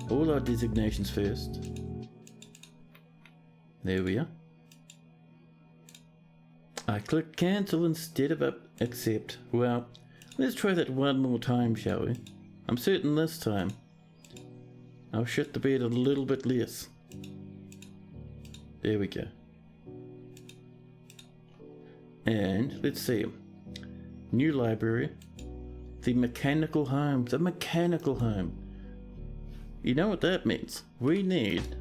Speaker 1: all our designations first. There we are. I click cancel instead of accept. Well, let's try that one more time, shall we? I'm certain this time I'll shit the bed a little bit less. There we go. And let's see. New library. The mechanical home. The mechanical home. You know what that means? We need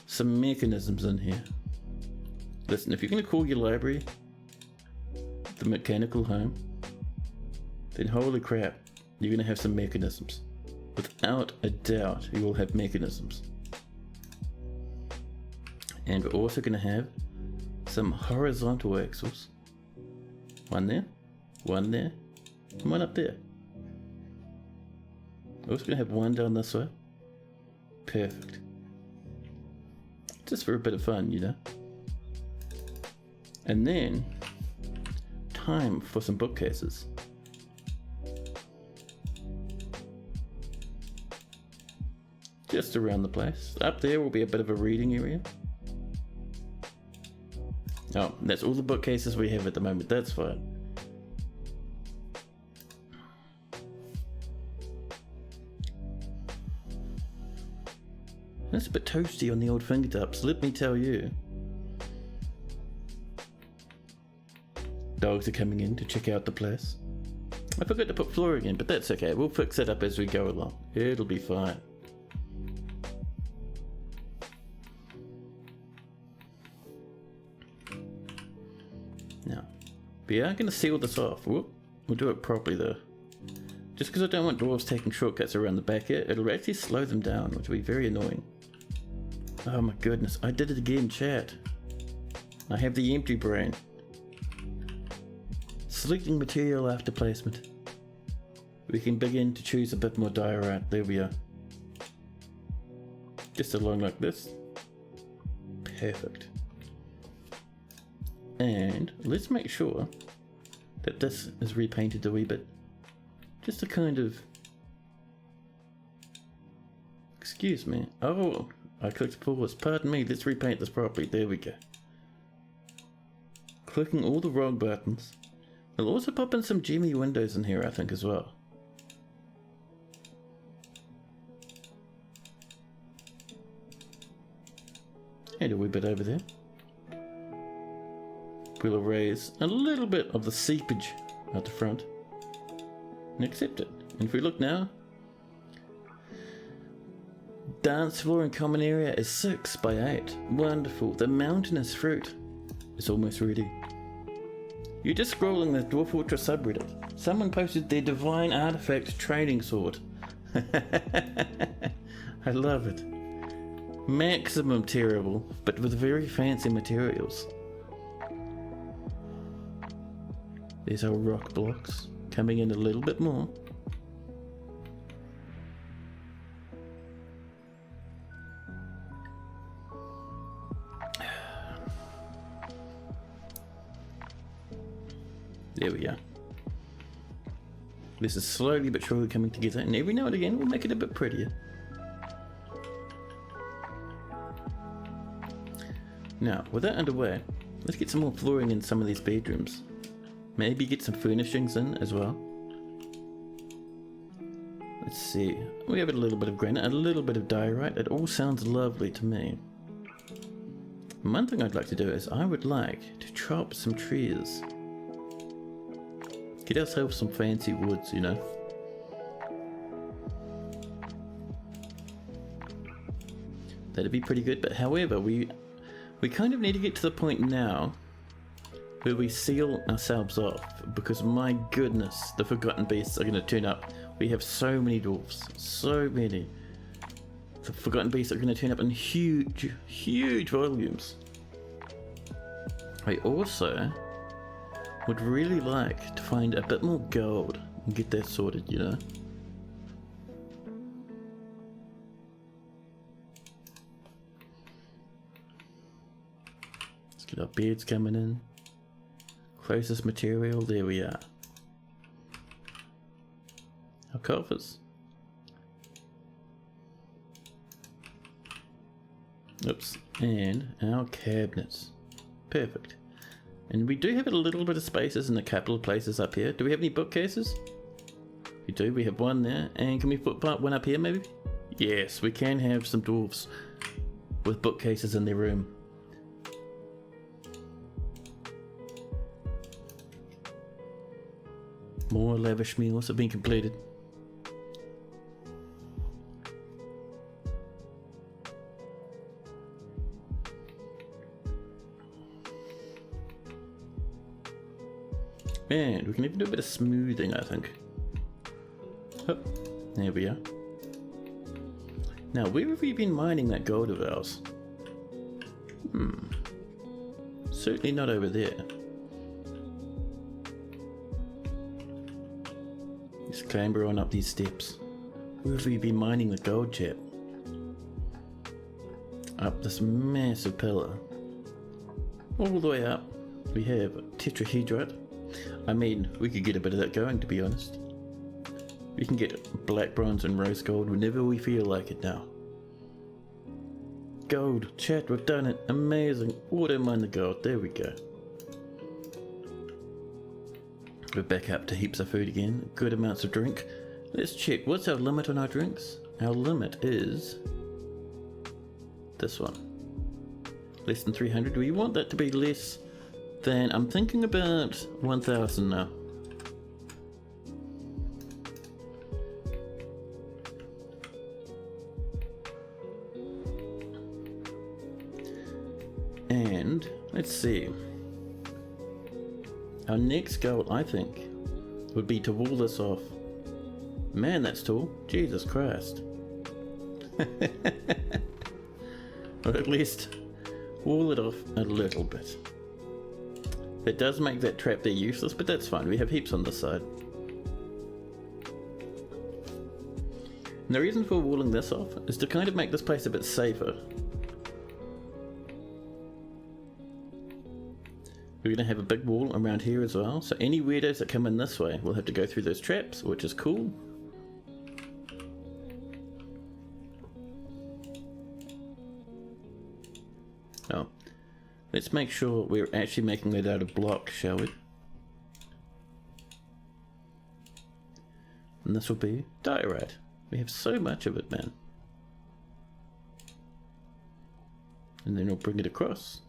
Speaker 1: some mechanisms in here. Listen, if you're going to call your library the mechanical home, then holy crap, you're going to have some mechanisms. Without a doubt, you will have mechanisms. And we're also going to have some horizontal axles. One there, and one up there. We're also going to have one down this way. Perfect. Just for a bit of fun, you know. And then, time for some bookcases. Just around the place. Up there will be a bit of a reading area. Oh, that's all the bookcases we have at the moment, that's fine. That's a bit toasty on the old fingertips, let me tell you. Dogs are coming in to check out the place. I forgot to put flooring in, but that's okay. We'll fix it up as we go along. It'll be fine. Now, we are going to seal this off. Whoop. We'll do it properly though. Just because I don't want dwarves taking shortcuts around the back here, it'll actually slow them down, which will be very annoying. Oh my goodness, I did it again, chat. I have the empty brain. Selecting material after placement. We can begin to choose a bit more diorite. There we are. Just along like this. Perfect. And let's make sure that this is repainted a wee bit. Just to kind of... Excuse me. Oh, I clicked pause. Pardon me, let's repaint this properly. There we go. Clicking all the wrong buttons. We'll also pop in some gemmy windows in here, I think, as well. And a wee bit over there. We'll erase a little bit of the seepage at the front. And accept it. And if we look now, dance floor and common area is 6 by 8. Wonderful. The mountainous fruit is almost ready. You're just scrolling the Dwarf Fortress subreddit. Someone posted their divine artifact training sword. I love it. Maximum terrible, but with very fancy materials. There's our rock blocks. Coming in a little bit more. There we are. This is slowly but surely coming together, and every now and again we'll make it a bit prettier. Now, with that underway, let's get some more flooring in some of these bedrooms. Maybe get some furnishings in as well. Let's see. We have a little bit of granite, a little bit of diorite. It all sounds lovely to me. One thing I'd like to do is I would like to chop some trees. Get ourselves some fancy woods, you know. That'd be pretty good, but however, we kind of need to get to the point now where we seal ourselves off, because my goodness, the Forgotten Beasts are going to turn up. We have so many dwarfs, so many. The Forgotten Beasts are going to turn up in huge, huge volumes. I also would really like to find a bit more gold and get that sorted, you know. Let's get our beds coming in. Closest material, there we are. Our coffers. Oops, and our cabinets. Perfect. And we do have a little bit of spaces in a couple of places up here. Do we have any bookcases? We do, we have one there. And can we put one up here maybe? Yes, we can have some dwarves with bookcases in their room. More lavish meals have been completed. And we can even do a bit of smoothing, I think. Oh, there we are. Now, where have we been mining that gold of ours? Certainly not over there. Let's clamber on up these steps. Where have we been mining the gold, chap? Up this massive pillar. All the way up, we have tetrahedrite. I mean, we could get a bit of that going, to be honest. We can get black bronze and rose gold whenever we feel like it now. Gold, chat, we've done it. Amazing. Auto mine the gold. There we go. We're back up to heaps of food again. Good amounts of drink. Let's check. What's our limit on our drinks? Our limit is this one. Less than 300. We want that to be less then I'm thinking about 1,000 now. And let's see. Our next goal, I think, would be to wall this off. Man, that's tall. Jesus Christ. Or at least wall it off a little bit. It does make that trap there useless, but that's fine. We have heaps on this side. And the reason for walling this off is to kind of make this place a bit safer. We're going to have a big wall around here as well, so any weirdos that come in this way will have to go through those traps, which is cool. Oh, let's make sure we're actually making it out of block, shall we? And this will be diorite. We have so much of it, man. And then we'll bring it across.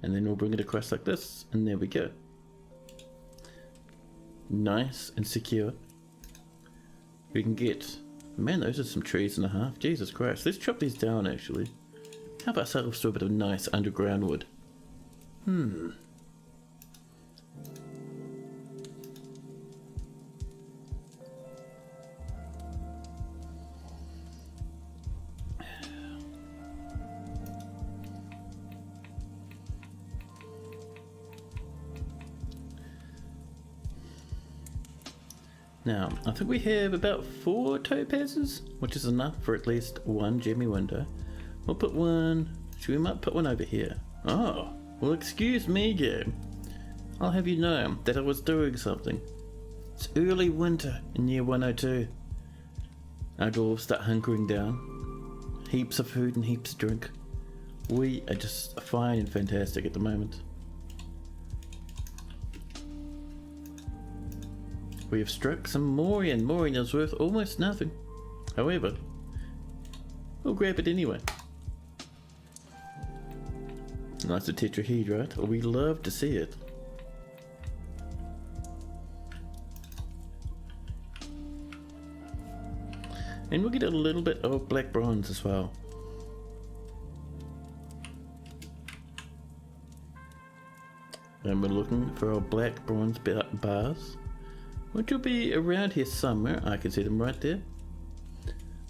Speaker 1: And then we'll bring it across like this, and there we go. Nice and secure. We can get... Man, those are some trees and a half. Jesus Christ. Let's chop these down, actually. Help ourselves to a bit of nice underground wood. Now, I think we have about 4 topazes, which is enough for at least one gemmy window. We'll put one... We might put one over here. Oh, well excuse me, game. I'll have you know that I was doing something. It's early winter in year 102. Our dwarves start hunkering down. Heaps of food and heaps of drink. We are just fine and fantastic at the moment. We have struck some Morian. Morian is worth almost nothing. However, we'll grab it anyway. Nice tetrahedrite. We love to see it. And we'll get a little bit of black bronze as well. And we're looking for our black bronze bars, which will be around here somewhere. I can see them right there.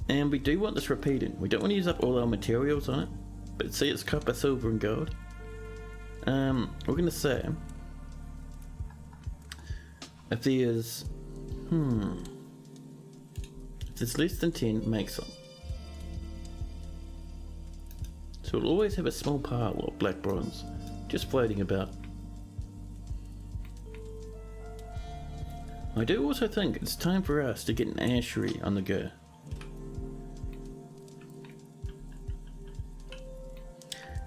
Speaker 1: And we do want this repeating. We don't want to use up all our materials on it, but see, it's copper, silver and gold. We're going to say if there's if there's less than 10, make some. So we'll always have a small pile of black bronze just floating about. I do also think it's time for us to get an ashery on the go.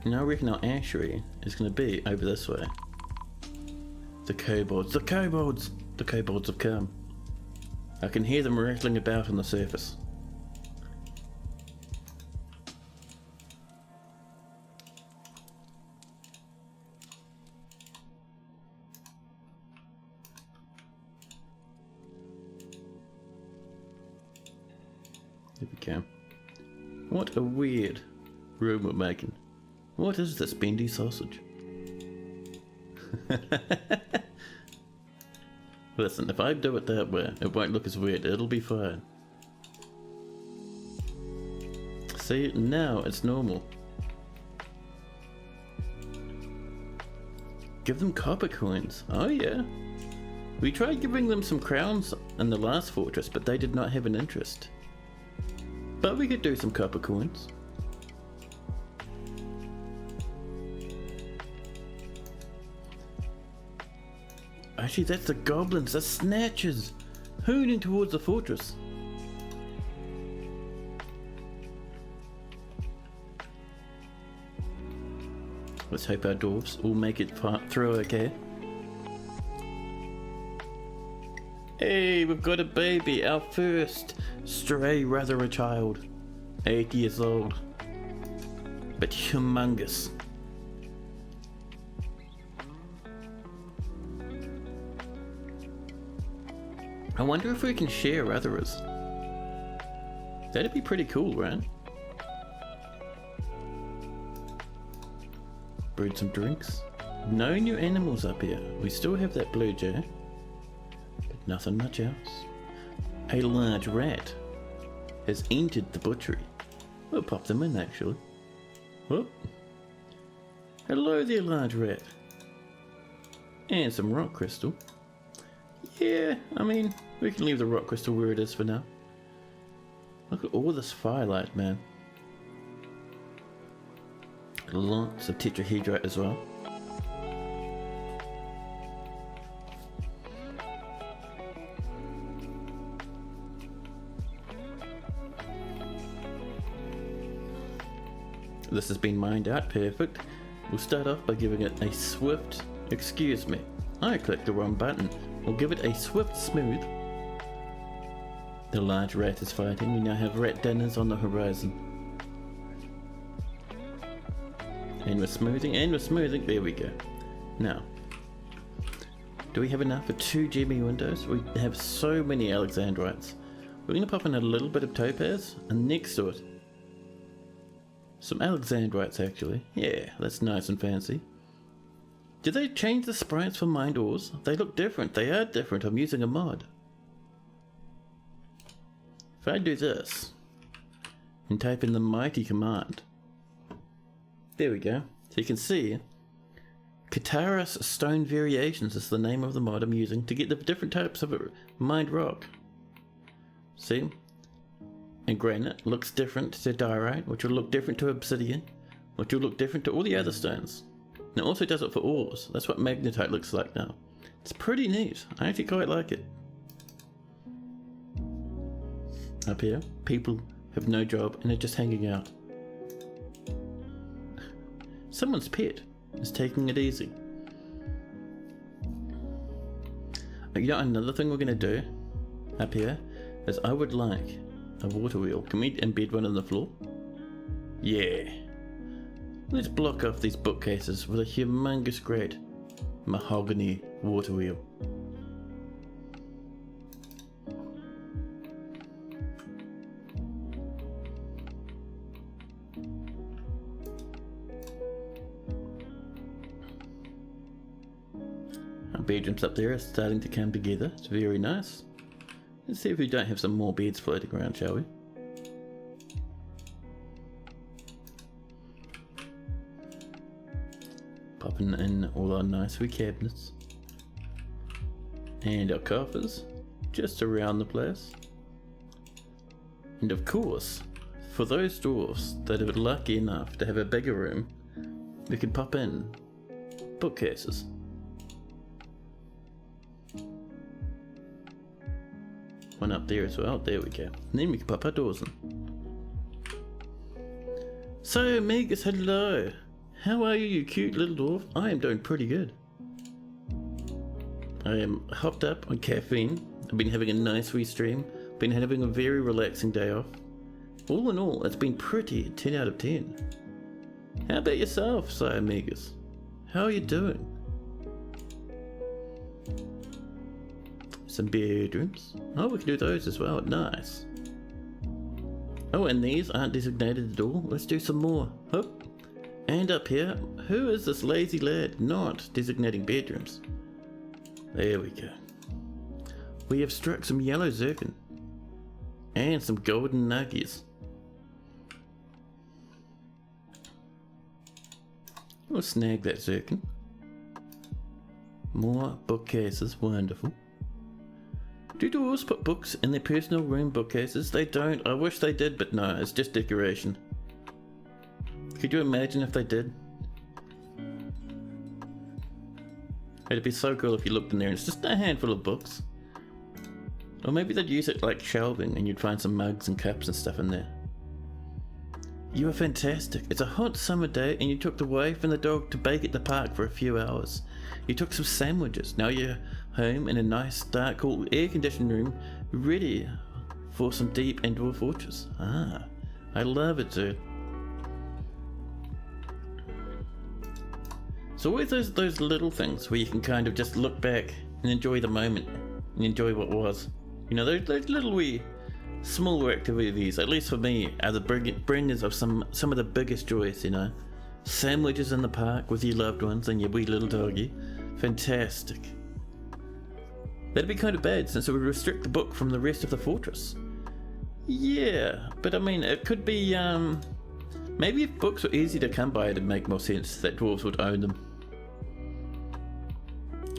Speaker 1: And I reckon our ashery is going to be over this way. The kobolds, the kobolds! The kobolds have come. I can hear them rattling about on the surface. There we go. What a weird room we're making. What is this bendy sausage? Listen, if I do it that way, it won't look as weird. It'll be fine. See, now it's normal. Give them copper coins. Oh yeah. We tried giving them some crowns in the last fortress, but they did not have an interest. But we could do some copper coins. Actually, that's the goblins, the snatchers, hooning towards the fortress. Let's hope our dwarves will make it through okay. Hey, we've got a baby, our first stray, rather a child. 8 years old, but humongous. I wonder if we can share others. That'd be pretty cool, right? Brewed some drinks. No new animals up here. We still have that blue jay, but nothing much else. A large rat has entered the butchery. We'll pop them in actually. Whoop. Hello there, large rat. And some rock crystal. Yeah, I mean, we can leave the rock crystal where it is for now. Look at all this firelight, man. Lots of tetrahedrite as well. This has been mined out perfect. We'll start off by giving it a swift, excuse me, I clicked the wrong button. We'll give it a swift smooth. The large rat is fighting. We now have rat dinners on the horizon. And we're smoothing, there we go. Now, do we have enough for 2 gemmy windows? We have so many alexandrites. We're going to pop in a little bit of topaz, and next to it, some alexandrites actually. Yeah, that's nice and fancy. Did they change the sprites for mined ores? They look different. They are different. I'm using a mod. If I do this and type in the mighty command, there we go. So you can see Kataris Stone Variations is the name of the mod I'm using to get the different types of mined rock. See? And granite looks different to diorite, which will look different to obsidian, which will look different to all the other stones. And it also does it for ores. That's what magnetite looks like now. It's pretty neat. I actually quite like it. Up here, people have no job and are just hanging out. Someone's pet is taking it easy. You know, another thing we're going to do up here is I would like a water wheel. Can we embed one in the floor? Yeah. Let's block off these bookcases with a humongous great mahogany water wheel. Our bedrooms up there are starting to come together. It's very nice. Let's see if we don't have some more beds floating around, shall we? Popping in all our nice wee cabinets. And our coffers, just around the place. And of course, for those dwarfs that are lucky enough to have a bigger room, we can pop in bookcases. One up there as well, there we go. And then we can pop our doors in. So, Megas, hello! How are you, you cute little dwarf? I am doing pretty good. I am hopped up on caffeine. I've been having a nice wee stream. Been having a very relaxing day off. All in all, it's been pretty 10 out of 10. How about yourself, Sire Megas? How are you doing? Some bedrooms. Oh, we can do those as well. Nice. Oh, and these aren't designated at all. Let's do some more. Oh. And up here, who is this lazy lad not designating bedrooms? There we go. We have struck some yellow zircon. And some golden nuggies. We'll snag that zircon. More bookcases, wonderful. Do dwarves put books in their personal room bookcases? They don't. I wish they did, but no, it's just decoration. Could you imagine if they did? It'd be so cool if you looked in there and it's just a handful of books. Or maybe they'd use it like shelving and you'd find some mugs and cups and stuff in there. You are fantastic. It's a hot summer day and you took the wife and the dog to bake at the park for a few hours. You took some sandwiches. Now you're home in a nice, dark, cool, air-conditioned room, ready for some deep and dwarf fortress. Ah, I love it, dude. So always those little things where you can kind of just look back and enjoy the moment and enjoy what was. You know, those little wee smaller activities, at least for me, are the bringers of some of the biggest joys, you know. Sandwiches in the park with your loved ones and your wee little doggy. Fantastic. That'd be kind of bad since it would restrict the book from the rest of the fortress. Yeah, but I mean, it could be, maybe if books were easy to come by, it'd make more sense that dwarves would own them.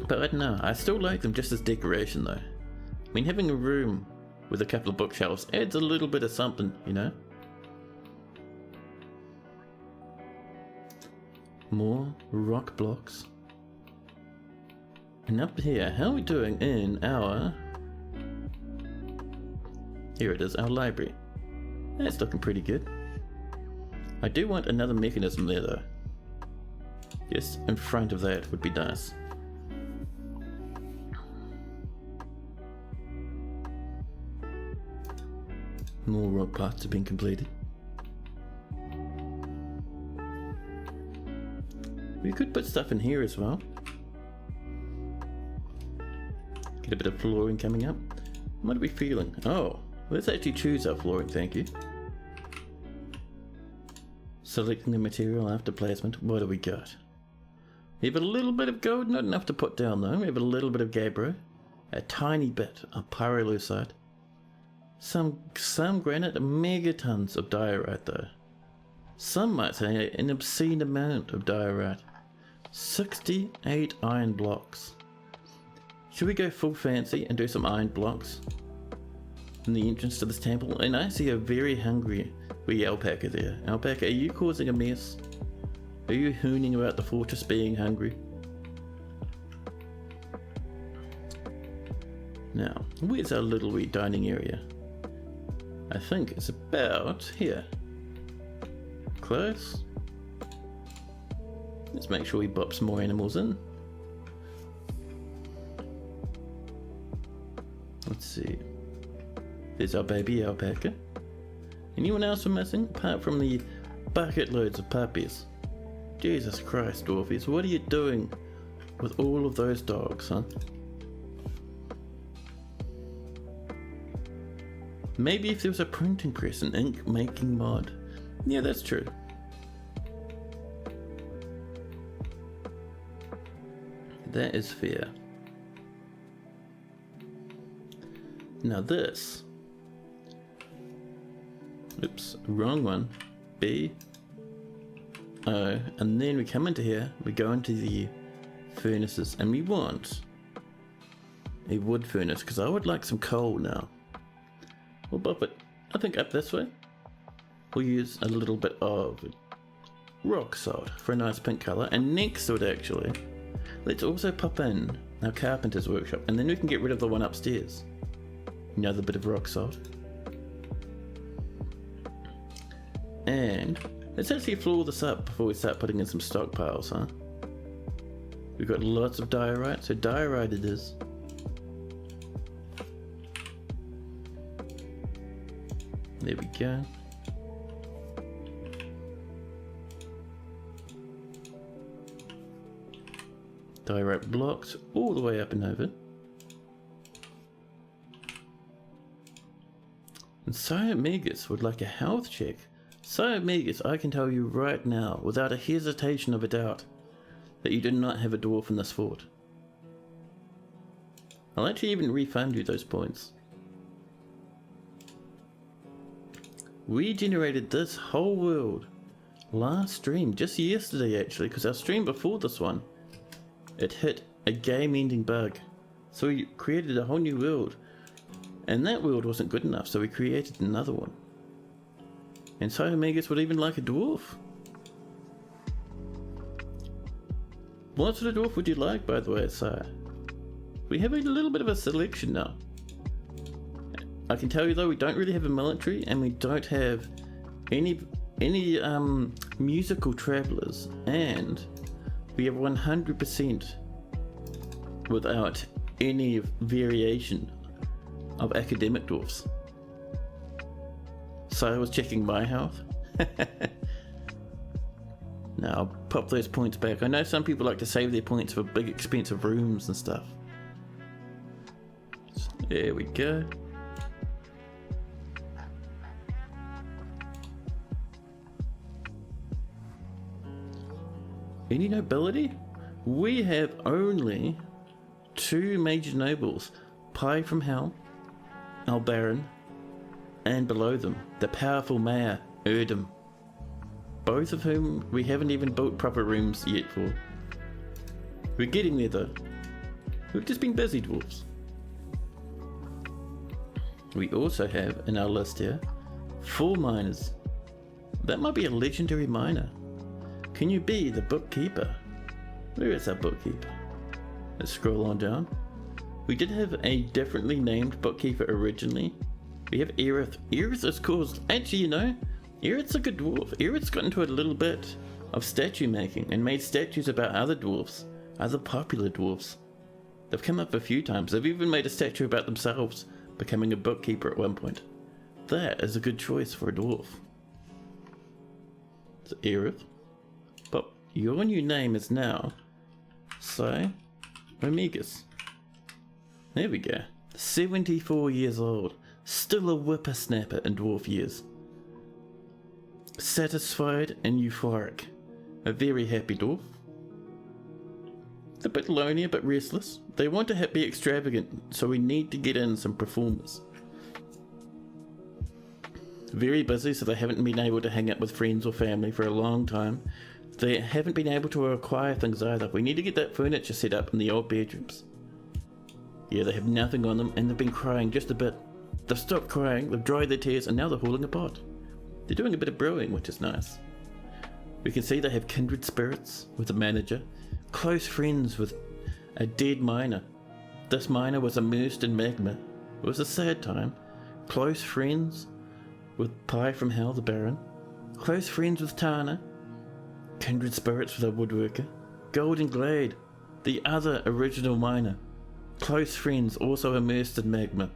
Speaker 1: But I don't know, I still like them just as decoration though. I mean, having a room with a couple of bookshelves adds a little bit of something, you know? More rock blocks. And up here, how are we doing in our... Here it is, our library. That's looking pretty good. I do want another mechanism there though. Just in front of that would be nice. More rock parts have been completed. We could put stuff in here as well. Get a bit of flooring coming up. What are we feeling? Oh, let's actually choose our flooring, thank you. Selecting the material after placement. What do we got? We have a little bit of gold, not enough to put down though. We have a little bit of gabbro, a tiny bit of pyrolusite, some granite, megatons of diorite though. Some might say an obscene amount of diorite. 68 iron blocks. Should we go full fancy and do some iron blocks in the entrance to this temple? And I see a very hungry wee alpaca there. Alpaca, are you causing a mess? Are you hooning about the fortress being hungry? Now, where's our little wee dining area? I think it's about here. Close. Let's make sure we bop some more animals in. Let's see. There's our baby alpaca. Anyone else we're missing apart from the bucket loads of puppies? Jesus Christ, dwarfies, what are you doing with all of those dogs, huh? Maybe if there was a printing press and ink making mod. Yeah, that's true. That is fair. Now this. Oops, wrong one. B. O. And then we come into here, we go into the furnaces, and we want a wood furnace, because I would like some coal now. We'll bop it, I think, up this way. We'll use a little bit of rock salt for a nice pink colour, and next to it actually, let's also pop in our carpenter's workshop, and then we can get rid of the one upstairs. Another bit of rock salt. And let's actually floor this up before we start putting in some stockpiles, huh? We've got lots of diorite, so diorite it is. There we go. Diorite blocks all the way up and over. And Siomegas would like a health check. Siomegas, I can tell you right now, without a hesitation of a doubt, that you do not have a dwarf in this fort. I'll actually even refund you those points. We generated this whole world last stream, just yesterday actually, because our stream before this one, it hit a game-ending bug. So we created a whole new world, and that world wasn't good enough, so we created another one. And Siomegas would even like a dwarf. What sort of dwarf would you like, by the way, Sire? We have a little bit of a selection now. I can tell you though, we don't really have a military, and we don't have any musical travelers, and we have 100% without any variation of academic dwarfs. So I was checking my health. Now I'll pop those points back. I know some people like to save their points for big expensive rooms and stuff. There we go. Any nobility? We have only 2 major nobles, Pie from Hell, our Baron, and below them, the powerful Mayor, Erdem. Both of whom we haven't even built proper rooms yet for. We're getting there though. We've just been busy, dwarves. We also have in our list here 4 miners. That might be a legendary miner. Can you be the bookkeeper? Where is our bookkeeper? Let's scroll on down. We did have a differently named bookkeeper originally. We have Aerith. Aerith is caused, actually, you know, Aerith's a good dwarf. Aerith's got into a little bit of statue making and made statues about other dwarves, other popular dwarves. They've come up a few times. They've even made a statue about themselves becoming a bookkeeper at one point. That is a good choice for a dwarf. So Aerith. But your new name is now Omegas. There we go. 74 years old. Still a whippersnapper in dwarf years. Satisfied and euphoric. A very happy dwarf. A bit lonely, a bit restless. They want to be extravagant, so we need to get in some performers. Very busy, so they haven't been able to hang out with friends or family for a long time. They haven't been able to acquire things either. We need to get that furniture set up in the old bedrooms. Yeah, they have nothing on them, and they've been crying just a bit. They've stopped crying, they've dried their tears, and now they're hauling a pot. They're doing a bit of brewing, which is nice. We can see they have kindred spirits with the manager, close friends with a dead miner. This miner was immersed in magma. It was a sad time. Close friends with Pie from Hell, the Baron. Close friends with Tana. Kindred spirits with a woodworker. Golden Glade, the other original miner. Close friends also immersed in magma.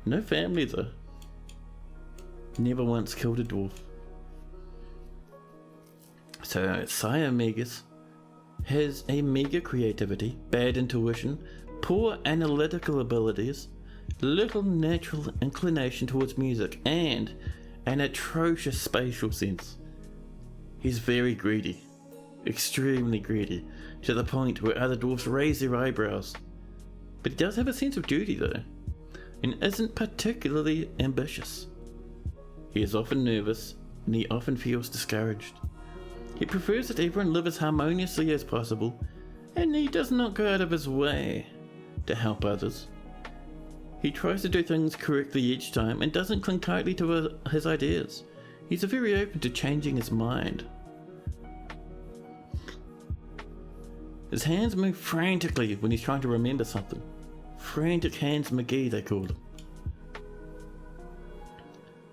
Speaker 1: No family though. Never once killed a dwarf. So Sire Megas has a mega creativity, bad intuition, poor analytical abilities, little natural inclination towards music, and an atrocious spatial sense. He's very greedy, extremely greedy, to the point where other dwarfs raise their eyebrows. But he does have a sense of duty though, and isn't particularly ambitious. He is often nervous, and he often feels discouraged. He prefers that everyone live as harmoniously as possible, and he does not go out of his way to help others. He tries to do things correctly each time and doesn't cling tightly to his ideas. He's very open to changing his mind. His hands move frantically when he's trying to remember something. Frantic Hands McGee, they call him.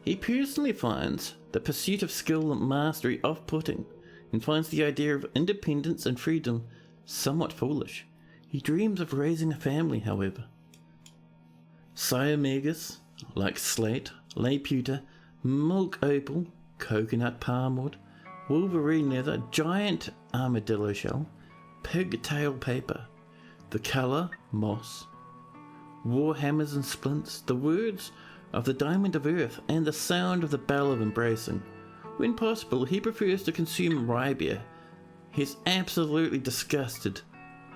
Speaker 1: He personally finds the pursuit of skill and mastery off-putting, and finds the idea of independence and freedom somewhat foolish. He dreams of raising a family, however. Sire Megas, like slate, lay pewter, milk opal, coconut palmwood, wolverine leather, giant armadillo shell, pigtail paper, the colour moss, war hammers and splints, the words of the diamond of earth, and the sound of the bell of embracing. When possible, he prefers to consume rye beer. He's absolutely disgusted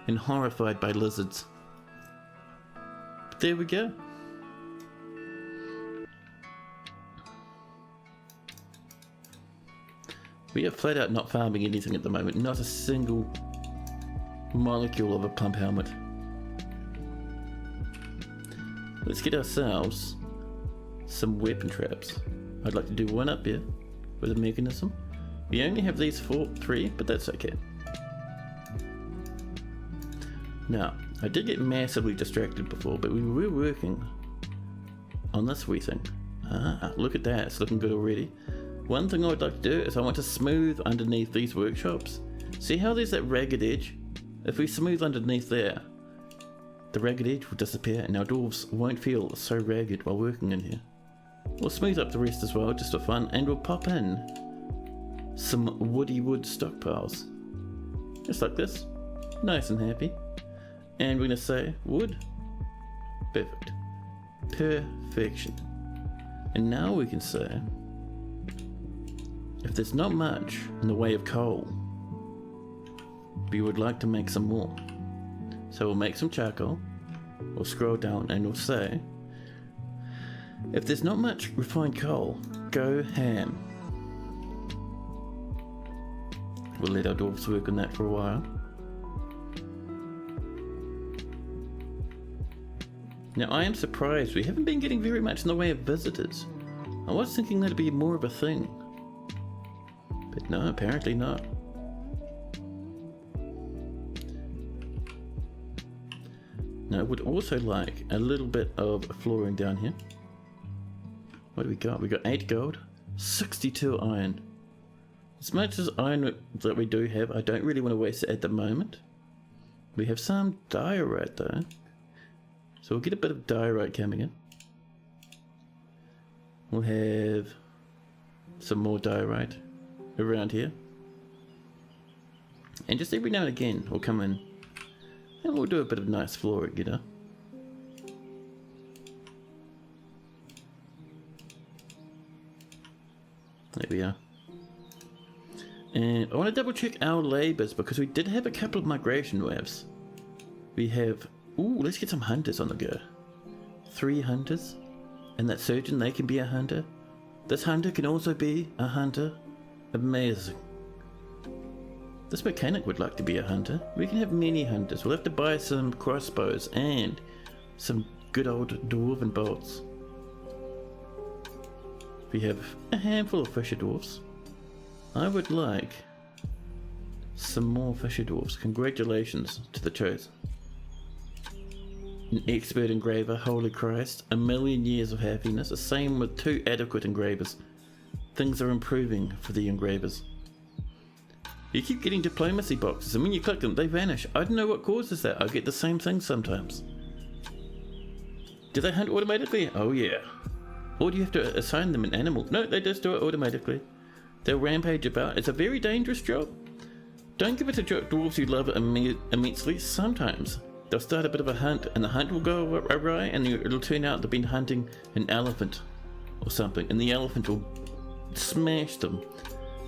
Speaker 1: and horrified by lizards. But there we go. We are flat out not farming anything at the moment, not a single molecule of a pump helmet. Let's get ourselves some weapon traps. I'd like to do one up here with a mechanism. We only have these 3, but that's okay. Now, I did get massively distracted before, but we were working on this wee thing. Look at that, it's looking good already. One thing I would like to do is I want to smooth underneath these workshops. See how there's that ragged edge? If we smooth underneath there, the ragged edge will disappear and our dwarves won't feel so ragged while working in here. We'll smooth up the rest as well, just for fun, and we'll pop in some woody wood stockpiles. Just like this. Nice and happy. And we're going to say wood. Perfect. Perfection. And now we can say, if there's not much in the way of coal, we would like to make some more. So we'll make some charcoal. We'll scroll down and we'll say, if there's not much refined coal, go ham. We'll let our dwarves work on that for a while. Now I am surprised we haven't been getting very much in the way of visitors. I was thinking that'd be more of a thing. But no, apparently not. Now I would also like a little bit of flooring down here. What do we got? We got 8 gold, 62 iron. As much as iron that we do have, I don't really want to waste it at the moment. We have some diorite though. So we'll get a bit of diorite coming in. We'll have some more diorite around here. And just every now and again we'll come in and we'll do a bit of nice flooring, you know. There we are. And I want to double check our labours because we did have a couple of migration waves. We have, ooh, let's get some hunters on the go. 3 hunters. And that surgeon, they can be a hunter. This hunter can also be a hunter. Amazing. This mechanic would like to be a hunter. We can have many hunters. We'll have to buy some crossbows and some good old dwarven bolts. We have a handful of fisher dwarfs. I would like some more fisher dwarfs. Congratulations to the chosen. An expert engraver, holy Christ, 1,000,000 years of happiness. The same with 2 adequate engravers. Things are improving for the engravers. You keep getting diplomacy boxes and when you click them they vanish. I don't know what causes that. I get the same thing sometimes. Do they hunt automatically? Oh yeah. Or do you have to assign them an animal? No, they just do it automatically. They'll rampage about. It's a very dangerous job. Don't give it to dwarves who love it immensely. Sometimes they'll start a bit of a hunt and the hunt will go awry and it'll turn out they've been hunting an elephant or something and the elephant will smash them,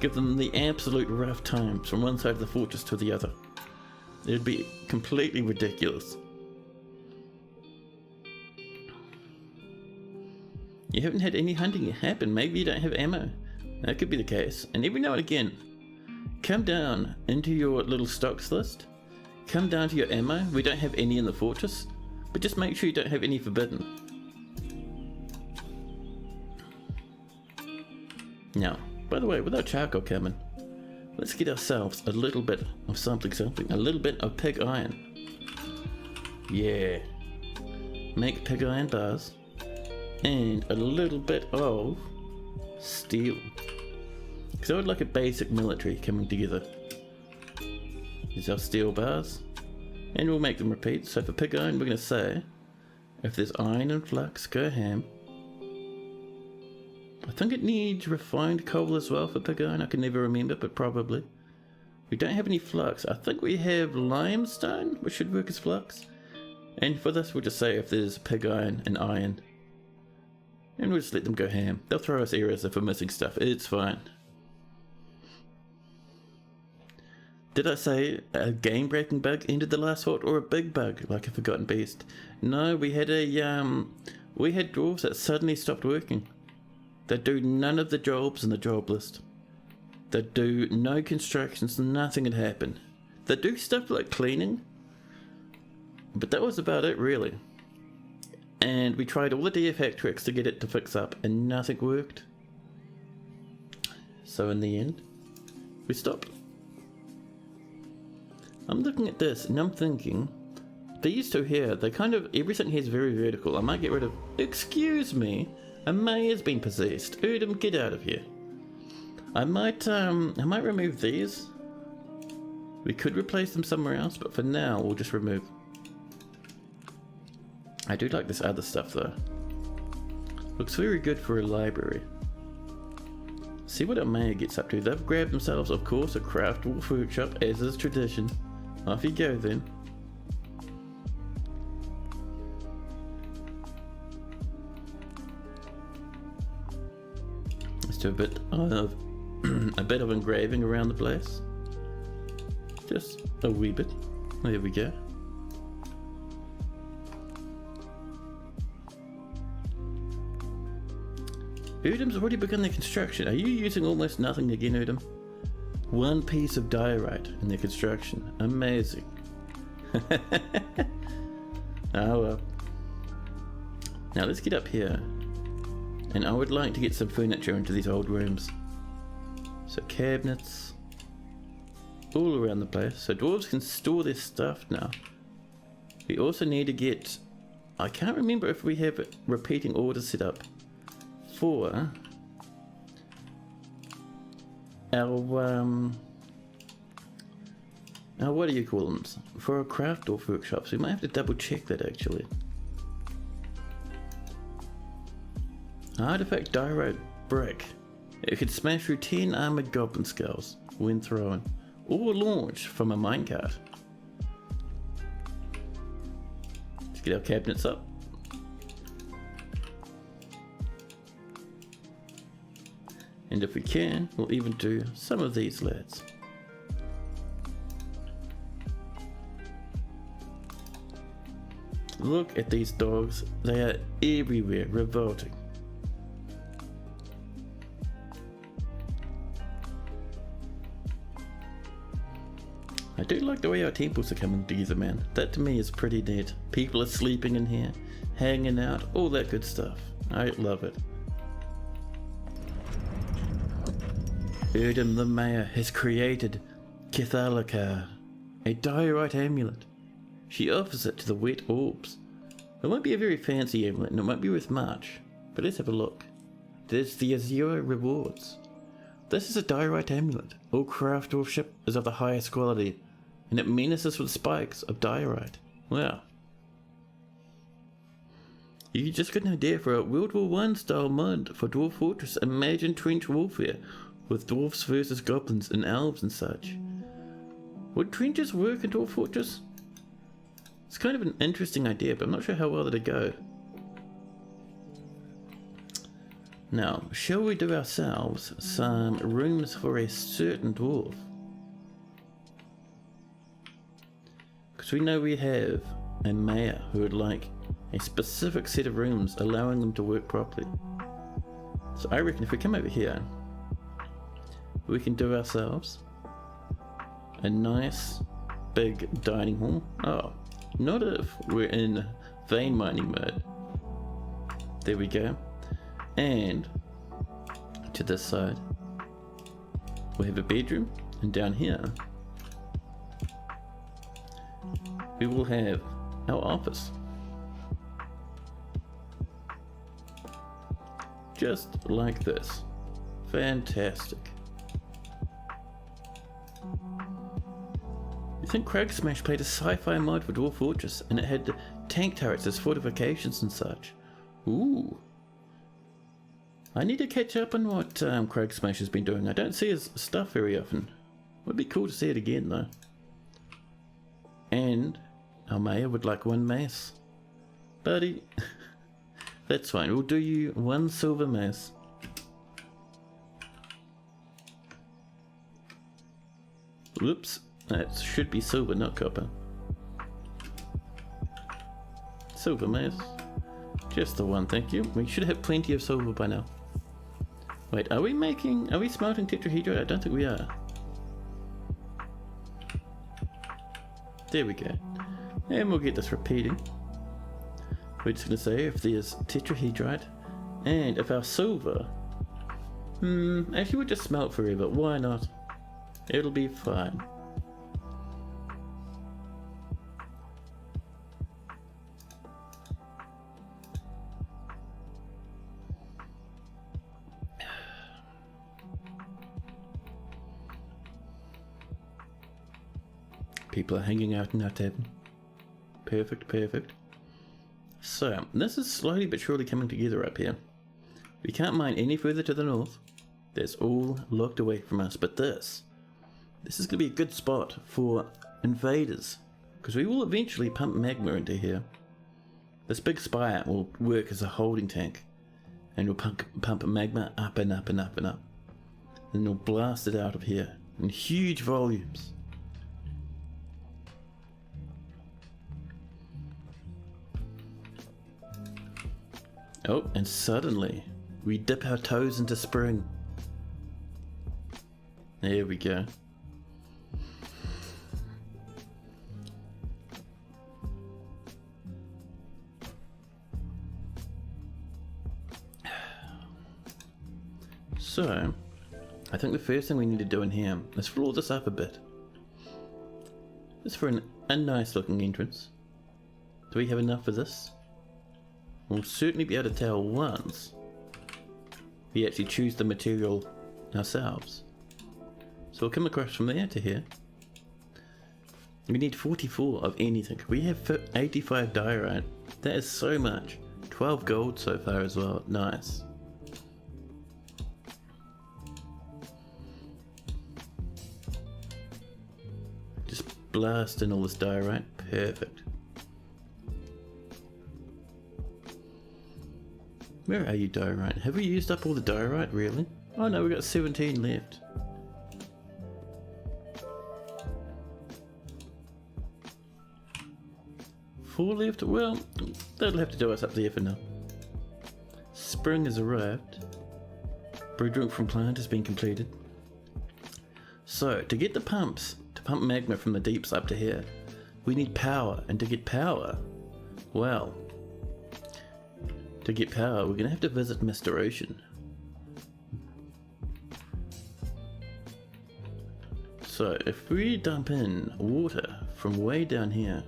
Speaker 1: give them the absolute rough times from one side of the fortress to the other. It'd be completely ridiculous. You haven't had any hunting happen. Maybe you don't have ammo. That could be the case. And every now and again, come down into your little stocks list. Come down to your ammo. We don't have any in the fortress, but just make sure you don't have any forbidden. Now, by the way, with our charcoal coming, let's get ourselves a little bit of something, a little bit of pig iron. Yeah. Make pig iron bars. And a little bit of steel. Because I would like a basic military coming together. Here's our steel bars. And we'll make them repeat. So for pig iron we're going to say, if there's iron and flux, go ham. I think it needs refined coal as well for pig iron. I can never remember, but probably. We don't have any flux. I think we have limestone, which should work as flux. And for this we'll just say if there's pig iron and iron. And we'll just let them go ham. They'll throw us errors if we're missing stuff. It's fine. Did I say a game-breaking bug ended the last hort, or a big bug like a forgotten beast? No, we had dwarves that suddenly stopped working. They do none of the jobs in the job list. They do no constructions. Nothing had happened. They do stuff like cleaning, but that was about it really. And we tried all the DF tricks to get it to fix up and nothing worked. So in the end, we stopped. I'm looking at this and I'm thinking, these two here, they kind of, everything here is very vertical. I might get rid of, excuse me, a mayor's been possessed. Erdem, get out of here. I might remove these. We could replace them somewhere else, but for now we'll just remove. I do like this other stuff though. Looks very good for a library. See what our mayor gets up to. They've grabbed themselves, of course, a craftable fruit shop, as is tradition. Off you go then. do a bit of a bit of engraving around the place. Just a wee bit. There we go. Udim's already begun their construction. Are you using almost nothing again, Udim? One piece of diorite in their construction. Amazing. Oh well. Now let's get up here. And I would like to get some furniture into these old rooms. So cabinets. All around the place. So dwarves can store their stuff now. We also need to get... I can't remember if we have repeating orders set up for our what do you call them? For our craft dwarf workshops. We might have to double check that actually. Artifact diorite brick. It could smash through 10 armored goblin skulls when thrown, or launched from a minecart. Let's get our cabinets up. And if we can, we'll even do some of these lads. Look at these dogs, they are everywhere, revolting. I do like the way our temples are coming together, man. That to me is pretty neat. People are sleeping in here, hanging out, all that good stuff. I love it. Erdem the Mayor has created Kithalakar, a diorite amulet. She offers it to the wet orbs. It won't be a very fancy amulet and it won't be worth much, but let's have a look. There's the Azure rewards. This is a diorite amulet. All craft dwarfship is of the highest quality, and it menaces with spikes of diorite. Wow. You just got an idea for a World War I style mod for Dwarf Fortress. Imagine trench warfare with dwarfs versus goblins and elves and such. Would trenches work in Dwarf Fortress? It's kind of an interesting idea, but I'm not sure how well it'd go. Now, shall we do ourselves some rooms for a certain dwarf? Because we know we have a mayor who would like a specific set of rooms allowing them to work properly. So I reckon if we come over here, we can do ourselves a nice big dining hall. Oh, not if we're in vein mining mode. There we go. And to this side we have a bedroom, and down here we will have our office. Just like this. Fantastic. You think Smash played a sci-fi mod for Dwarf Fortress and it had tank turrets as fortifications and such? Ooh. I need to catch up on what Smash has been doing. I don't see his stuff very often. Would be cool to see it again though. And our mayor would like one mace. Buddy, that's fine. We'll do you one silver mace. Whoops, that should be silver, not copper. Silver mace. Just the one, thank you. We should have plenty of silver by now. Wait, are we smelting tetrahedrite? I don't think we are. There we go. And we'll get this repeating. We're just going to say if there's tetrahedrite and if our silver... actually we'll just smelt forever. Why not? It'll be fine. People are hanging out in our tavern. Perfect, perfect. So, this is slowly but surely coming together up here. We can't mine any further to the north. That's all locked away from us. But this is going to be a good spot for invaders. Because we will eventually pump magma into here. This big spire will work as a holding tank. and we'll pump magma up and up and up and up. And we'll blast it out of here in huge volumes. Oh, and suddenly we dip our toes into spring. There we go. So, I think the first thing we need to do in here is floor this up a bit. Just for a nice looking entrance. Do we have enough for this? We'll certainly be able to tell once we actually choose the material ourselves. So we'll come across from there to here. We need 44 of anything. We have 85 diorite. That is so much. 12 gold so far as well. Nice. Just blast in all this diorite. Perfect. Where are you, diorite? Have we used up all the diorite, really? Oh no, we've got 17 left. Four left? Well, that'll have to do us up there for now. Spring has arrived. Brew drink from plant has been completed. So, to get the pumps, to pump magma from the deeps up to here, we need power. And to get power, well, to get power, we're going to have to visit Mr. Ocean. So, if we dump in water from way down here,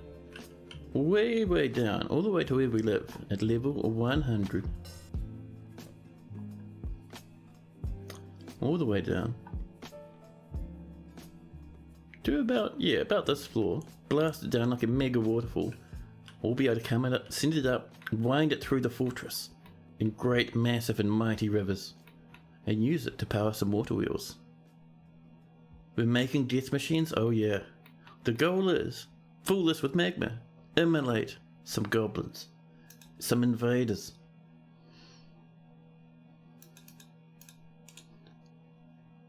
Speaker 1: way down, all the way to where we live, at level 100, all the way down, to about this floor, blast it down like a mega waterfall, we'll be able to come it, send it up, wind it through the fortress in great, massive and mighty rivers, and use it to power some water wheels. We're making death machines? Oh yeah. The goal is, fill this with magma, immolate some goblins, some invaders.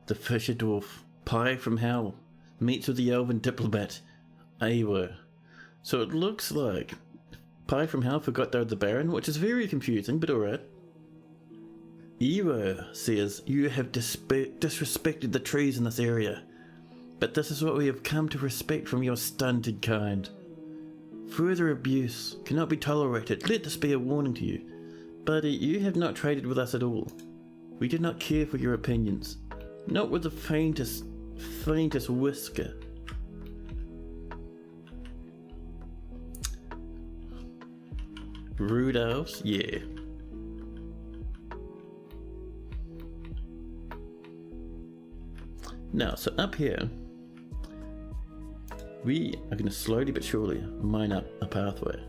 Speaker 1: The Fisher Dwarf, Pie from Hell, meets with the Elven Diplomat, Ewa. So it looks like Pie from Hell forgot they're the Baron, which is very confusing, but alright. Ewa says, you have disrespected the trees in this area, but this is what we have come to respect from your stunted kind. Further abuse cannot be tolerated. Let this be a warning to you. Buddy, you have not traded with us at all. We do not care for your opinions. Not with the faintest whisker. Rude elves? Yeah. Now, so up here, we are going to slowly but surely mine up a pathway.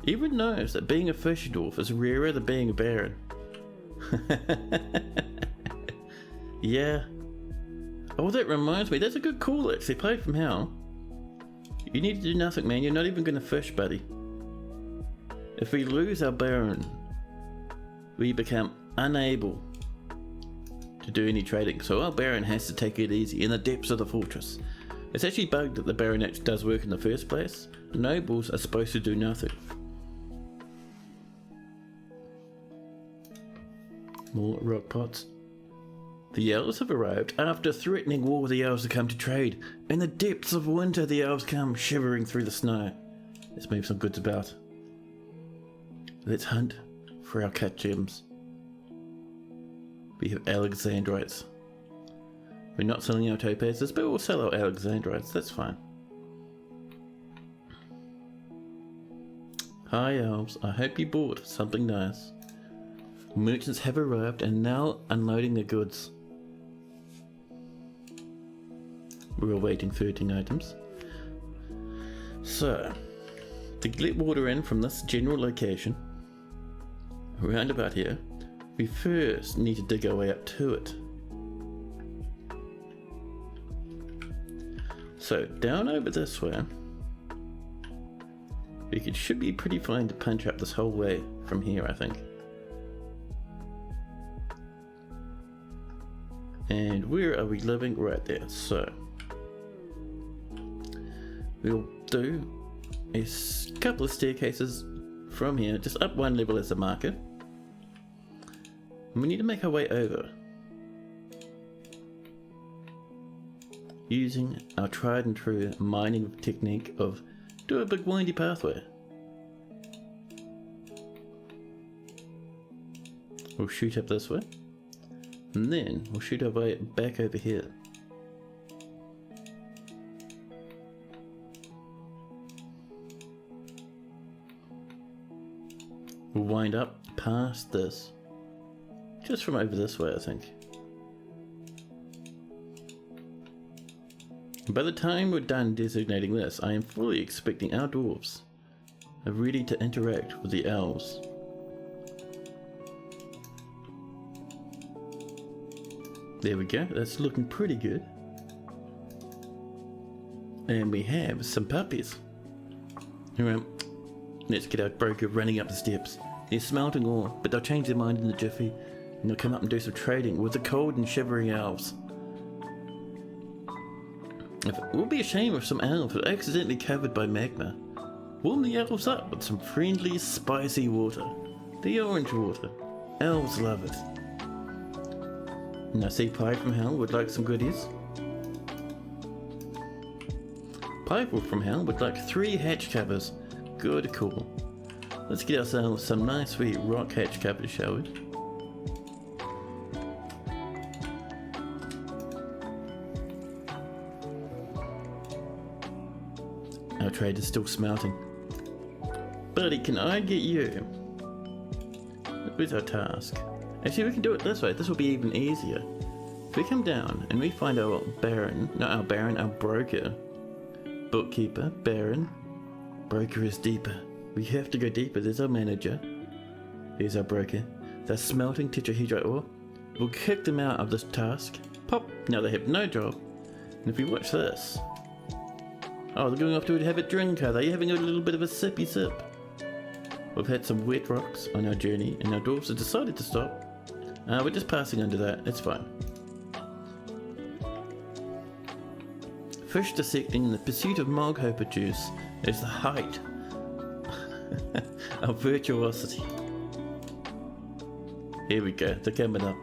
Speaker 1: Everyone knows that being a Fisher Dwarf is rarer than being a Baron. Yeah. Oh, that reminds me, that's a good call actually, Pie from Hell. You need to do nothing, man. You're not even going to fish, buddy. If we lose our Baron, we become unable to do any trading. So our Baron has to take it easy in the depths of the fortress. It's actually bugged that the Baron actually does work in the first place. Nobles are supposed to do nothing. More rock pots. The elves have arrived. After threatening war, the elves have come to trade. In the depths of winter, the elves come shivering through the snow. Let's move some goods about. Let's hunt for our cat gems. We have Alexandrites. We're not selling our topazes, but we'll sell our Alexandrites. That's fine. Hi elves, I hope you bought something nice. Merchants have arrived and now unloading their goods. We're awaiting 13 items. So, to get water in from this general location, around about here, we first need to dig our way up to it. So, down over this way, should be pretty fine to punch up this whole way from here, I think. And where are we living? Right there. So we'll do a couple of staircases from here, just up one level as a marker. And we need to make our way over using our tried and true mining technique of do a big windy pathway. We'll shoot up this way, and then we'll shoot our way back over here. We'll wind up past this, just from over this way, I think. And by the time we're done designating this, I am fully expecting our dwarves are ready to interact with the elves. There we go, that's looking pretty good. And we have some puppies. Alright, let's get our broker running up the steps. They're smelting ore, but they'll change their mind in a jiffy, and they'll come up and do some trading with the cold and shivering elves. It would be a shame if some elves were accidentally covered by magma. Warm the elves up with some friendly, spicy water. The orange water. Elves love it. And I see Pie from Hell would like some goodies. Piper from Hell would like 3 hatch covers. Good call. Let's get ourselves some nice sweet rock hatch covers, shall we? Our trade is still smelting. Buddy, can I get you? Where's our task? Actually, we can do it this way. This will be even easier. If we come down and we find our our broker. Bookkeeper, Baron. Broker is deeper. We have to go deeper. There's our manager. Here's our broker. They're smelting tetrahedrite ore. We'll kick them out of this task. Pop! Now they have no job. And if we watch this... Oh, they're going off to have a drink, are they? Having a little bit of a sippy sip. We've had some wet rocks on our journey, and our dwarves have decided to stop. We're just passing under that, it's fine. Fish dissecting in the pursuit of Moghoper juice is the height of virtuosity. Here we go, they're coming up.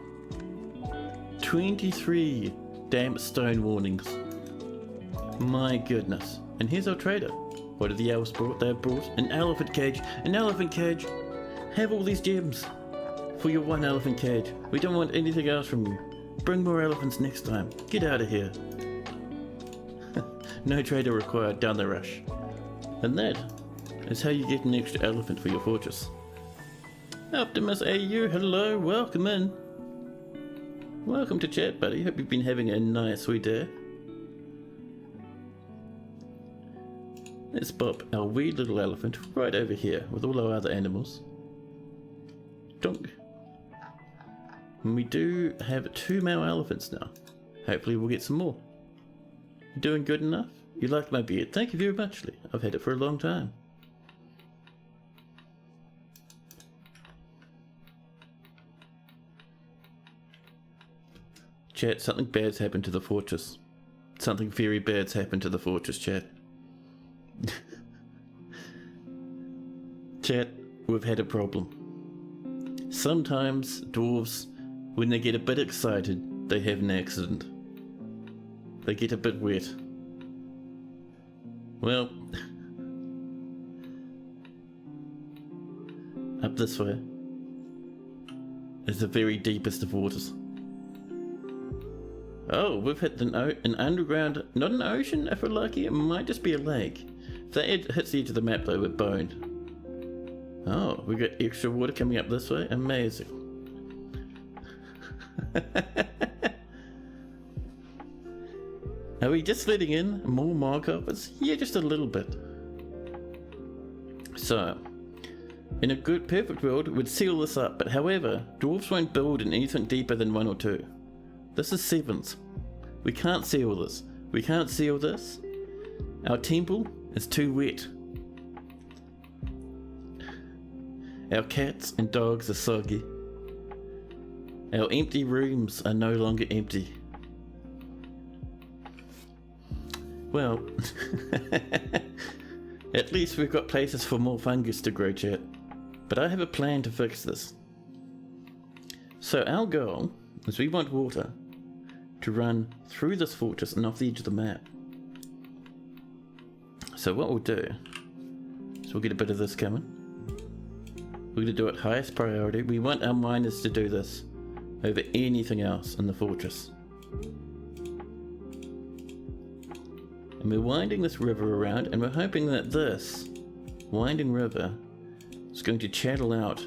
Speaker 1: 23 damp stone warnings. My goodness. And here's our trader. What have the elves brought? They have brought an elephant cage. An elephant cage! Have all these gems for your one elephant cage. We don't want anything else from you. Bring more elephants next time. Get out of here. No trader required, down the rush. And that is how you get an extra elephant for your fortress. Optimus AU, hello, welcome in. Welcome to chat, buddy. Hope you've been having a nice sweet day. Let's pop our wee little elephant right over here with all our other animals. Donk. And we do have 2 male elephants now. Hopefully we'll get some more. Doing good enough? You like my beard? Thank you very much, Lee. I've had it for a long time. Chat, something bad's happened to the fortress. Something very bad's happened to the fortress, chat. Chat, we've had a problem. Sometimes dwarves, when they get a bit excited, they have an accident. They get a bit wet. Well, up this way is the very deepest of waters. Oh, we've hit an underground, not an ocean if we're lucky, it might just be a lake. If that hits the edge of the map though, we're boned. Oh, we got extra water coming up this way, amazing. Are we just letting in more Moghoppers? Yeah, just a little bit. So, in a good, perfect world, we'd seal this up, but however, dwarves won't build in anything deeper than 1 or 2. This is 7s. We can't seal this. We can't seal this. Our temple is too wet. Our cats and dogs are soggy. Our empty rooms are no longer empty. Well, at least we've got places for more fungus to grow, chat. But I have a plan to fix this. So our goal is we want water to run through this fortress and off the edge of the map. So what we'll do is we'll get a bit of this coming. We're going to do it highest priority. We want our miners to do this over anything else in the fortress. And we're winding this river around, and we're hoping that this winding river is going to channel out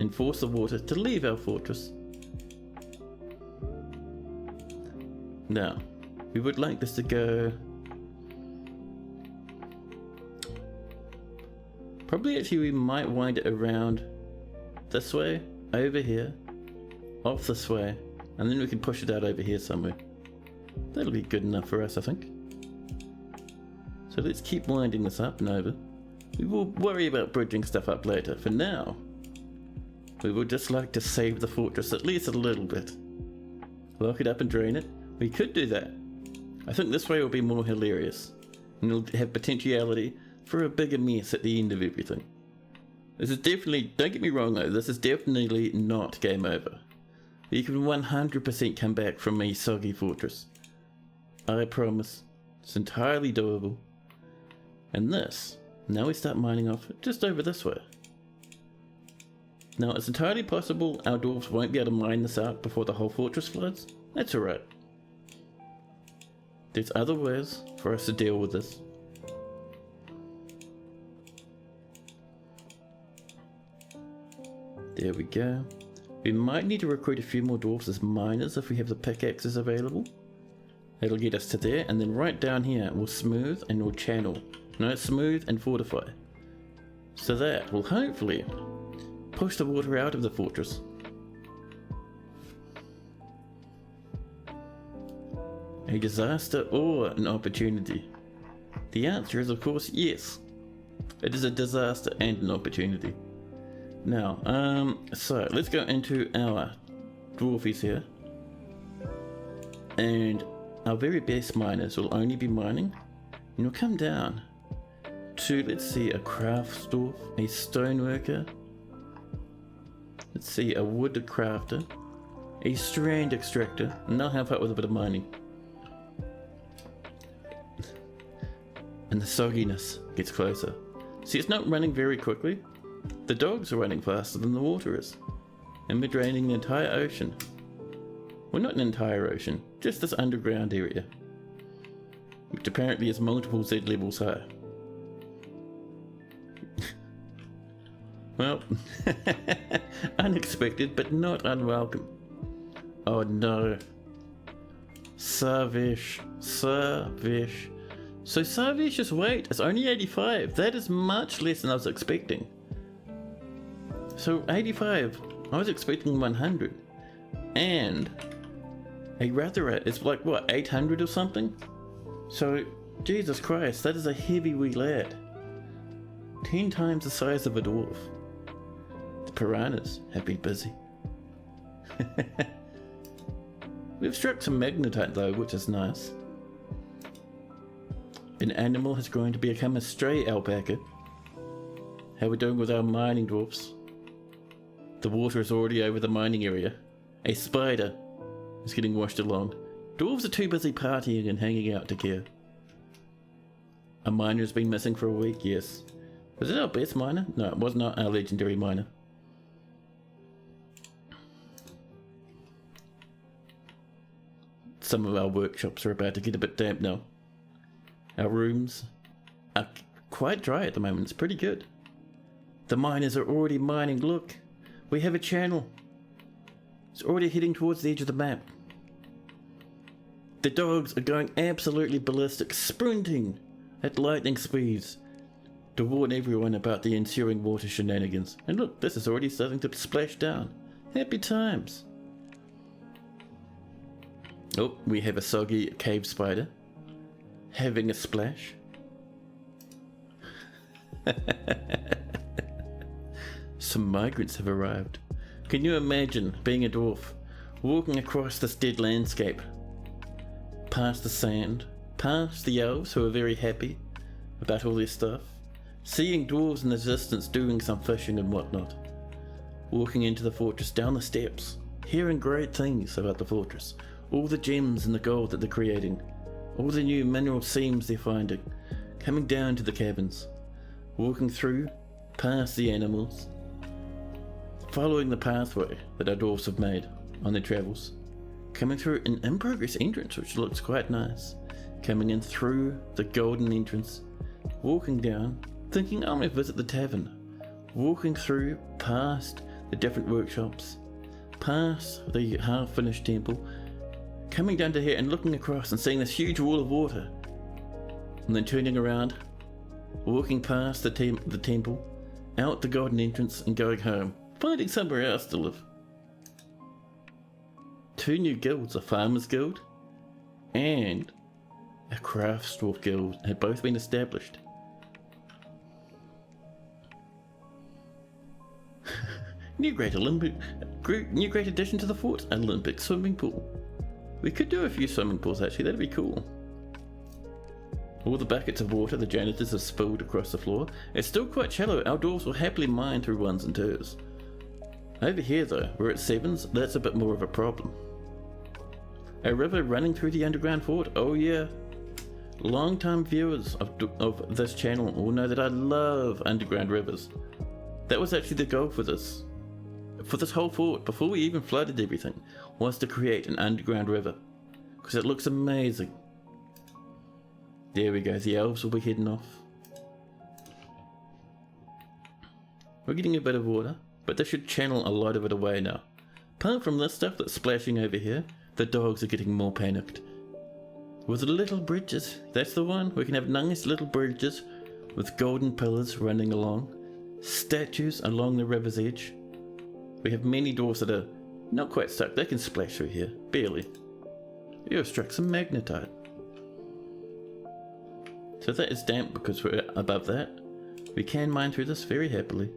Speaker 1: and force the water to leave our fortress. Now, we would like this to go probably actually we might wind it around this way, over here, off this way, and then we can push it out over here somewhere. That'll be good enough for us, I think. So let's keep winding this up and over. We will worry about bridging stuff up later. For now, we would just like to save the fortress at least a little bit. Lock it up and drain it. We could do that. I think this way will be more hilarious, and it'll have potentiality for a bigger mess at the end of everything. This is definitely, don't get me wrong though, this is definitely not game over. You can 100% come back from a soggy fortress. I promise. It's entirely doable. And this, now we start mining off just over this way. Now it's entirely possible our dwarves won't be able to mine this out before the whole fortress floods. That's alright. There's other ways for us to deal with this. There we go. We might need to recruit a few more dwarves as miners if we have the pickaxes available. That'll get us to there, and then right down here we'll smooth and we'll channel. No, smooth and fortify. So that will hopefully push the water out of the fortress. A disaster or an opportunity? The answer is of course yes. It is a disaster and an opportunity. Now, so let's go into our dwarfies here. And our very best miners will only be mining. And we'll come down to, let's see, a craftsdwarf, a stoneworker. Let's see, a wood crafter, a strand extractor, and they'll help out with a bit of mining. And the sogginess gets closer. See, it's not running very quickly. The dogs are running faster than the water is. And we're draining the entire ocean. Well, not an entire ocean, just this underground area, which apparently is multiple Z levels high. Well, unexpected but not unwelcome. Oh no. Savish. So Savish's weight is only 85. That is much less than I was expecting. So 85, I was expecting 100. And a Ratherite is like what, 800 or something? So, Jesus Christ, that is a heavy wee lad. 10 times the size of a dwarf. The piranhas have been busy. We've struck some magnetite though, which is nice. An animal has grown to become a stray alpaca. How are we doing with our mining dwarfs? The water is already over the mining area. A spider is getting washed along. Dwarves are too busy partying and hanging out to care. A miner has been missing for a week, yes. Was it our best miner? No, it was not our legendary miner. Some of our workshops are about to get a bit damp now. Our rooms are quite dry at the moment. It's pretty good. The miners are already mining. Look, we have a channel. It's already heading towards the edge of the map. The dogs are going absolutely ballistic, sprinting at lightning speeds to warn everyone about the ensuing water shenanigans. And look, this is already starting to splash down. Happy times. Oh, we have a soggy cave spider having a Some migrants have arrived. Can you imagine being a dwarf, walking across this dead landscape, past the sand, past the elves who are very happy about all their stuff, seeing dwarves in the distance doing some fishing and whatnot, walking into the fortress, down the steps, hearing great things about the fortress, all the gems and the gold that they're creating, all the new mineral seams they're finding, coming down to the caverns, walking through, past the animals, following the pathway that our dwarves have made on their travels, coming through an in-progress entrance which looks quite nice, coming in through the golden entrance, walking down, thinking I'm going to visit the tavern, walking through past the different workshops, past the half-finished temple, coming down to here and looking across and seeing this huge wall of water, and then turning around, walking past the temple, out the golden entrance and going home, finding somewhere else to live. 2 new guilds, a farmers guild and a crafts dwarf guild, had both been established. New great addition to the fort, Olympic swimming pool. We could do a few swimming pools actually, that'd be cool. All the buckets of water the janitors have spilled across the floor. It's still quite shallow, our dwarves will happily mine through 1s and 2s. Over here though, we're at 7s, that's a bit more of a problem. A river running through the underground fort, oh yeah. Long-time viewers of this channel will know that I love underground rivers. That was actually the goal for this whole fort, before we even flooded everything, was to create an underground river. Because it looks amazing. There we go, the elves will be heading off. We're getting a bit of water, but this should channel a lot of it away now. Apart from this stuff that's splashing over here, the dogs are getting more panicked. With the little bridges, that's the one. We can have nice little bridges with golden pillars running along, statues along the river's edge. We have many dwarfs that are not quite stuck. They can splash through here, barely. You have struck some magnetite. So that is damp because we're above that. We can mine through this very happily.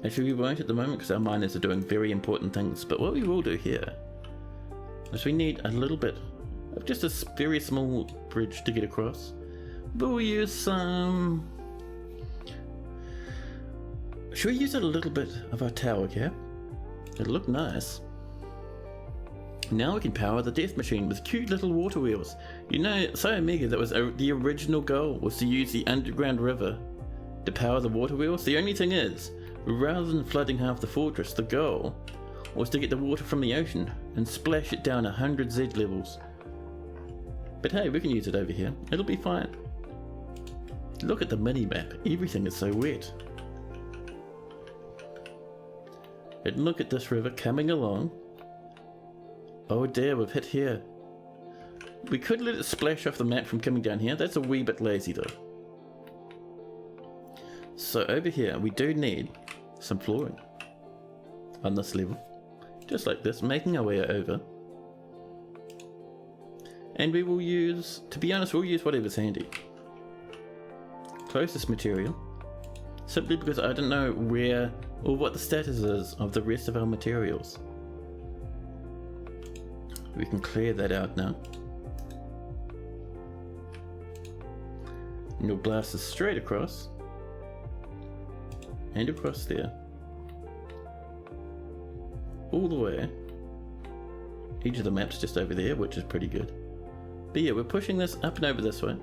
Speaker 1: Actually, we won't at the moment because our miners are doing very important things. But what we will do here is we need a little bit of just a very small bridge to get across. But we'll use some... Should we use a little bit of our tower here? It'll look nice. Now we can power the death machine with cute little water wheels. You know, so Omega, that was the original goal, was to use the underground river to power the water wheels. The only thing is, rather than flooding half the fortress, the goal was to get the water from the ocean and splash it down 100 Z levels. But hey, we can use it over here. It'll be fine. Look at the mini-map. Everything is so wet. And look at this river coming along. Oh dear, we've hit here. We could let it splash off the map from coming down here. That's a wee bit lazy though. So over here, we do need some flooring on this level. Just like this, making our way over. And we will use, to be honest, we'll use whatever's handy. Closest material. Simply because I don't know where or what the status is of the rest of our materials. We can clear that out now. And you'll blast us straight across. And across there. All the way. Each of the maps just over there, which is pretty good. But yeah, we're pushing this up and over this way.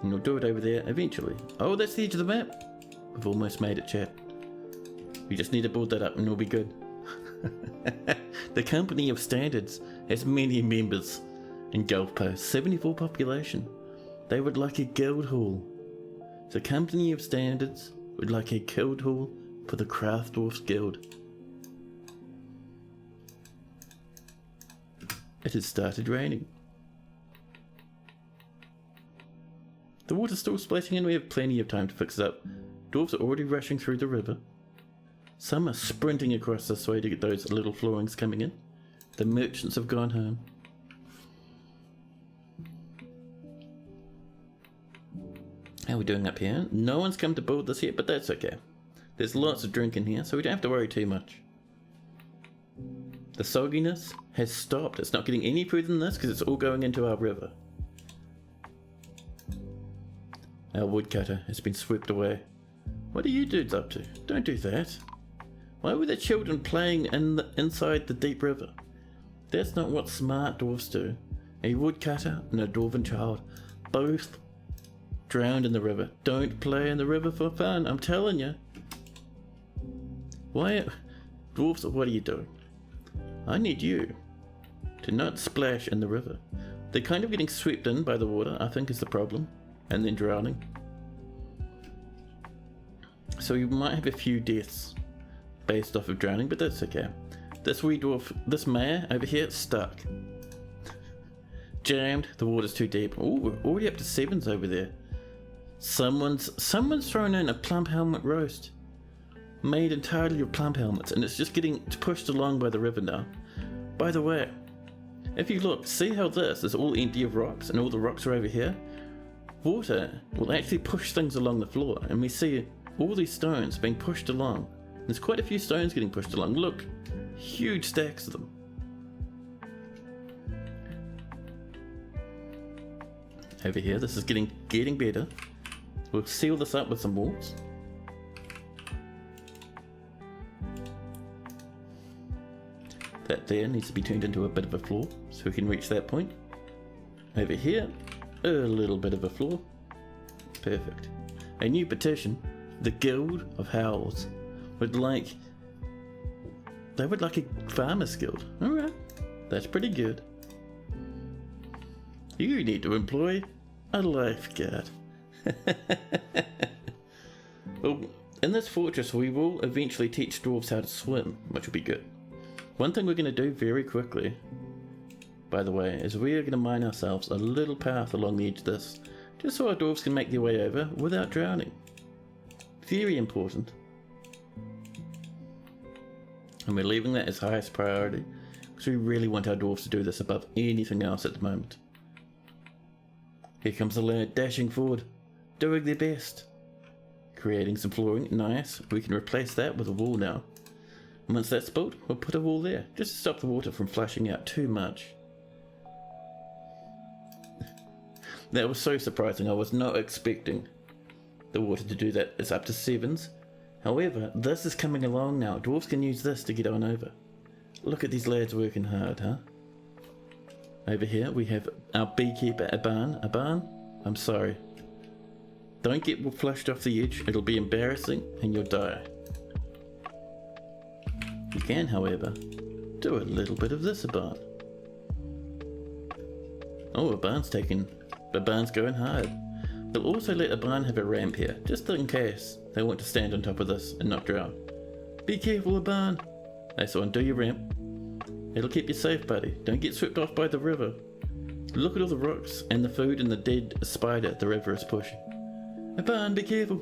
Speaker 1: And we'll do it over there eventually. Oh, that's the edge of the map. We've almost made it, chat. We just need to build that up and we'll be good. The Company of Standards has many members in Gulfpost, 74 population. They would like a guild hall. The Company of Standards would like a guild hall for the Craft Dwarfs Guild. It has started raining. The water's still splashing and we have plenty of time to fix it up. Dwarves are already rushing through the river. Some are sprinting across this way to get those little floorings coming in. The merchants have gone home. How are we doing up here? No one's come to build this yet, but that's okay. There's lots of drink in here, so we don't have to worry too much. The sogginess has stopped. It's not getting any further than this because it's all going into our river. Our woodcutter has been swept away. What are you dudes up to? Don't do that. Why were the children playing inside the deep river? That's not what smart dwarfs do. A woodcutter and a dwarven child both drowned in the river. Don't play in the river for fun, I'm telling you. Why, dwarfs, what are you doing? I need you to not splash in the river. They're kind of getting swept in by the water, I think is the problem, and then drowning. So you might have a few deaths based off of drowning, but that's okay. This wee dwarf, this mare over here, stuck. Jammed, the water's too deep. Oh, we're already up to 7s over there. Someone's thrown in a plump helmet roast. Made entirely of plump helmets, and it's just getting pushed along by the river now. By the way, if you look, see how this is all empty of rocks, and all the rocks are over here? Water will actually push things along the floor, and we see all these stones being pushed along. There's quite a few stones getting pushed along. Look, huge stacks of them. Over here, this is getting better. We'll seal this up with some walls. That there needs to be turned into a bit of a floor so we can reach that point. Over here, a little bit of a floor. Perfect. A new petition. The Guild of Howls would like a farmer's guild. Alright, that's pretty good. You need to employ a lifeguard. Well, in this fortress we will eventually teach dwarves how to swim, which will be good. One thing we're going to do very quickly, by the way, is we are going to mine ourselves a little path along the edge of this, just so our dwarves can make their way over without drowning. Very important. And we're leaving that as highest priority, because we really want our dwarves to do this above anything else at the moment. Here comes the lad dashing forward, doing their best. Creating some flooring, nice. We can replace that with a wall now. And once that's built, we'll put a wall there, just to stop the water from flushing out too much. That was so surprising, I was not expecting the water to do that. It's up to 7s. However, this is coming along now. Dwarves can use this to get on over. Look at these lads working hard, huh? Over here we have our beekeeper, Aban. Aban, I'm sorry. Don't get flushed off the edge, it'll be embarrassing and you'll die. You can, however, do a little bit of this, Aban. Oh, Aban's going hard. We'll also let Aban have a ramp here, just in case they want to stand on top of this and not drown. Be careful, Aban. Nice one, do your ramp. It'll keep you safe, buddy. Don't get swept off by the river. Look at all the rocks and the food and the dead spider the river is pushing. Aban, be careful.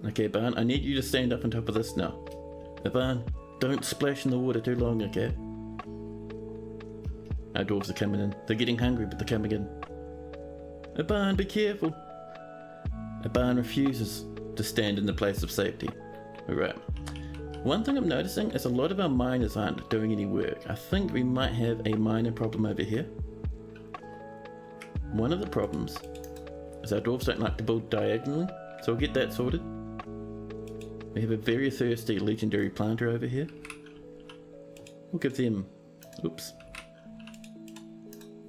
Speaker 1: Okay, Aban, I need you to stand up on top of this now. Aban, don't splash in the water too long, okay? Our dwarves are coming in. They're getting hungry, but they're coming in. Aban, be careful. Aban refuses to stand in the place of safety. Alright. One thing I'm noticing is a lot of our miners aren't doing any work. I think we might have a miner problem over here. One of the problems is our dwarves don't like to build diagonally, so we'll get that sorted. We have a very thirsty legendary planter over here. We'll give them... Oops.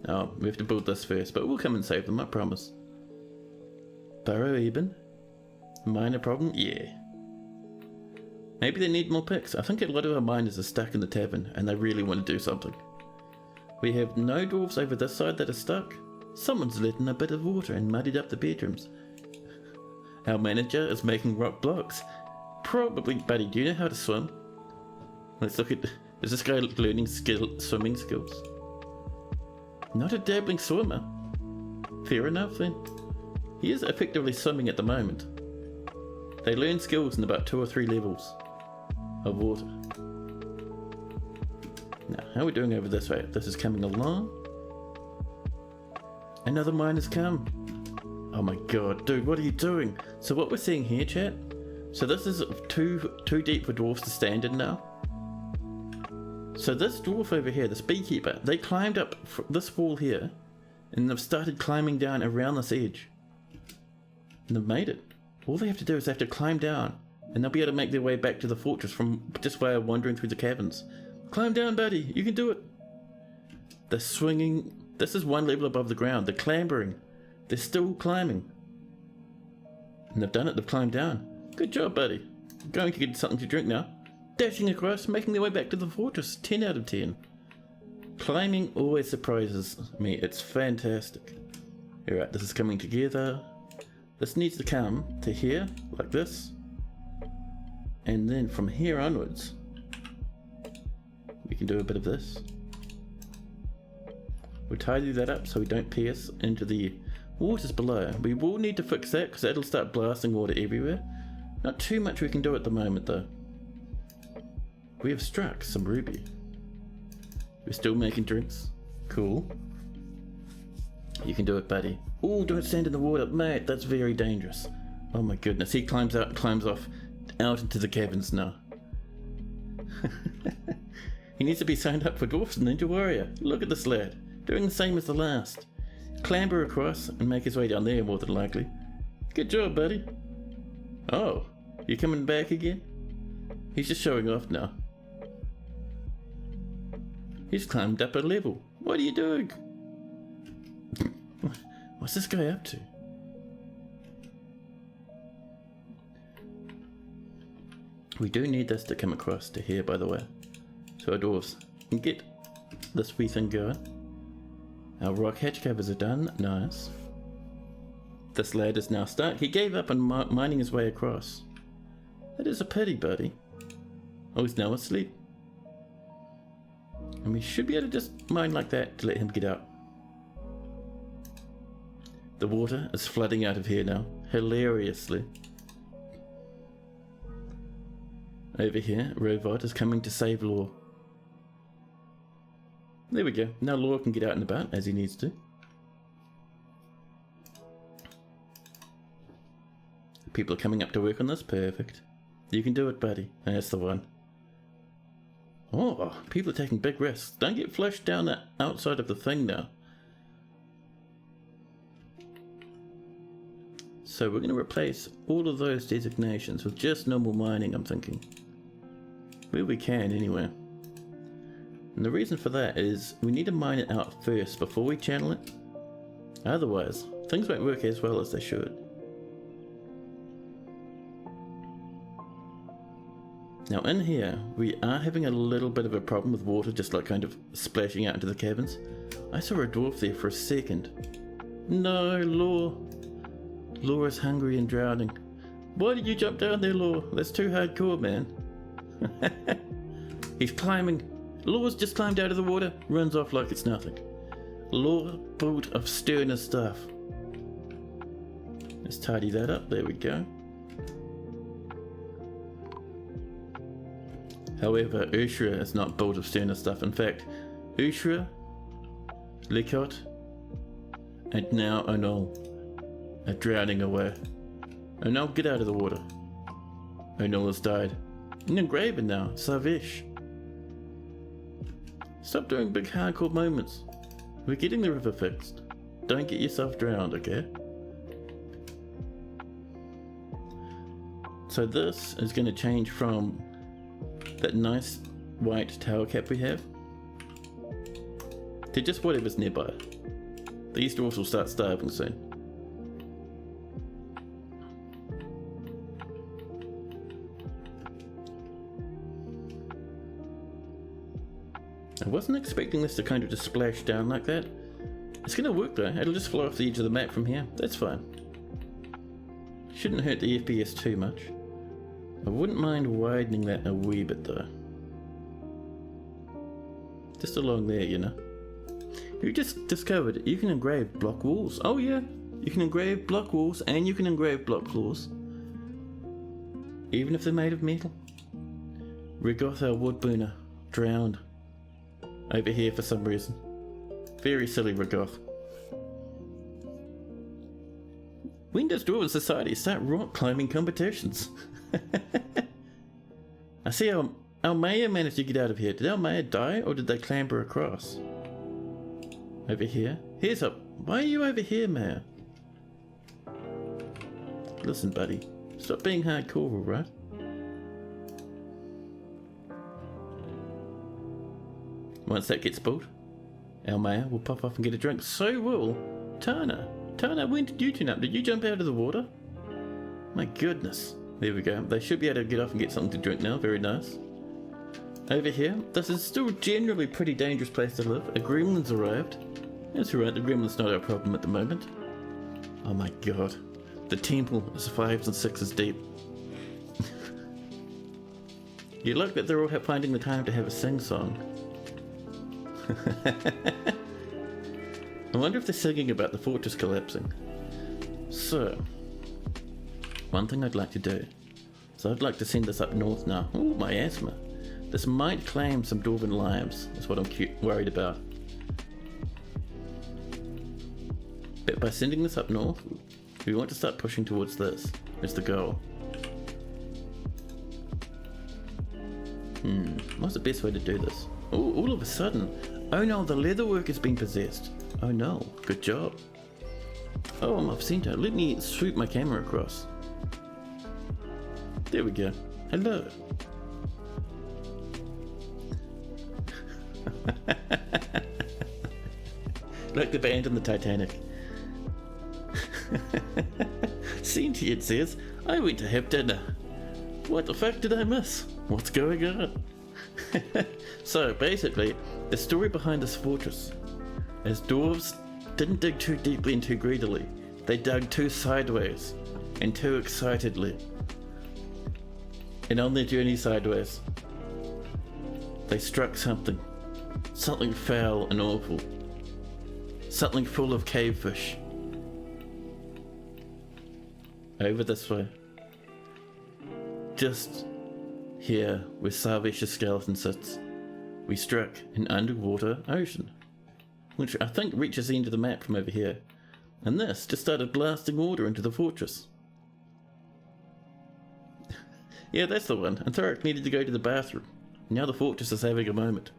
Speaker 1: Oh, we have to build this first, but we'll come and save them, I promise. Burrow even? Miner problem? Yeah. Maybe they need more picks. I think a lot of our miners are stuck in the tavern and they really want to do something. We have no dwarves over this side that are stuck. Someone's let in a bit of water and muddied up the bedrooms. Our manager is making rock blocks. Probably, buddy, do you know how to swim? Let's look at... Is this guy learning swimming skills? Not a dabbling swimmer. Fair enough then. He is effectively swimming at the moment. They learn skills in about 2 or 3 levels of water. Now, how are we doing over this way? This is coming along. Another mine has come. Oh my god, dude, what are you doing? So what we're seeing here, chat, So this is too deep for dwarves to stand in now. So this dwarf over here, this beekeeper, they climbed up this wall here, and they've started climbing down around this edge. And they've made it. All they have to do is they have to climb down, and they'll be able to make their way back to the fortress from just by wandering through the caverns. Climb down, buddy. You can do it. They're swinging. This is one level above the ground. They're clambering. They're still climbing. And they've done it. They've climbed down. Good job, buddy. Going to get something to drink now. Dashing across, making their way back to the fortress. 10 out of 10. Climbing always surprises me. It's fantastic. Alright, this is coming together. This needs to come to here, like this. And then from here onwards, we can do a bit of this. We'll tidy that up so we don't pierce into the waters below. We will need to fix that because that'll start blasting water everywhere. Not too much we can do at the moment though. We have struck some ruby. We're still making drinks. Cool. You can do it, buddy. Oh, don't stand in the water, mate. That's very dangerous. Oh my goodness. He climbs out and climbs off out into the caverns now. He needs to be signed up for Dwarfs and Ninja Warrior. Look at this lad. Doing the same as the last. Clamber across and make his way down there more than likely. Good job, buddy. Oh, you coming back again? He's just showing off now. He's climbed up a level. What are you doing? What's this guy up to? We do need this to come across to here, by the way. So our dwarves can get this wee thing going. Our rock hatch covers are done. Nice. This lad is now stuck. He gave up on mining his way across. That is a pity, buddy. Oh, he's now asleep. And we should be able to just mine like that to let him get out. The water is flooding out of here now, hilariously. Over here, Rovod is coming to save Law. There we go. Now Law can get out and about as he needs to. People are coming up to work on this. Perfect. You can do it, buddy. That's the one. Oh, people are taking big risks. Don't get flushed down the outside of the thing now. So we're going to replace all of those designations with just normal mining, I'm thinking. Where we can, anyway. And the reason for that is we need to mine it out first before we channel it. Otherwise, things won't work as well as they should. Now in here, we are having a little bit of a problem with water just like kind of splashing out into the caverns. I saw a dwarf there for a second. No, Law. Law is hungry and drowning. Why did you jump down there, Law? That's too hardcore, man. He's climbing. Law's just climbed out of the water, runs off like it's nothing. Law built of sterner stuff. Let's tidy that up, there we go. However, Ushra is not built of sterner stuff. In fact, Ushra, Likot, and now Onol are drowning away. Onol, get out of the water. Onol has died. And engraven now, Savish. Stop doing big hardcore moments. We're getting the river fixed. Don't get yourself drowned, okay? So this is going to change from that nice white tower cap we have to just whatever's nearby. These dwarfs will start starving soon. I wasn't expecting this to kind of just splash down like that. It's going to work though. It'll just fly off the edge of the map from here. That's fine. Shouldn't hurt the FPS too much. I wouldn't mind widening that a wee bit though. Just along there, you know. You just discovered you can engrave block walls. Oh yeah, you can engrave block walls and you can engrave block floors. Even if they're made of metal. Rigoth, our woodburner, drowned. Over here for some reason. Very silly Rigoth. When does Dwarven Society start rock climbing competitions? I see our mayor managed to get out of here. Did our mayor die or did they clamber across? Over here? Here's up. Why are you over here, mayor? Listen, buddy. Stop being hardcore, alright? Once that gets built, our mayor will pop off and get a drink. So will Tana. Tana, when did you tune up? Did you jump out of the water? My goodness. There we go. They should be able to get off and get something to drink now. Very nice. Over here, this is still generally a pretty dangerous place to live. A gremlin's arrived. That's right, the gremlin's not our problem at the moment. Oh my god. The temple is 5s and 6s deep. You look that they're all finding the time to have a sing-song. I wonder if they're singing about the fortress collapsing. So, one thing I'd like to do is I'd like to send this up north now. Oh, my asthma. This might claim some dwarven lives, is what I'm worried about. But by sending this up north, we want to start pushing towards this. It's the goal. What's the best way to do this? Oh, all of a sudden. Oh no, the leatherwork has been possessed. Oh no, good job. Oh, I'm off center. Let me swoop my camera across. There we go. Hello. Like the band in the Titanic. Sentient says, I went to have dinner. What the fuck did I miss? What's going on? So basically, the story behind this fortress is dwarves didn't dig too deeply and too greedily. They dug too sideways and too excitedly. And on their journey sideways, they struck something foul and awful. Something full of cavefish. Over this way. Just here where Sarvesh's skeleton sits, we struck an underwater ocean, which I think reaches the end of the map from over here. And this just started blasting water into the fortress. Yeah, that's the one. And Thorak needed to go to the bathroom. Now the fortress is having a moment.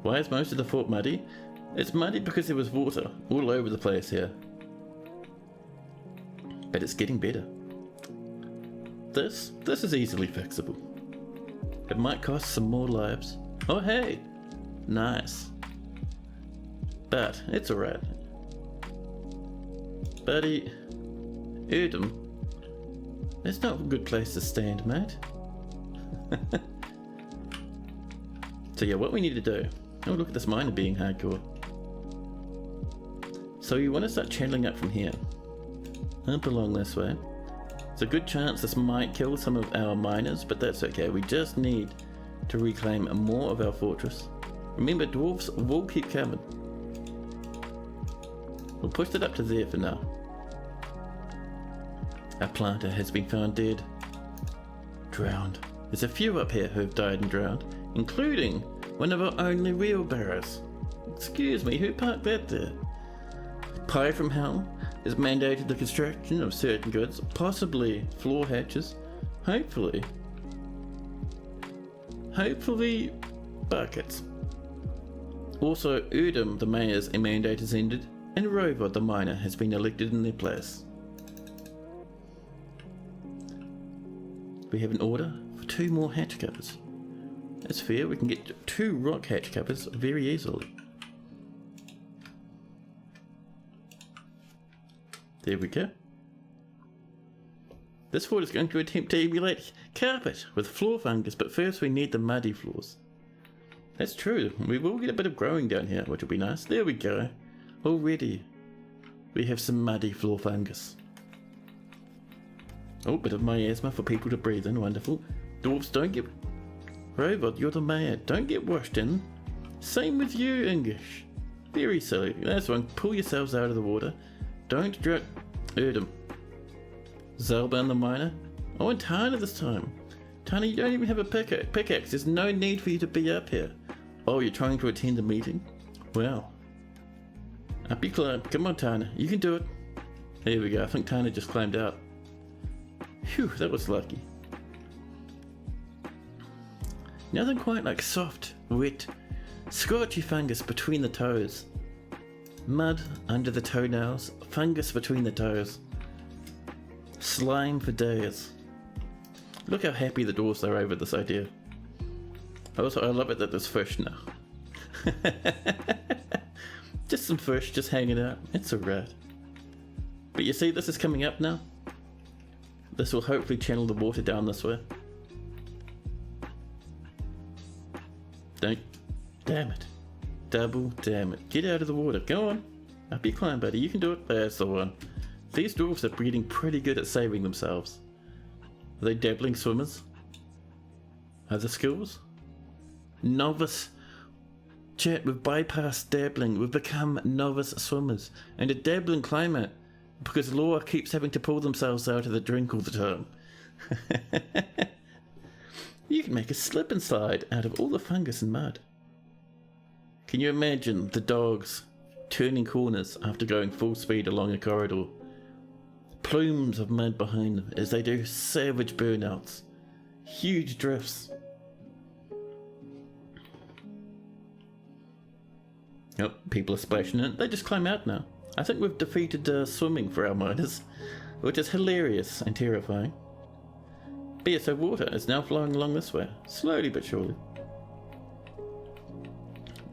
Speaker 1: Why is most of the fort muddy? It's muddy because there was water all over the place here. But it's getting better. This is easily fixable. It might cost some more lives. Oh hey! Nice. But it's alright. Buddy, Erdem, that's not a good place to stand, mate. So yeah, what we need to do... Oh, look at this miner being hardcore. So you want to start channeling up from here. Up along this way. It's a good chance this might kill some of our miners, but that's okay. We just need to reclaim more of our fortress. Remember, dwarves will keep coming. We'll push it up to there for now. Our planter has been found dead. Drowned. There's a few up here who have died and drowned, including one of our only wheelbarrows. Excuse me, who parked that there? Pie from Hell has mandated the construction of certain goods, possibly floor hatches, hopefully buckets. Also, Erdem the mayor's mandate has ended, and Rovod the miner has been elected in their place. We have an order for 2 more hatch covers. That's fair, we can get 2 rock hatch covers very easily. There we go. This fort is going to attempt to emulate carpet with floor fungus, but first we need the muddy floors. That's true, we will get a bit of growing down here, which will be nice. There we go. Already we have some muddy floor fungus. Oh, bit of miasma for people to breathe in, wonderful. Dwarves, don't get... Robot, you're the mayor, don't get washed in. Same with you, English. Very silly. That's one, pull yourselves out of the water. Don't drown... Erdem. Zalban the miner. Oh, and Tana this time. Tana, you don't even have a pickaxe. There's no need for you to be up here. Oh, you're trying to attend a meeting? Well, Up you climb. Come on, Tana. You can do it. There we go. I think Tana just climbed out. Phew, that was lucky. Nothing quite like soft, wet, scorchy fungus between the toes. Mud under the toenails, fungus between the toes. Slime for days. Look how happy the dwarves are over this idea. Also, I love it that there's fish now. Just some fish just hanging out. It's alright. But you see, this is coming up now. This will hopefully channel the water down this way. Don't. Damn it. Double damn it. Get out of the water. Go on. Up you climb, buddy. You can do it. That's the one. These dwarves are getting pretty good at saving themselves. Are they dabbling swimmers? Other skills? Novice. Chat, we've bypassed dabbling. We've become novice swimmers. And a dabbling climber. Because Laura keeps having to pull themselves out of the drink all the time. You can make a slip and slide out of all the fungus and mud. Can you imagine the dogs turning corners after going full speed along a corridor? Plumes of mud behind them as they do savage burnouts. Huge drifts. Oh, people are splashing in. They just climb out now. I think we've defeated swimming for our miners, which is hilarious and terrifying. But yeah, so water is now flowing along this way, slowly but surely.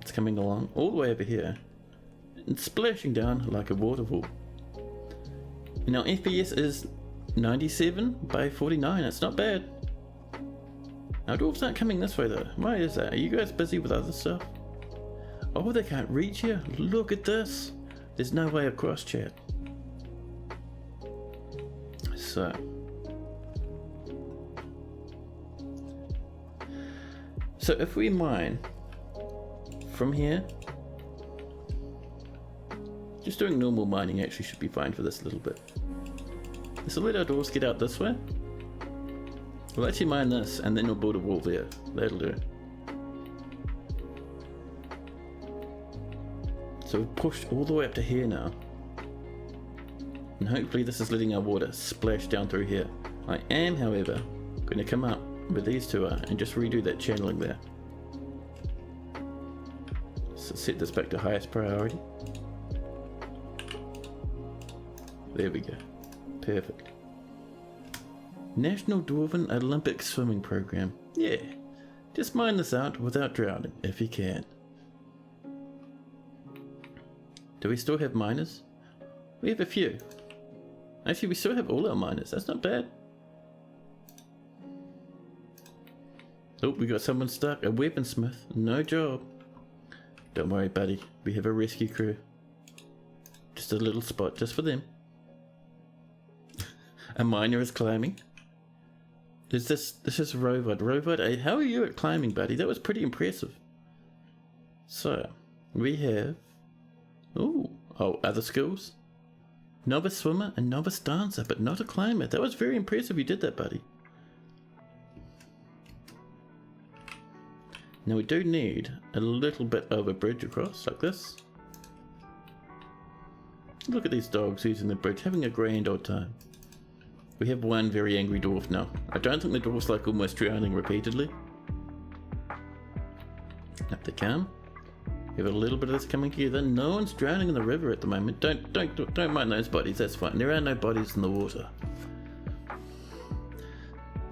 Speaker 1: It's coming along all the way over here and splashing down like a waterfall. Now FPS is 97 by 49, it's not bad. Now dwarves aren't coming this way though. Why is that? Are you guys busy with other stuff? Oh, they can't reach you. Look at this. There's no way across, chat. So if we mine from here, just doing normal mining actually should be fine for this little bit. So let our dwarves get out this way. We'll actually mine this and then we'll build a wall there. That'll do. So we've pushed all the way up to here now. And hopefully this is letting our water splash down through here. I am, however, going to come up where these two are and just redo that channeling there. So set this back to highest priority. There we go. Perfect. National Dwarven Olympic Swimming Program. Yeah. Just mine this out without drowning, if you can. Do we still have miners? We have a few. Actually, we still have all our miners. That's not bad. Oh, we got someone stuck. A weaponsmith. No job. Don't worry, buddy. We have a rescue crew. Just a little spot just for them. A miner is climbing. This is Rovod. Rovod, how are you at climbing, buddy? That was pretty impressive. So, we have... Oh, other skills? Novice swimmer and novice dancer, but not a climber. That was very impressive. You did that, buddy. Now we do need a little bit of a bridge across, like this. Look at these dogs using the bridge, having a grand old time. We have one very angry dwarf now. I don't think the dwarf's like almost drowning repeatedly. Up they come. We have a little bit of this coming together. No one's drowning in the river at the moment. Don't mind those bodies, that's fine. There are no bodies in the water.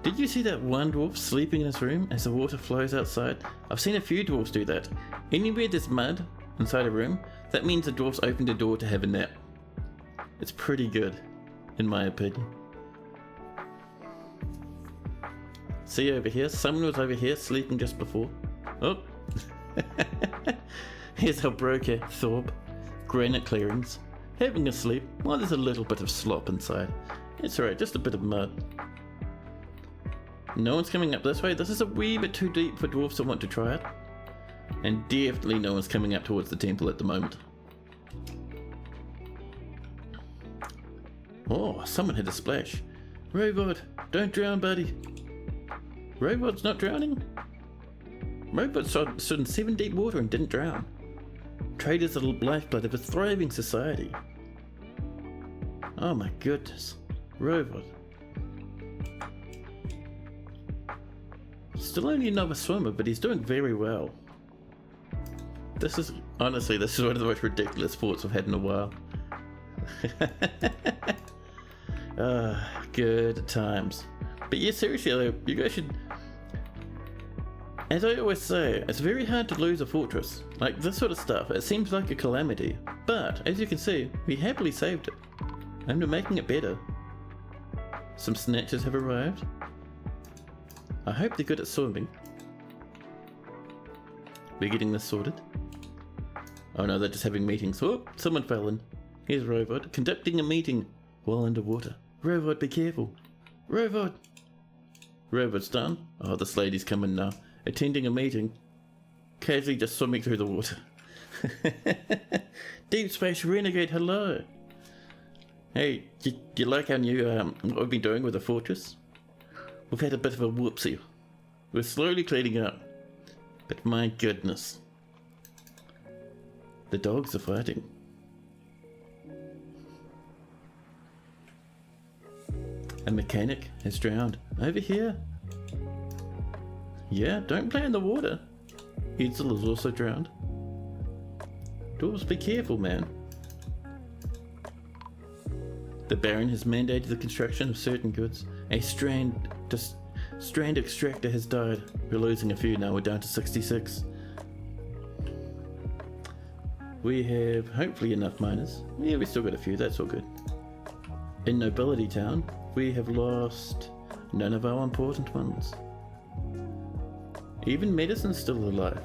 Speaker 1: Did you see that one dwarf sleeping in his room as the water flows outside? I've seen a few dwarfs do that. Anywhere there's mud inside a room, that means the dwarfs opened a door to have a nap. It's pretty good, in my opinion. See over here, someone was over here sleeping just before. Oh! Here's our broker, Thorb. Granite clearings. Having a sleep. Well, there's a little bit of slop inside. It's alright, just a bit of mud. No one's coming up this way. This is a wee bit too deep for dwarfs to want to try it. And definitely no one's coming up towards the temple at the moment. Oh, someone had a splash. Rovod, don't drown, buddy. Rovod's not drowning? Robot stood in 7 deep water and didn't drown. Trade is the lifeblood of a thriving society. Oh my goodness. Robot. Still only another swimmer, but he's doing very well. This is, honestly, this is one of the most ridiculous sports I've had in a while. Good times. But yeah, seriously, you guys should... As I always say, it's very hard to lose a fortress. Like this sort of stuff, it seems like a calamity. But, as you can see, we happily saved it. And we're making it better. Some snatchers have arrived. I hope they're good at swimming. We're getting this sorted. Oh no, they're just having meetings. Whoop, someone fell in. Here's Robot, conducting a meeting while underwater. Robot, be careful. Robot! Robot's done. Oh, this lady's coming now. Attending a meeting. Casually just swimming through the water. Deep Space Renegade, hello! Hey, do you like our new, what we've been doing with the fortress? We've had a bit of a whoopsie. We're slowly cleaning up. But my goodness. The dogs are fighting. A mechanic has drowned. Over here. Yeah, don't play in the water. Edsel is also drowned. Dwarves, be careful, man. The Baron has mandated the construction of certain goods. A strand extractor has died. We're losing a few now, we're down to 66. We have hopefully enough miners. Yeah, we still got a few, that's all good. In Nobility Town, we have lost none of our important ones. Even Medicine's still alive.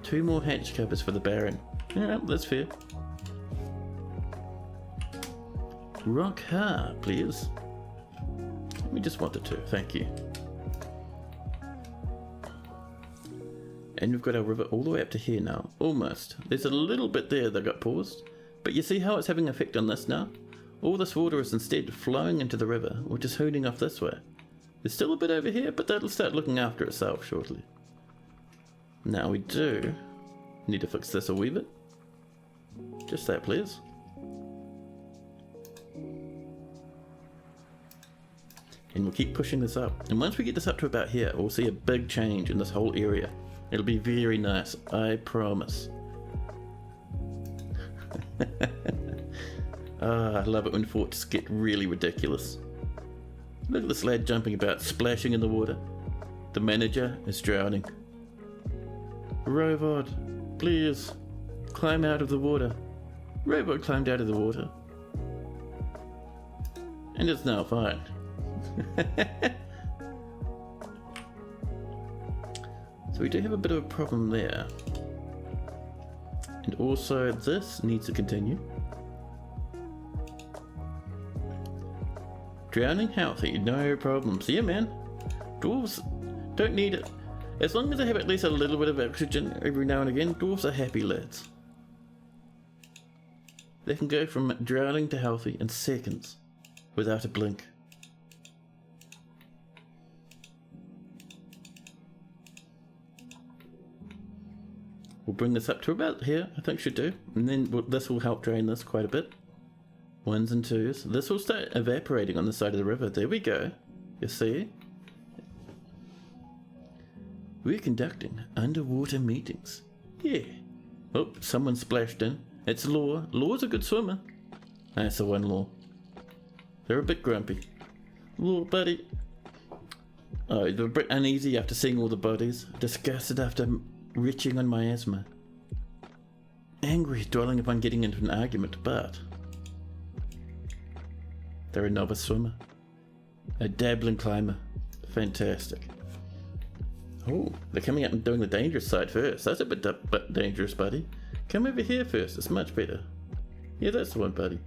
Speaker 1: 2 more hatch covers for the Baron. Yeah, that's fair. Rock hard, please. We just wanted to, thank you. And we've got our river all the way up to here now, almost. There's a little bit there that got paused, but you see how it's having an effect on this now? All this water is instead flowing into the river, which is hooning off this way. There's still a bit over here, but that'll start looking after itself shortly. Now we do need to fix this a wee bit. Just that, please. And we'll keep pushing this up. And once we get this up to about here, we'll see a big change in this whole area. It'll be very nice, I promise. I love it when forts get really ridiculous. Look at this lad jumping about, splashing in the water. The manager is drowning. Robot, please, climb out of the water. Robot climbed out of the water. And it's now fine. So we do have a bit of a problem there. And also this needs to continue. Drowning healthy, no problems. Yeah, man. Dwarves don't need it. As long as they have at least a little bit of oxygen every now and again, dwarves are happy lads. They can go from drowning to healthy in seconds without a blink. We'll bring this up to about here, I think should do. And then this will help drain this quite a bit. 1s and 2s. This will start evaporating on the side of the river. There we go. You see? We're conducting underwater meetings. Yeah. Oh, someone splashed in. It's Law. Law's a good swimmer. That's the one, Law. They're a bit grumpy. Law, buddy. Oh, they're a bit uneasy after seeing all the bodies. Disgusted after reaching on my asthma. Angry, dwelling upon getting into an argument, but they're a novice swimmer. A dabbling climber. Fantastic. Oh, they're coming out and doing the dangerous side first. That's a bit dangerous, buddy. Come over here first, it's much better. Yeah, that's the one, buddy.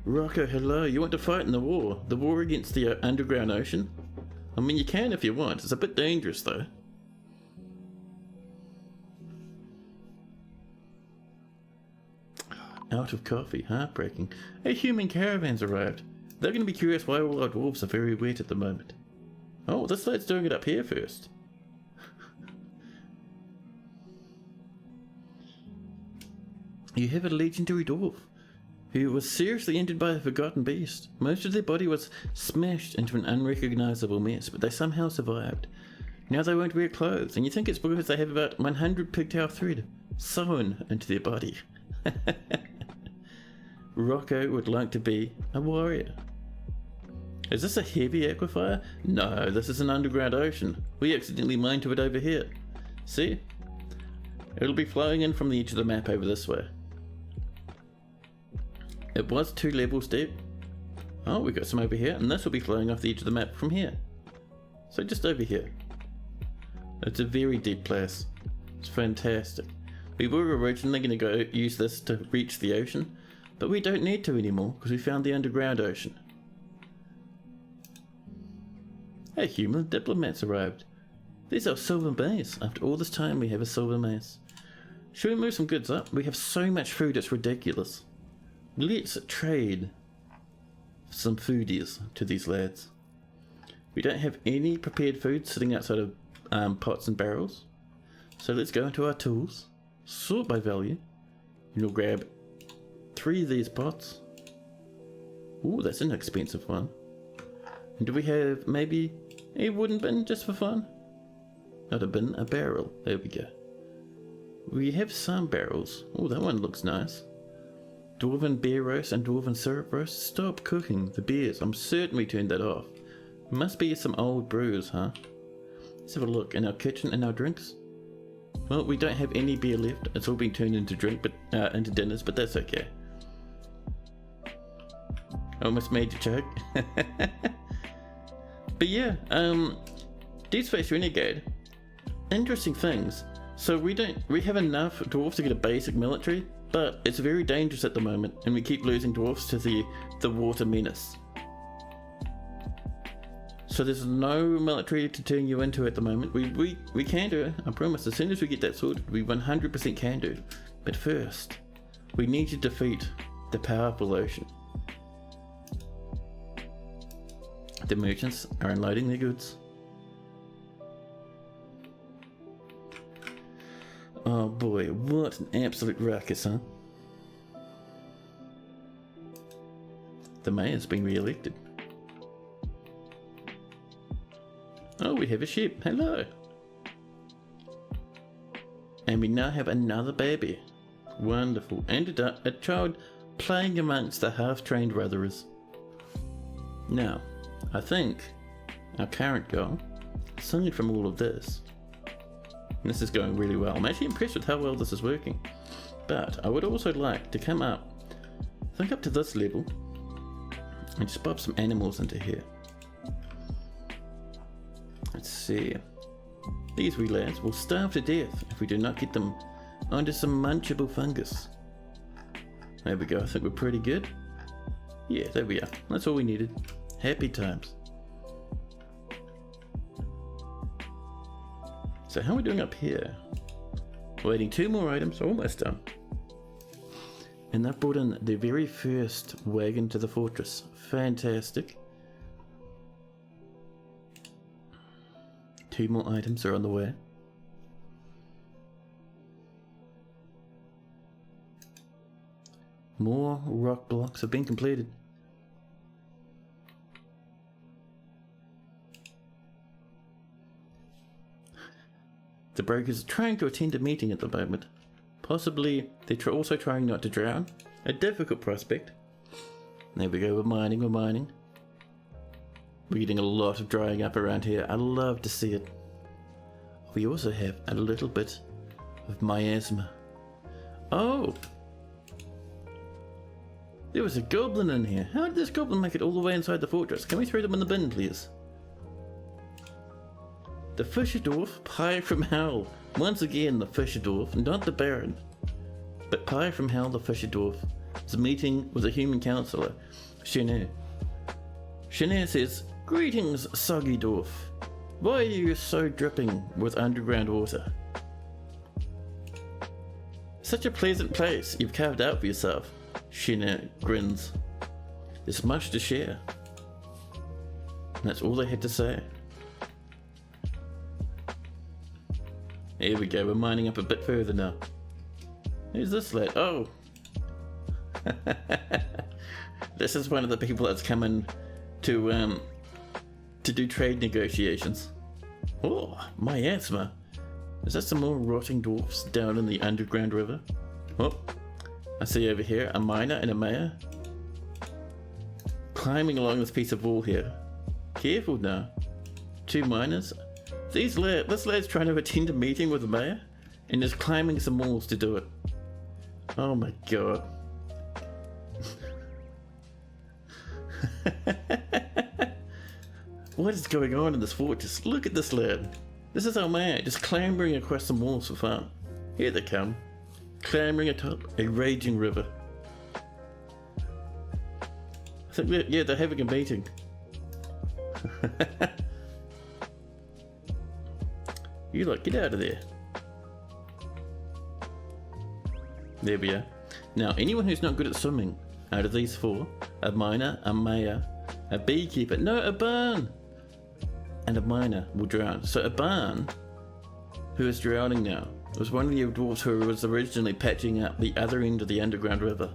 Speaker 1: Rocco, hello, you want to fight in the war? The war against the underground ocean? I mean, you can if you want. It's a bit dangerous, though. Out of coffee, heartbreaking. A human caravan's arrived. They're going to be curious why all our dwarves are very wet at the moment. Oh, this lad's doing it up here first. You have a legendary dwarf who was seriously injured by a forgotten beast. Most of their body was smashed into an unrecognizable mess, but they somehow survived. Now they won't wear clothes, and you think it's because they have about 100 pigtail thread sewn into their body. Rocco would like to be a warrior. Is this a heavy aquifer? No, this is an underground ocean. We accidentally mined to it over here. See? It'll be flowing in from the edge of the map over this way. It was 2 levels deep. Oh, we got some over here, and this will be flowing off the edge of the map from here. So just over here. It's a very deep place. It's fantastic. We were originally going to go use this to reach the ocean, but we don't need to anymore because we found the underground ocean. Hey, human diplomats arrived. There's our silver mace. After all this time, we have a silver mace. Should we move some goods up? We have so much food, it's ridiculous. Let's trade some foodies to these lads. We don't have any prepared food sitting outside of pots and barrels. So let's go into our tools, sort by value, and we'll grab 3 of these pots. Ooh, that's an expensive one. And do we have maybe a wooden bin just for fun? Not a bin, a barrel. There we go. We have some barrels. Oh, that one looks nice. Dwarven beer roast and dwarven syrup roast. Stop cooking the beers. I'm certain we turned that off. Must be some old brews, huh? Let's have a look in our kitchen and our drinks. Well, we don't have any beer left. It's all been turned into into dinners, but that's okay. Almost made you choke. But yeah, Deep Space Renegade. Interesting things. So we have enough dwarves to get a basic military, but it's very dangerous at the moment, and we keep losing dwarves to the water menace. So there's no military to turn you into at the moment. We can do it, I promise. As soon as we get that sorted, we 100% can do. But first, we need to defeat the powerful ocean. The merchants are unloading their goods. Oh boy, what an absolute ruckus, huh? The mayor's been re-elected. Oh, we have a ship. Hello. And we now have another baby. Wonderful. And a child playing amongst the half-trained rotherers. Now, I think our current goal, aside from all of this, and this is going really well. I'm actually impressed with how well this is working. But I would also like to come up, I think up to this level, and just pop some animals into here. Let's see. These wee lads will starve to death if we do not get them onto some munchable fungus. There we go, I think we're pretty good. Yeah, there we are. That's all we needed. Happy times. So how are we doing up here? Waiting 2 more items, almost done. And that brought in the very first wagon to the fortress. Fantastic. 2 more items are on the way. More rock blocks have been completed. The brokers are trying to attend a meeting at the moment. Possibly they're also trying not to drown. A difficult prospect. There we go, we're mining. We're getting a lot of drying up around here. I love to see it. We also have a little bit of miasma. Oh! There was a goblin in here. How did this goblin make it all the way inside the fortress? Can we throw them in the bin, please? The Fisher Dwarf, Pie from Hell. Once again, the Fisher Dwarf, not the Baron, but Pie from Hell, the Fisher Dwarf, is meeting with a human councillor, Chenet. Chenet says, "Greetings, soggy dwarf. Why are you so dripping with underground water? Such a pleasant place you've carved out for yourself." Chenet grins. There's much to share. And that's all they had to say. Here we go, we're mining up a bit further now. Who's this lad? Oh, This is one of the people that's coming to do trade negotiations. Oh, my asthma. Is that some more rotting dwarfs down in the underground river? Oh, I see over here a miner and a mayor climbing along this piece of wall here. Careful now. 2 miners. This lad's trying to attend a meeting with the mayor and is climbing some walls to do it. Oh my god. What is going on in this fortress? Look at this lad. This is our mayor, just clambering across some walls for fun. Here they come, clambering atop a raging river. I think they're having a meeting. You lot, get out of there. There we are. Now, anyone who's not good at swimming, out of these 4, a miner, a mayor, a beekeeper, no, a barn, and a miner will drown. So a barn, who is drowning now, was one of the dwarves who was originally patching up the other end of the underground river.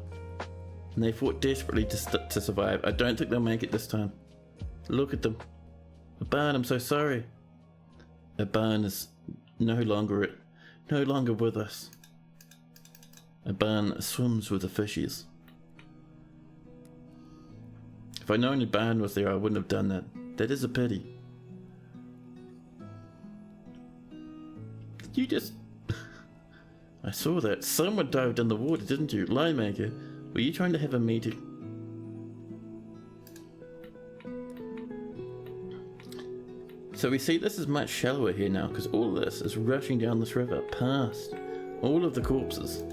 Speaker 1: And they fought desperately to survive. I don't think they'll make it this time. Look at them. A barn, I'm so sorry. A barn is no longer with us. A barn swims with the fishies. If I'd known a barn was there, I wouldn't have done that. That is a pity. Did you just... I saw that. Someone dived in the water, didn't you? Line maker, were you trying to have a meeting? So we see this is much shallower here now, because all of this is rushing down this river past all of the corpses.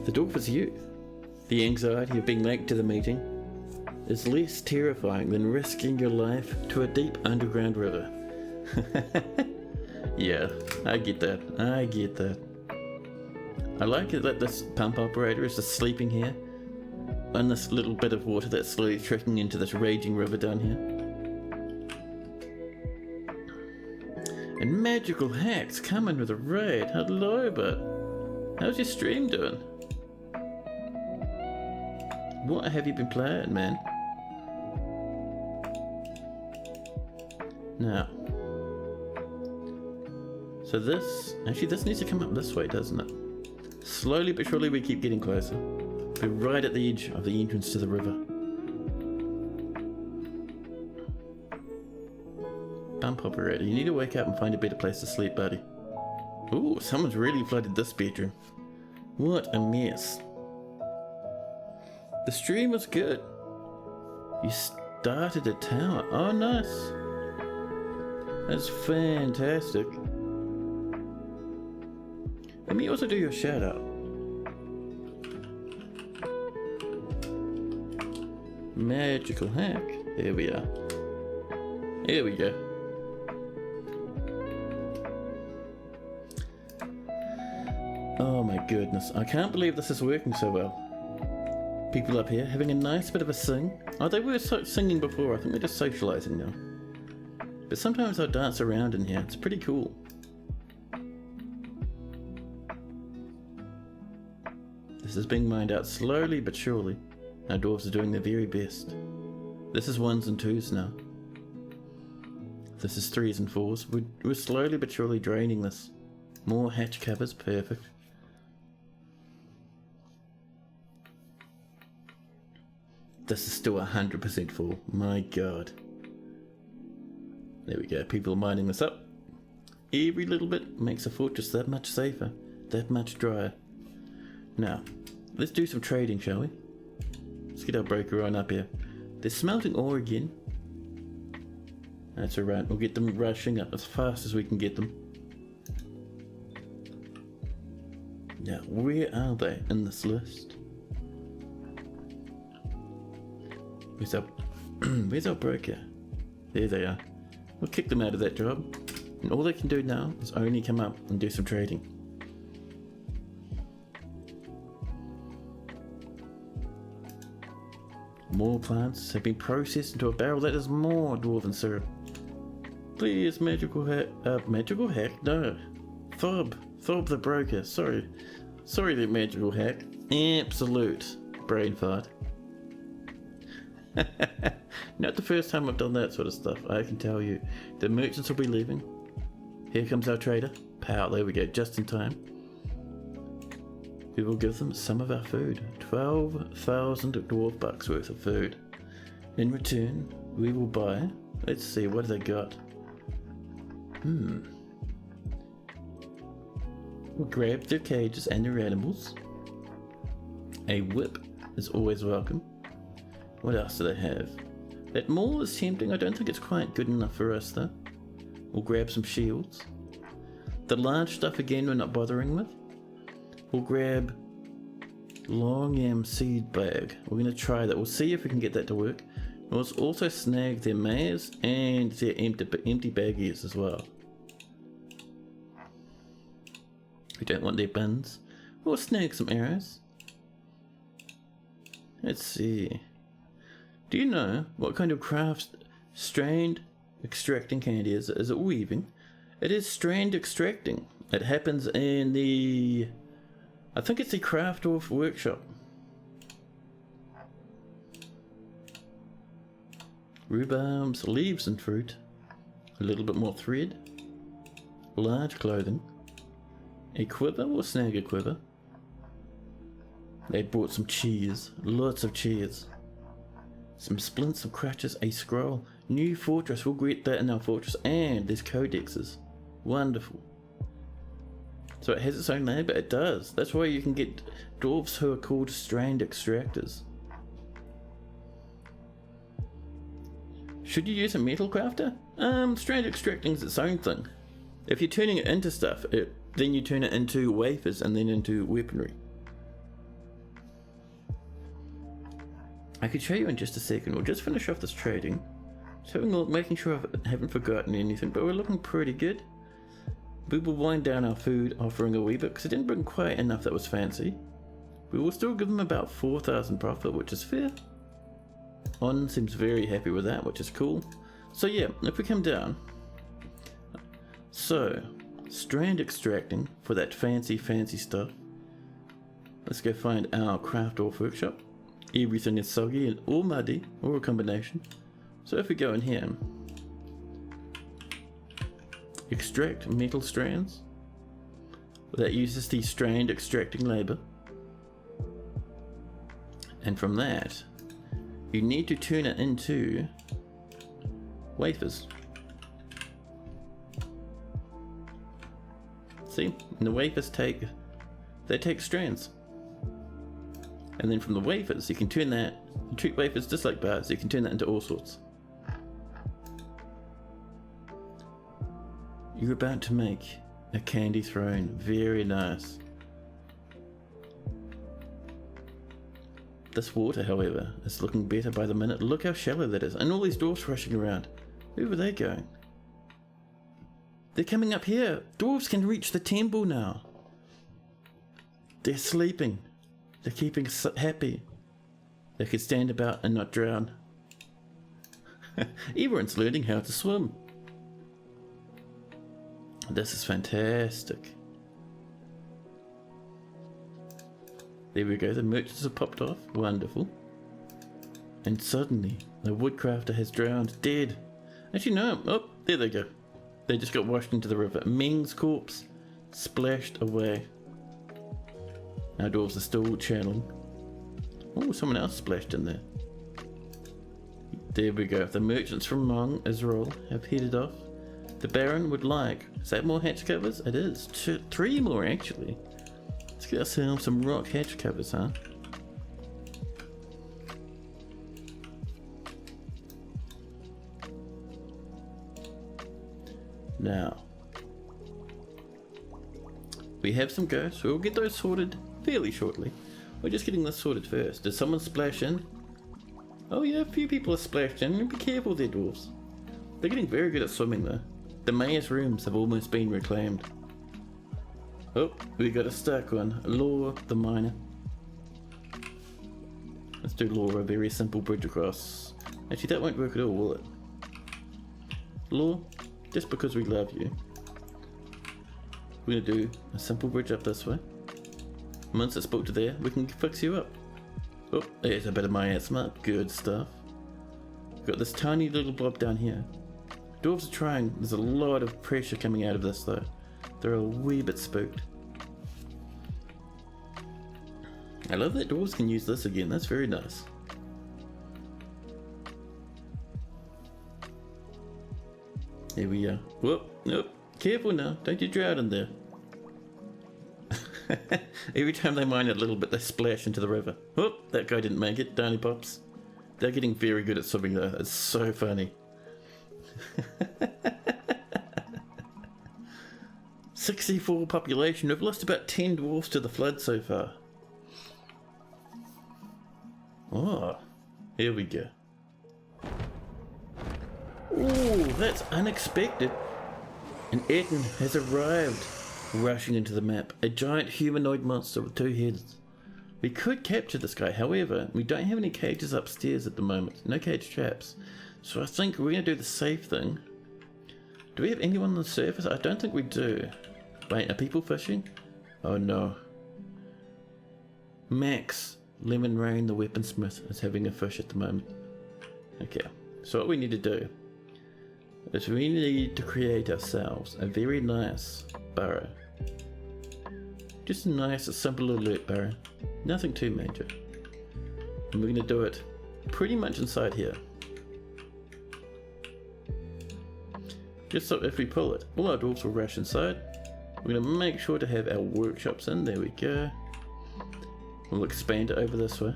Speaker 1: The dwarf's youth, the anxiety of being late to the meeting, is less terrifying than risking your life to a deep underground river. Yeah, I get that. I like it that this pump operator is just sleeping here on this little bit of water that's slowly trickling into this raging river down here. And magical hacks coming with a raid. Hello, bud. How's your stream doing? What have you been playing, man? Now. So this needs to come up this way, doesn't it? Slowly but surely we keep getting closer. We're right at the edge of the entrance to the river. Bump operator, you need to wake up and find a better place to sleep, buddy. Ooh, someone's really flooded this bedroom. What a mess. The stream was good. You started a tower. Oh, nice. That's fantastic. Let me also do your shout out. Magical hack. There we are. Here we go. Oh my goodness. I can't believe this is working so well. People up here having a nice bit of a sing. Oh, they were singing before. I think they're just socializing now. But sometimes they'll dance around in here. It's pretty cool. This is being mined out slowly but surely. Our dwarves are doing their very best. This is 1s and 2s now. This is 3s and 4s. We're slowly but surely draining this. More hatch covers, perfect. This is still 100% full. My god. There we go. People are mining this up. Every little bit makes a fortress that much safer, that much drier. Now, let's do some trading, shall we? Let's get our broker on up here. They're smelting ore again. That's alright. We'll get them rushing up as fast as we can get them. Now, where are they in this list? Where's our broker? There they are. We'll kick them out of that job. And all they can do now is only come up and do some trading. More plants have been processed into a barrel that is more dwarven syrup. Please, magical hack. Magical hack? No. Thob the broker. Sorry. Sorry, that magical hack. Absolute brain fart. Not the first time I've done that sort of stuff, I can tell you. The merchants will be leaving. Here comes our trader. Pow, there we go, just in time. We will give them some of our food. 12,000 dwarf bucks worth of food. In return, we will buy... Let's see, what have they got? We'll grab their cages and their animals. A whip is always welcome. What else do they have? That maul is tempting. I don't think it's quite good enough for us though. We'll grab some shields. The large stuff again we're not bothering with. We'll grab long yam seed bag. We're going to try that. We'll see if we can get that to work. We'll also snag their mares and their empty baggies as well. We don't want their bins. We'll snag some arrows. Let's see. Do you know what kind of craft strand extracting candy is? Is it weaving? It is strand extracting. It happens in the... I think it's the craft off workshop. Rhubarbs, leaves and fruit. A little bit more thread. Large clothing. A quiver, we'll snag a quiver. They brought some cheese, lots of cheese. Some splints of crutches, a scroll. New fortress, we'll get that in our fortress. And there's codexes. Wonderful. So it has its own name, but it does. That's why you can get dwarves who are called strand extractors. Should you use a metal crafter? Strand extracting is its own thing. If you're turning it into stuff, then you turn it into wafers and then into weaponry. I could show you in just a second. We'll just finish off this trading. Just having a look, making sure I haven't forgotten anything, but we're looking pretty good. We will wind down our food, offering a wee bit, because it didn't bring quite enough that was fancy. We will still give them about 4,000 profit, which is fair. On seems very happy with that, which is cool. So yeah, if we come down. So, strand extracting for that fancy stuff. Let's go find our craft off workshop. Everything is soggy and or muddy, or a combination. So if we go in here, extract metal strands. That uses the strand extracting labor. And from that, you need to turn it into wafers. See, and the wafers take strands. And then from the wafers, you can turn that, you treat wafers just like bars, you can turn that into all sorts. You're about to make a candy throne. Very nice. This water, however, is looking better by the minute. Look how shallow that is. And all these dwarves rushing around. Where were they going? They're coming up here. Dwarves can reach the temple now. They're sleeping. They're keeping happy. They could stand about and not drown. Everyone's learning how to swim. This is fantastic. There we go, the merchants have popped off. Wonderful. And suddenly, the woodcrafter has drowned, dead. Actually, no. Oh, there they go. They just got washed into the river. Ming's corpse splashed away. Our dwarves are still channeling. Oh, someone else splashed in there. There we go. The merchants from Mong, Israel, have headed off. The Baron would like... Is that more hatch covers? It is. 3 more, actually. Let's get ourselves some rock hatch covers, huh? Now, we have some ghosts. We'll get those sorted fairly shortly. We're just getting this sorted first. Did someone splash in? Oh yeah, a few people have splashed in. Be careful there, dwarves. They're getting very good at swimming though. The mayor's rooms have almost been reclaimed. Oh, we got a stuck one. Law the miner. Let's do Law, a very simple bridge across. Actually, that won't work at all, will it? Law, just because we love you, we're gonna do a simple bridge up this way. Once it's booked to there, we can fix you up. Oh, there's a bit of my asthma. Good stuff. Got this tiny little blob down here. Dwarves are trying. There's a lot of pressure coming out of this though. They're a wee bit spooked. I love that dwarves can use this again. That's very nice. Here we are. Whoop, nope. Careful now. Don't you drown in there. Every time they mine it a little bit, they splash into the river. Whoop, that guy didn't make it. Darny pops. They're getting very good at swimming though. It's so funny. 64 population. We've lost about 10 dwarfs to the flood so far. Oh, here we go. Ooh, that's unexpected. An Etten has arrived, rushing into the map. A giant humanoid monster with 2 heads. We could capture this guy, however, we don't have any cages upstairs at the moment. No cage traps. So I think we're going to do the safe thing. Do we have anyone on the surface? I don't think we do. Wait, are people fishing? Oh no. Max, Lemon Rain, the weaponsmith, is having a fish at the moment. Okay, so what we need to do is we need to create ourselves a very nice burrow. Just a nice, simple little loot burrow. Nothing too major. And we're going to do it pretty much inside here. Just so if we pull it, all our dwarves will rush inside. We're going to make sure to have our workshops in. There we go. We'll expand it over this way.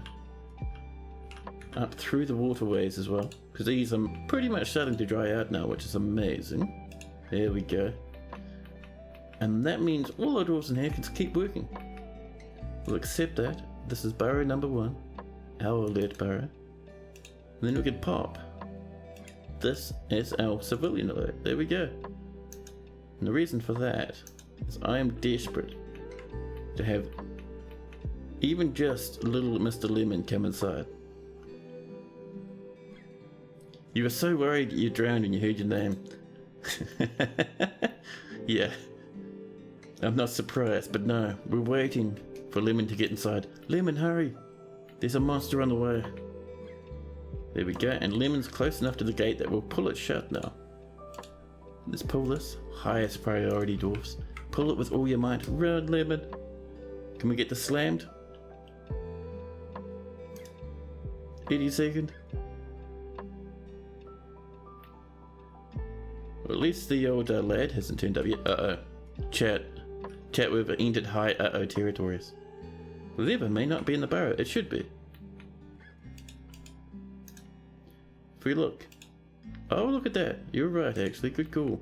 Speaker 1: Up through the waterways as well. Because these are pretty much starting to dry out now, which is amazing. There we go. And that means all our dwarves in here can keep working. We'll accept that. This is burrow number 1. Our alert burrow. And then we can pop this as our civilian alert. There we go. And the reason for that is I am desperate to have even just little Mr. Lemon come inside. You were so worried you drowned when you heard your name. Yeah. I'm not surprised, but no, we're waiting for Lemon to get inside. Lemon, hurry! There's a monster on the way. There we go, and Lemon's close enough to the gate that we'll pull it shut now. Let's pull this. Highest priority, dwarfs. Pull it with all your might. Run, Lemon! Can we get this slammed? 80 second. Well, at least the old lad hasn't turned up yet. Uh-oh. Chat, we've entered high uh-oh territories. Lever may not be in the burrow. It should be. If we look. Oh, look at that. You're right, actually. Good call.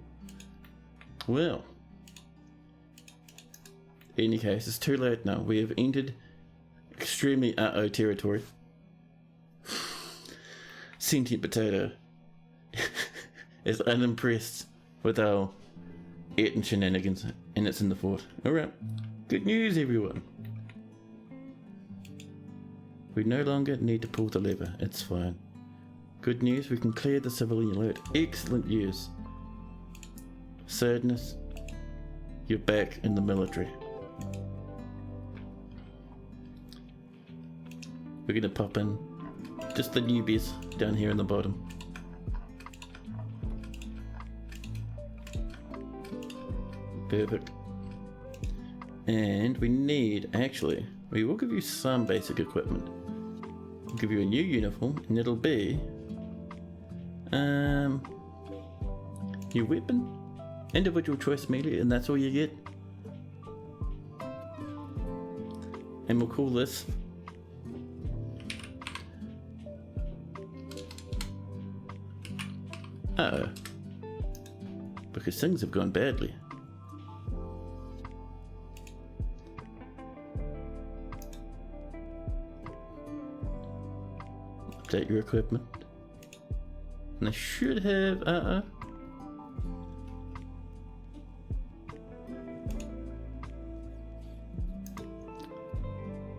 Speaker 1: Well. In any case, it's too late now. We have entered extremely uh-oh territory. Sentient Potato is unimpressed with our Etten shenanigans, and it's in the fort. Alright. Good news, everyone. We no longer need to pull the lever. It's fine. Good news, we can clear the civilian alert. Excellent news. Sadness, you're back in the military. We're gonna pop in just the newbies down here in the bottom. Perfect. And we need, actually, we will give you some basic equipment. We'll give you a new uniform, and it'll be new weapon, individual choice melee, and that's all you get. And we'll call this uh-oh, because things have gone badly. Update your equipment. And I should have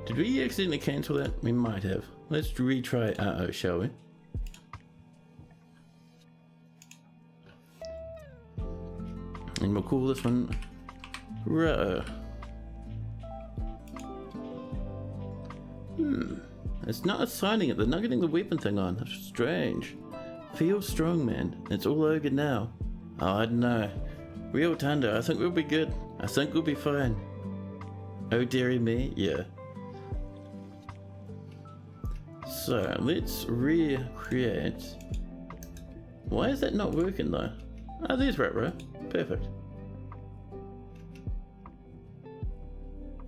Speaker 1: Did we accidentally cancel that? We might have. Let's retry shall we? And we'll call this one It's not assigning it. They're not getting the weapon thing on. That's strange. Feel strong, man. It's all over now. Oh, I don't know. Real thunder. I think we'll be good. I think we'll be fine. Oh, dearie me. Yeah. So, let's recreate. Why is that not working though? Oh, there's Ratro. Perfect.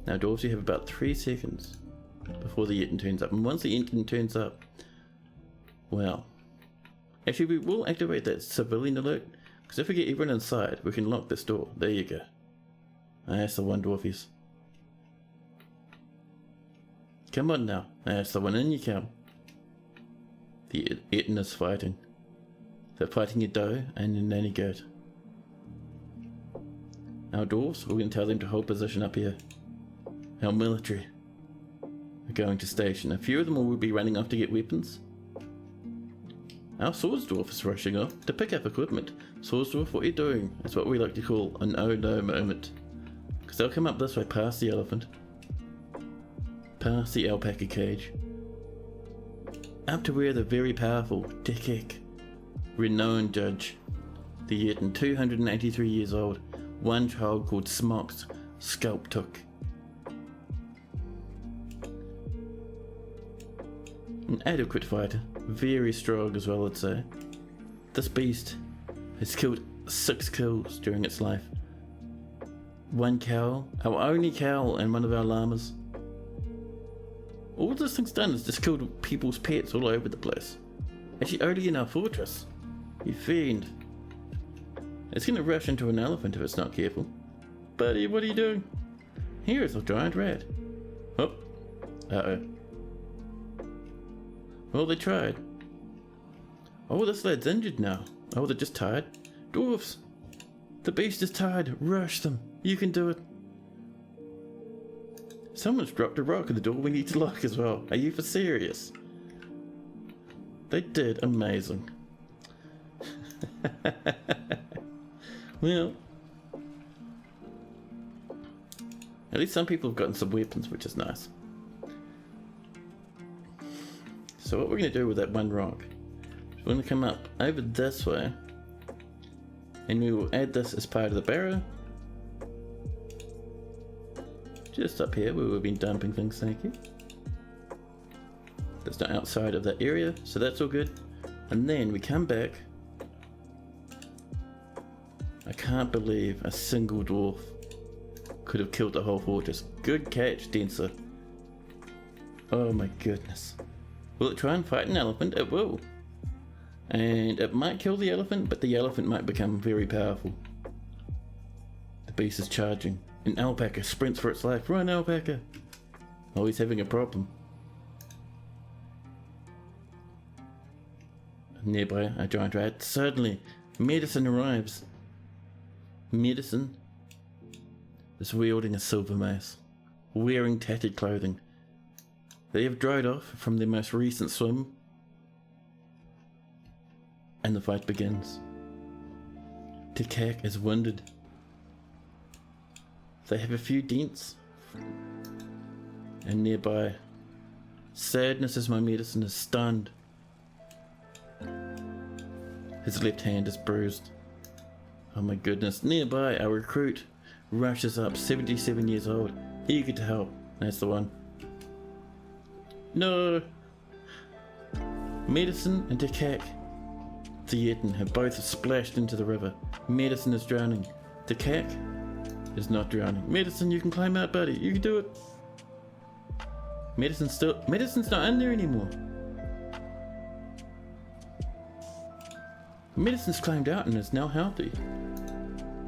Speaker 1: Now, dwarves, you have about 3 seconds before the Yeten turns up. And once the Yeten turns up, well, actually, we will activate that civilian alert, because if we get everyone inside, we can lock this door. There you go. That's the one, dwarfies. Come on now. That's the one, in you come. The Yeten is fighting. They're fighting your dough and your nanny goat. Our dwarves, we're going to tell them to hold position up here. Our military are going to station. A few of them will be running off to get weapons. Our swords dwarf is rushing off to pick up equipment. Swords dwarf, what are you doing? It's what we like to call an oh no moment. Because they'll come up this way past the elephant. Past the alpaca cage. Up to where the very powerful Dekek, renowned judge, the Yeten, 283 years old, one child called Smox, scalp took. An adequate fighter, very strong as well, I'd say. This beast has killed 6 kills during its life. 1 cow, our only cow, and one of our llamas. All this thing's done is just killed people's pets all over the place. Actually, only in our fortress. You fiend. It's gonna rush into an elephant if it's not careful. Buddy, what are you doing? Here is a giant rat. Oh. Uh-oh. Well, they tried. Oh, this lad's injured now. Oh, they're just tired. Dwarfs! The beast is tired. Rush them. You can do it. Someone's dropped a rock in the door we need to lock as well. Are you for serious? They did amazing. Well, at least some people have gotten some weapons, which is nice. So what we're going to do with that one rock is we're going to come up over this way, and we will add this as part of the barrow. Just up here where we've been dumping things, thank you. That's not outside of that area, so that's all good. And then we come back. I can't believe a single dwarf could have killed the whole fortress. Good catch, Denser. Oh my goodness. Will it try and fight an elephant? It will. And it might kill the elephant, but the elephant might become very powerful. The beast is charging. An alpaca sprints for its life. Run, alpaca! Oh, he's having a problem. Nearby, a giant rat. Suddenly, Medicine arrives. Medicine is wielding a silver mace, wearing tattered clothing. They have dried off from their most recent swim, and the fight begins. Tekak is wounded. They have a few dents, and nearby, Sadness as my medicine is stunned. His left hand is bruised. Oh my goodness. Nearby, our recruit rushes up, 77 years old, eager to help. That's the one. No! Medicine and Tekak, the Yeten, have both splashed into the river. Medicine is drowning. Tekak is not drowning. Medicine, you can climb out, buddy. You can do it. Medicine's not in there anymore. Medicine's climbed out and is now healthy.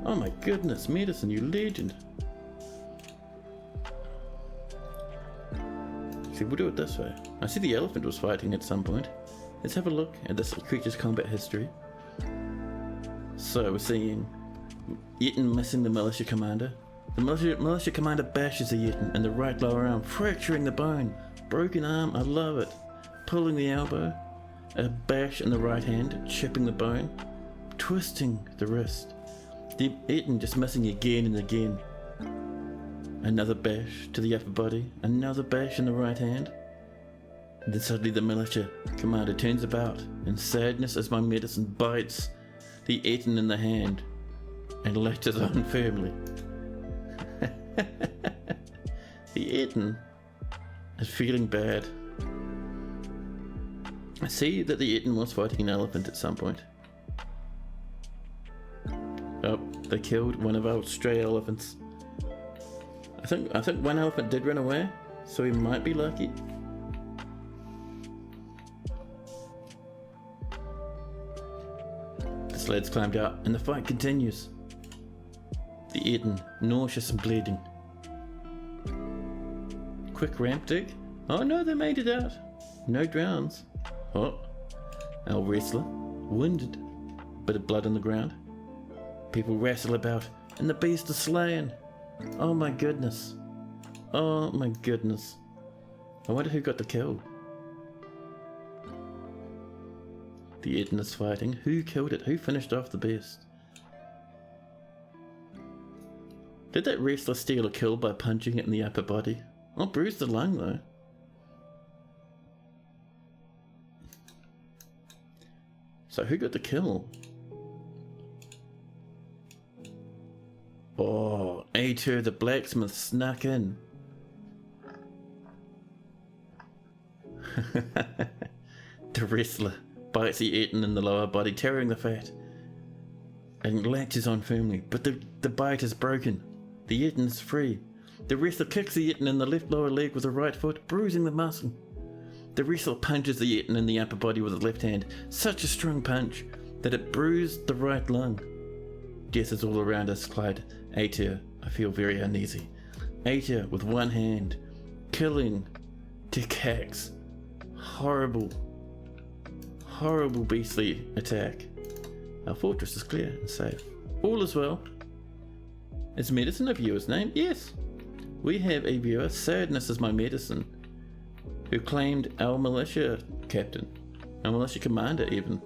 Speaker 1: Oh my goodness, Medicine, you legend. See, we'll do it this way. I see the elephant was fighting at some point. Let's have a look at this creature's combat history. So we're seeing Yeten missing the militia commander. The militia commander bashes the Yeten in the right lower arm, fracturing the bone. Broken arm, I love it. Pulling the elbow. A bash in the right hand, chipping the bone. Twisting the wrist. The Yeten just missing again and again. Another bash to the upper body. Another bash in the right hand. Then suddenly the militia commander turns about, and sadness as my medicine bites the Eton in the hand and latches on firmly. The Eton is feeling bad. I see that the Eton was fighting an elephant at some point. Oh, they killed one of our stray elephants. I think one elephant did run away, so he might be lucky. The sleds climbed out and the fight continues. The Eton, nauseous and bleeding. Quick ramp dig. Oh no, they made it out. No drowns. Oh, our wrestler, wounded, bit of blood on the ground. People wrestle about and the beast is slain. Oh my goodness. Oh my goodness. I wonder who got the kill. The Eton is fighting. Who killed it? Who finished off the beast? Did that wrestler steal a kill by punching it in the upper body? Oh, bruised the lung though. So who got the kill? Oh, Ep2 the blacksmith snuck in. The wrestler bites the Eton in the lower body, tearing the fat, and latches on firmly, but the bite is broken. The Eton is free. The wrestler kicks the Eton in the left lower leg with the right foot, bruising the muscle. The wrestler punches the Eton in the upper body with his left hand, such a strong punch that it bruised the right lung. Death is all around us, cried Ep2. I feel very uneasy. Ep2 with one hand, killing Tic-Tacs. Horrible, horrible beastly attack. Our fortress is clear and safe. All is well. Is medicine a viewer's name? Yes. We have a viewer, Sadness is my medicine, who claimed our militia captain, our militia commander even.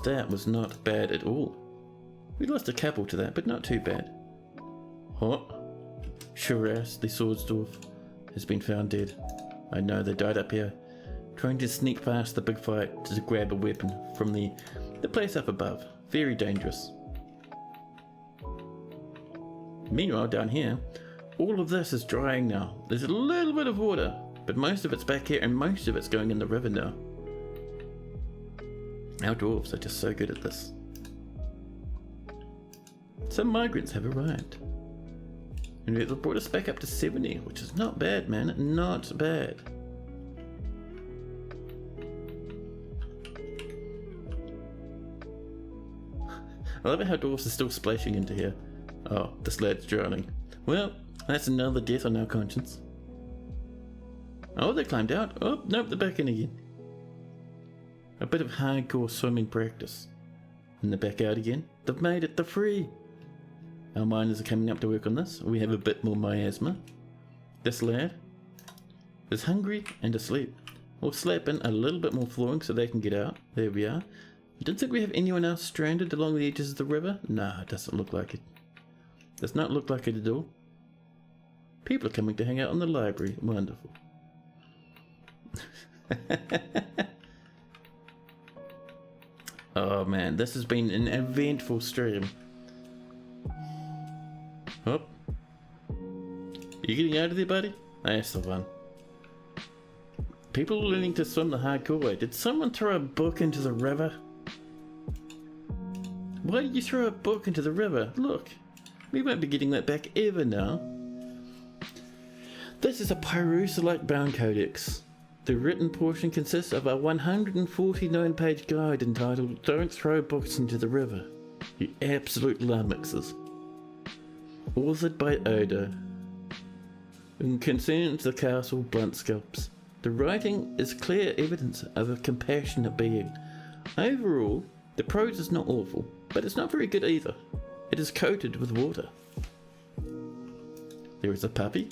Speaker 1: That was not bad at all. We lost a couple to that, but not too bad. What? Shiraz, the swords dwarf, has been found dead. I know they died up here, trying to sneak past the big fight to grab a weapon from the place up above. Very dangerous. Meanwhile, down here, all of this is drying now. There's a little bit of water, but most of it's back here and most of it's going in the river now. Our dwarves are just so good at this. Some migrants have arrived. And they've brought us back up to 70, which is not bad, man. Not bad. I love how dwarves are still splashing into here. Oh, this lad's drowning. Well, that's another death on our conscience. Oh, they climbed out. Oh, nope, they're back in again. A bit of hardcore swimming practice. And they're back out again. They've made it, they're free. Our miners are coming up to work on this. We have a bit more miasma. This lad is hungry and asleep. We'll slap in a little bit more flooring so they can get out. There we are. You don't think we have anyone else stranded along the edges of the river? Nah, it doesn't look like it. Does not look like it at all. People are coming to hang out in the library. Wonderful. Oh man, this has been an eventful stream. Oh. You getting out of there, buddy? That's the one. People learning to swim the hardcore way. Did someone throw a book into the river? Why did you throw a book into the river? Look, we won't be getting that back ever now. This is a Pyrosolite bound codex. The written portion consists of a 149-page guide entitled Don't Throw Books into the River, You Absolute Lummoxes. Authored by Odo. And concerns the castle Blunt-Sculps. The writing is clear evidence of a compassionate being. Overall, the prose is not awful, but it's not very good either. It is coated with water. There is a puppy,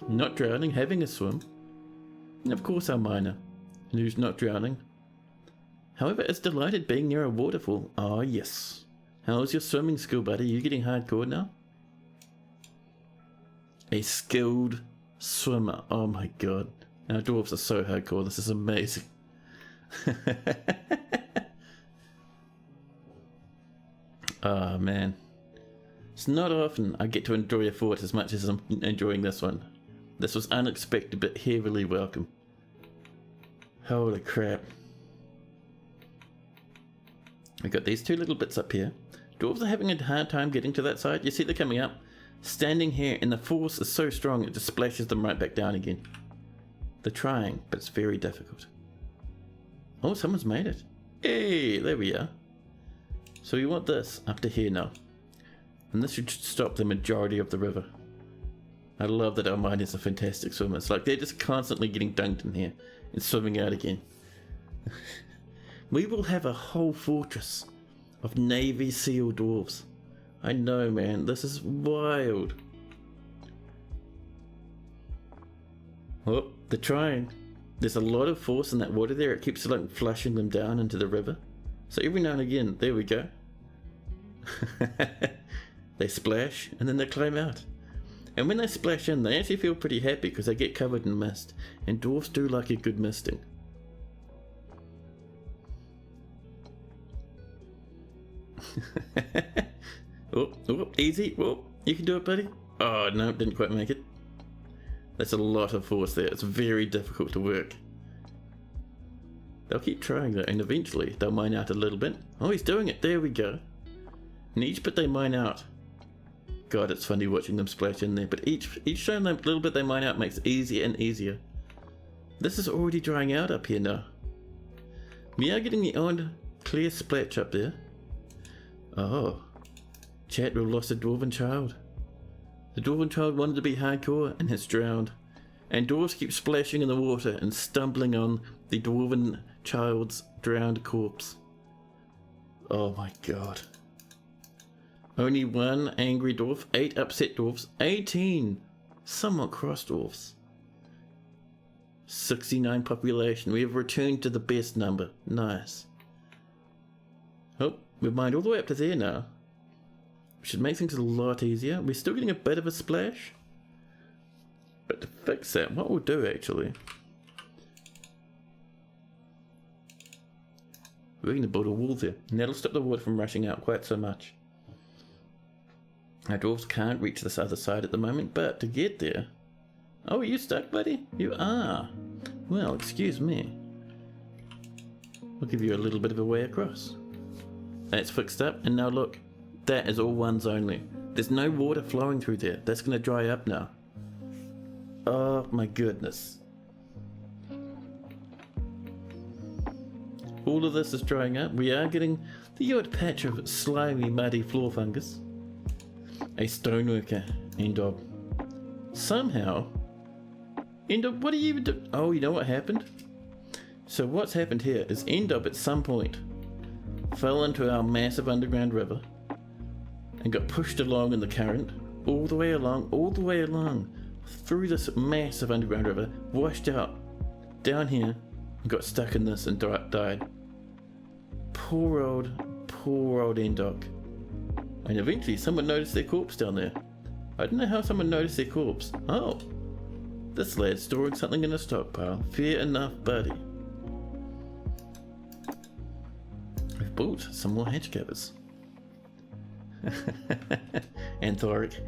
Speaker 1: not drowning, having a swim. And of course our miner, who's not drowning. However, is delighted being near a waterfall. Ah yes. How's your swimming skill, buddy? You getting hardcore now? A skilled swimmer. Oh my god. Now dwarves are so hardcore. This is amazing. Oh man. It's not often I get to enjoy a fort as much as I'm enjoying this one. This was unexpected but heavily welcome. Holy crap. We got these two little bits up here. Dwarves are having a hard time getting to that side. You see they're coming up. Standing here and the force is so strong it just splashes them right back down again. They're trying, but it's very difficult. Oh, someone's made it. Hey, there we are. So we want this up to here now. And this should stop the majority of the river. I love that our miners are fantastic swimmers. Like, they're just constantly getting dunked in here and swimming out again. We will have a whole fortress of Navy SEAL dwarves. I know, man. This is wild. Oh, they're trying. There's a lot of force in that water there. It keeps like flushing them down into the river. So every now and again, there we go. They splash and then they climb out. And when they splash in, they actually feel pretty happy because they get covered in mist. And dwarfs do like a good misting. Oh, easy. Oh, you can do it, buddy. Oh, no, didn't quite make it. That's a lot of force there. It's very difficult to work. They'll keep trying though, and eventually they'll mine out a little bit. Oh, he's doing it. There we go. And each bit they mine out. God, it's funny watching them splash in there. But each time a little bit they mine out makes it easier and easier. This is already drying out up here now. We are getting the odd clear splash up there. Oh. Chat, we lost a dwarven child. The dwarven child wanted to be hardcore and has drowned. And dwarves keep splashing in the water and stumbling on the dwarven child's drowned corpse. Oh my god. Only one angry dwarf, 8 upset dwarfs, 18 somewhat cross dwarfs. 69 population. We have returned to the best number. Nice. Oh, we've mined all the way up to there now. Should make things a lot easier. We're still getting a bit of a splash. But to fix that, what we'll do actually, we're going to build a wall there. And that'll stop the water from rushing out quite so much. Our dwarves can't reach this other side at the moment, but to get there... Oh, are you stuck, buddy? You are. Well, excuse me. We'll give you a little bit of a way across. That's fixed up, and now look. That is all ones only. There's no water flowing through there. That's going to dry up now. Oh my goodness. All of this is drying up. We are getting the odd patch of slimy, muddy floor fungus. A stoneworker, Endob. Somehow... Endob, what are you even doing? Oh, you know what happened? So what's happened here is Endob at some point fell into our massive underground river and got pushed along in the current, all the way along, through this massive underground river, washed out, down here, and got stuck in this and died. Poor old Endoc. And eventually someone noticed their corpse down there. I don't know how someone noticed their corpse. Oh, this lad's storing something in a stockpile. Fair enough, buddy. We've bought some more hatch covers. And Thoric,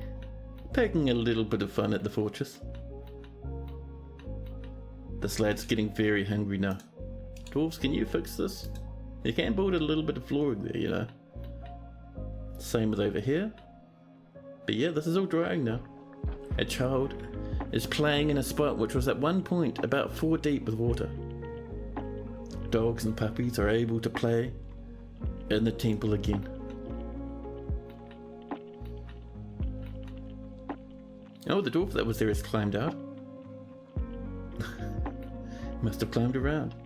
Speaker 1: poking a little bit of fun at the fortress. This lad's getting very hungry now. Dwarves, can you fix this? You can build a little bit of flooring there, you know. Same as over here. But yeah, this is all drying now. A child is playing in a spot which was at one point about 4 deep with water. Dogs and puppies are able to play in the temple again. Oh, the dwarf that was there has climbed out. Must have climbed around.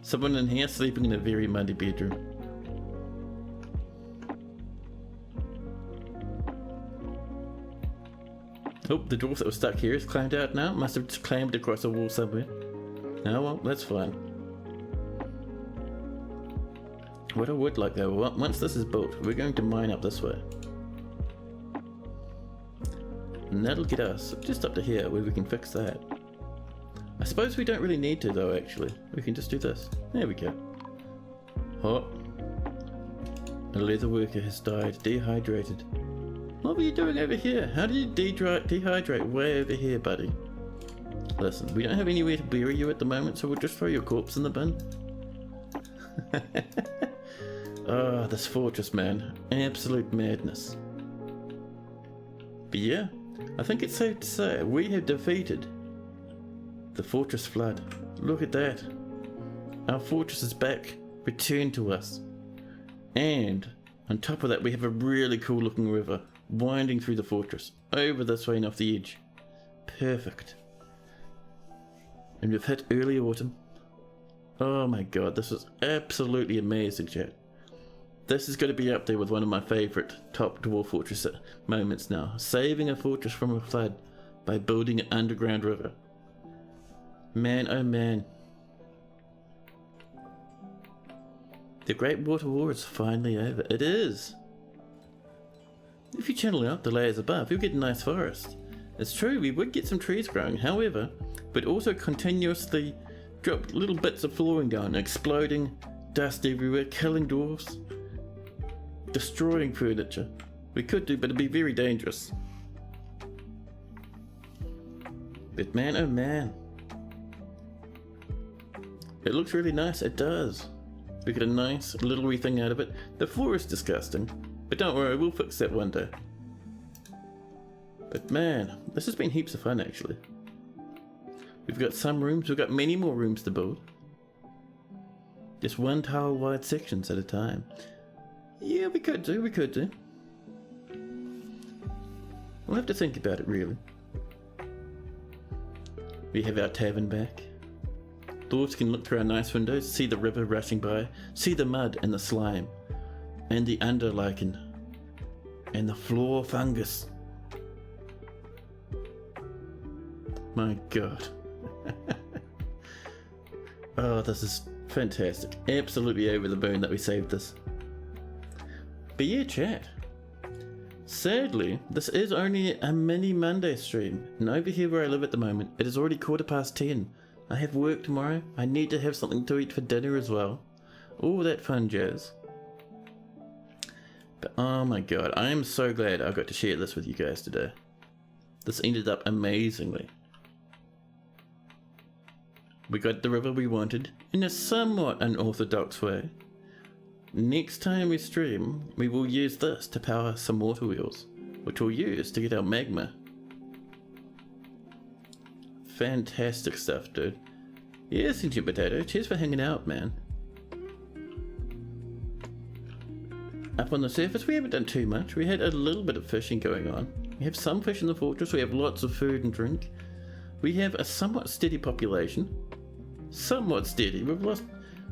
Speaker 1: Someone in here sleeping in a very muddy bedroom. Oh, the dwarf that was stuck here has climbed out now. Must have just climbed across a wall somewhere. Oh well, that's fine. What I would like though, once this is built, we're going to mine up this way. And that'll get us just up to here where we can fix that. I suppose we don't really need to though, actually. We can just do this. There we go. Oh. A leather worker has died, dehydrated. What were you doing over here? How did you dehydrate way over here, buddy? Listen, we don't have anywhere to bury you at the moment, so we'll just throw your corpse in the bin. Oh, this fortress, man. Absolute madness. But yeah, I think it's safe to say we have defeated the fortress flood. Look at that. Our fortress is back, returned to us. And on top of that, we have a really cool looking river winding through the fortress, over this way and off the edge. Perfect. And we've hit early autumn. Oh my god, this is absolutely amazing, chat. This is going to be up there with one of my favourite top dwarf fortress moments now. Saving a fortress from a flood by building an underground river. Man, oh man. The Great Water War is finally over. It is. If you channel out the layers above, you'll get a nice forest. It's true, we would get some trees growing, however, but also continuously drop little bits of flooring down, exploding, dust everywhere, killing dwarfs, destroying furniture. We could do, but it'd be very dangerous. But man, oh man. It looks really nice, it does. We get a nice little wee thing out of it. The floor is disgusting, but don't worry, we'll fix that one day. But man, this has been heaps of fun actually. We've got some rooms, we've got many more rooms to build. Just one tile wide sections at a time. Yeah, we could do. We'll have to think about it really. We have our tavern back. Dwarves can look through our nice windows, see the river rushing by, see the mud and the slime, and the underlichen, and the floor fungus. My god. Oh, this is fantastic. Absolutely over the moon that we saved this. But yeah, chat. Sadly, this is only a mini Monday stream, and over here where I live at the moment, it is already 10:15. I have work tomorrow. I need to have something to eat for dinner as well. All that fun jazz. But oh my god, I am so glad I got to share this with you guys today. This ended up amazingly. We got the river we wanted in a somewhat unorthodox way. Next time we stream, we will use this to power some water wheels, which we'll use to get our magma. Fantastic stuff, dude. Yeah, Sentient Potato, cheers for hanging out, man. Up on the surface, we haven't done too much. We had a little bit of fishing going on. We have some fish in the fortress, we have lots of food and drink. We have a somewhat steady population. Somewhat steady. We've lost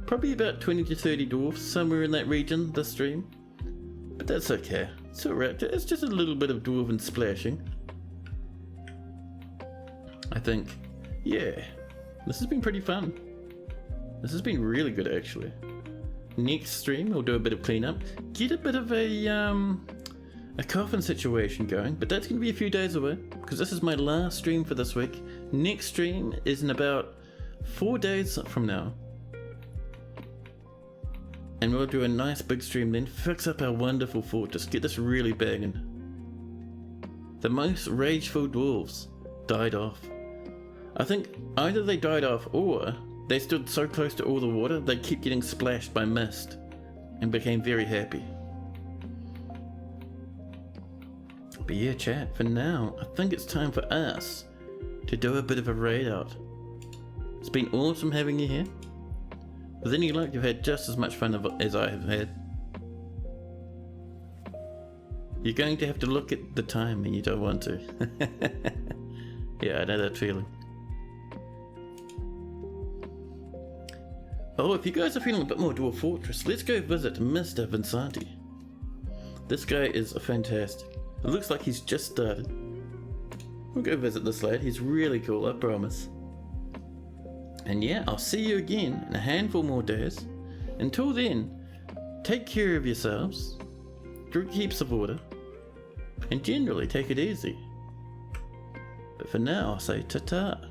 Speaker 1: probably about 20 to 30 dwarfs somewhere in that region this stream. But that's okay. It's alright. It's just a little bit of dwarven splashing. I think, yeah, this has been pretty fun. This has been really good actually. Next stream we'll do a bit of cleanup, get a bit of a coffin situation going, but that's going to be a few days away because this is my last stream for this week. Next stream is in about 4 days from now. And we'll do a nice big stream then, fix up our wonderful fortress, get this really banging. The most rageful dwarves died off. I think either they died off or they stood so close to all the water they kept getting splashed by mist and became very happy. But yeah, chat, for now, I think it's time for us to do a bit of a raid out. It's been awesome having you here. With any luck, you've had just as much fun as I have had. You're going to have to look at the time and you don't want to. Yeah, I know that feeling. Oh, if you guys are feeling a bit more Dwarf Fortress, let's go visit Mr. Vinsanti. This guy is fantastic. It looks like he's just started. We'll go visit this lad, he's really cool, I promise. And yeah, I'll see you again in a handful more days. Until then, take care of yourselves, drink heaps of water, and generally take it easy. for now, I say ta-ta.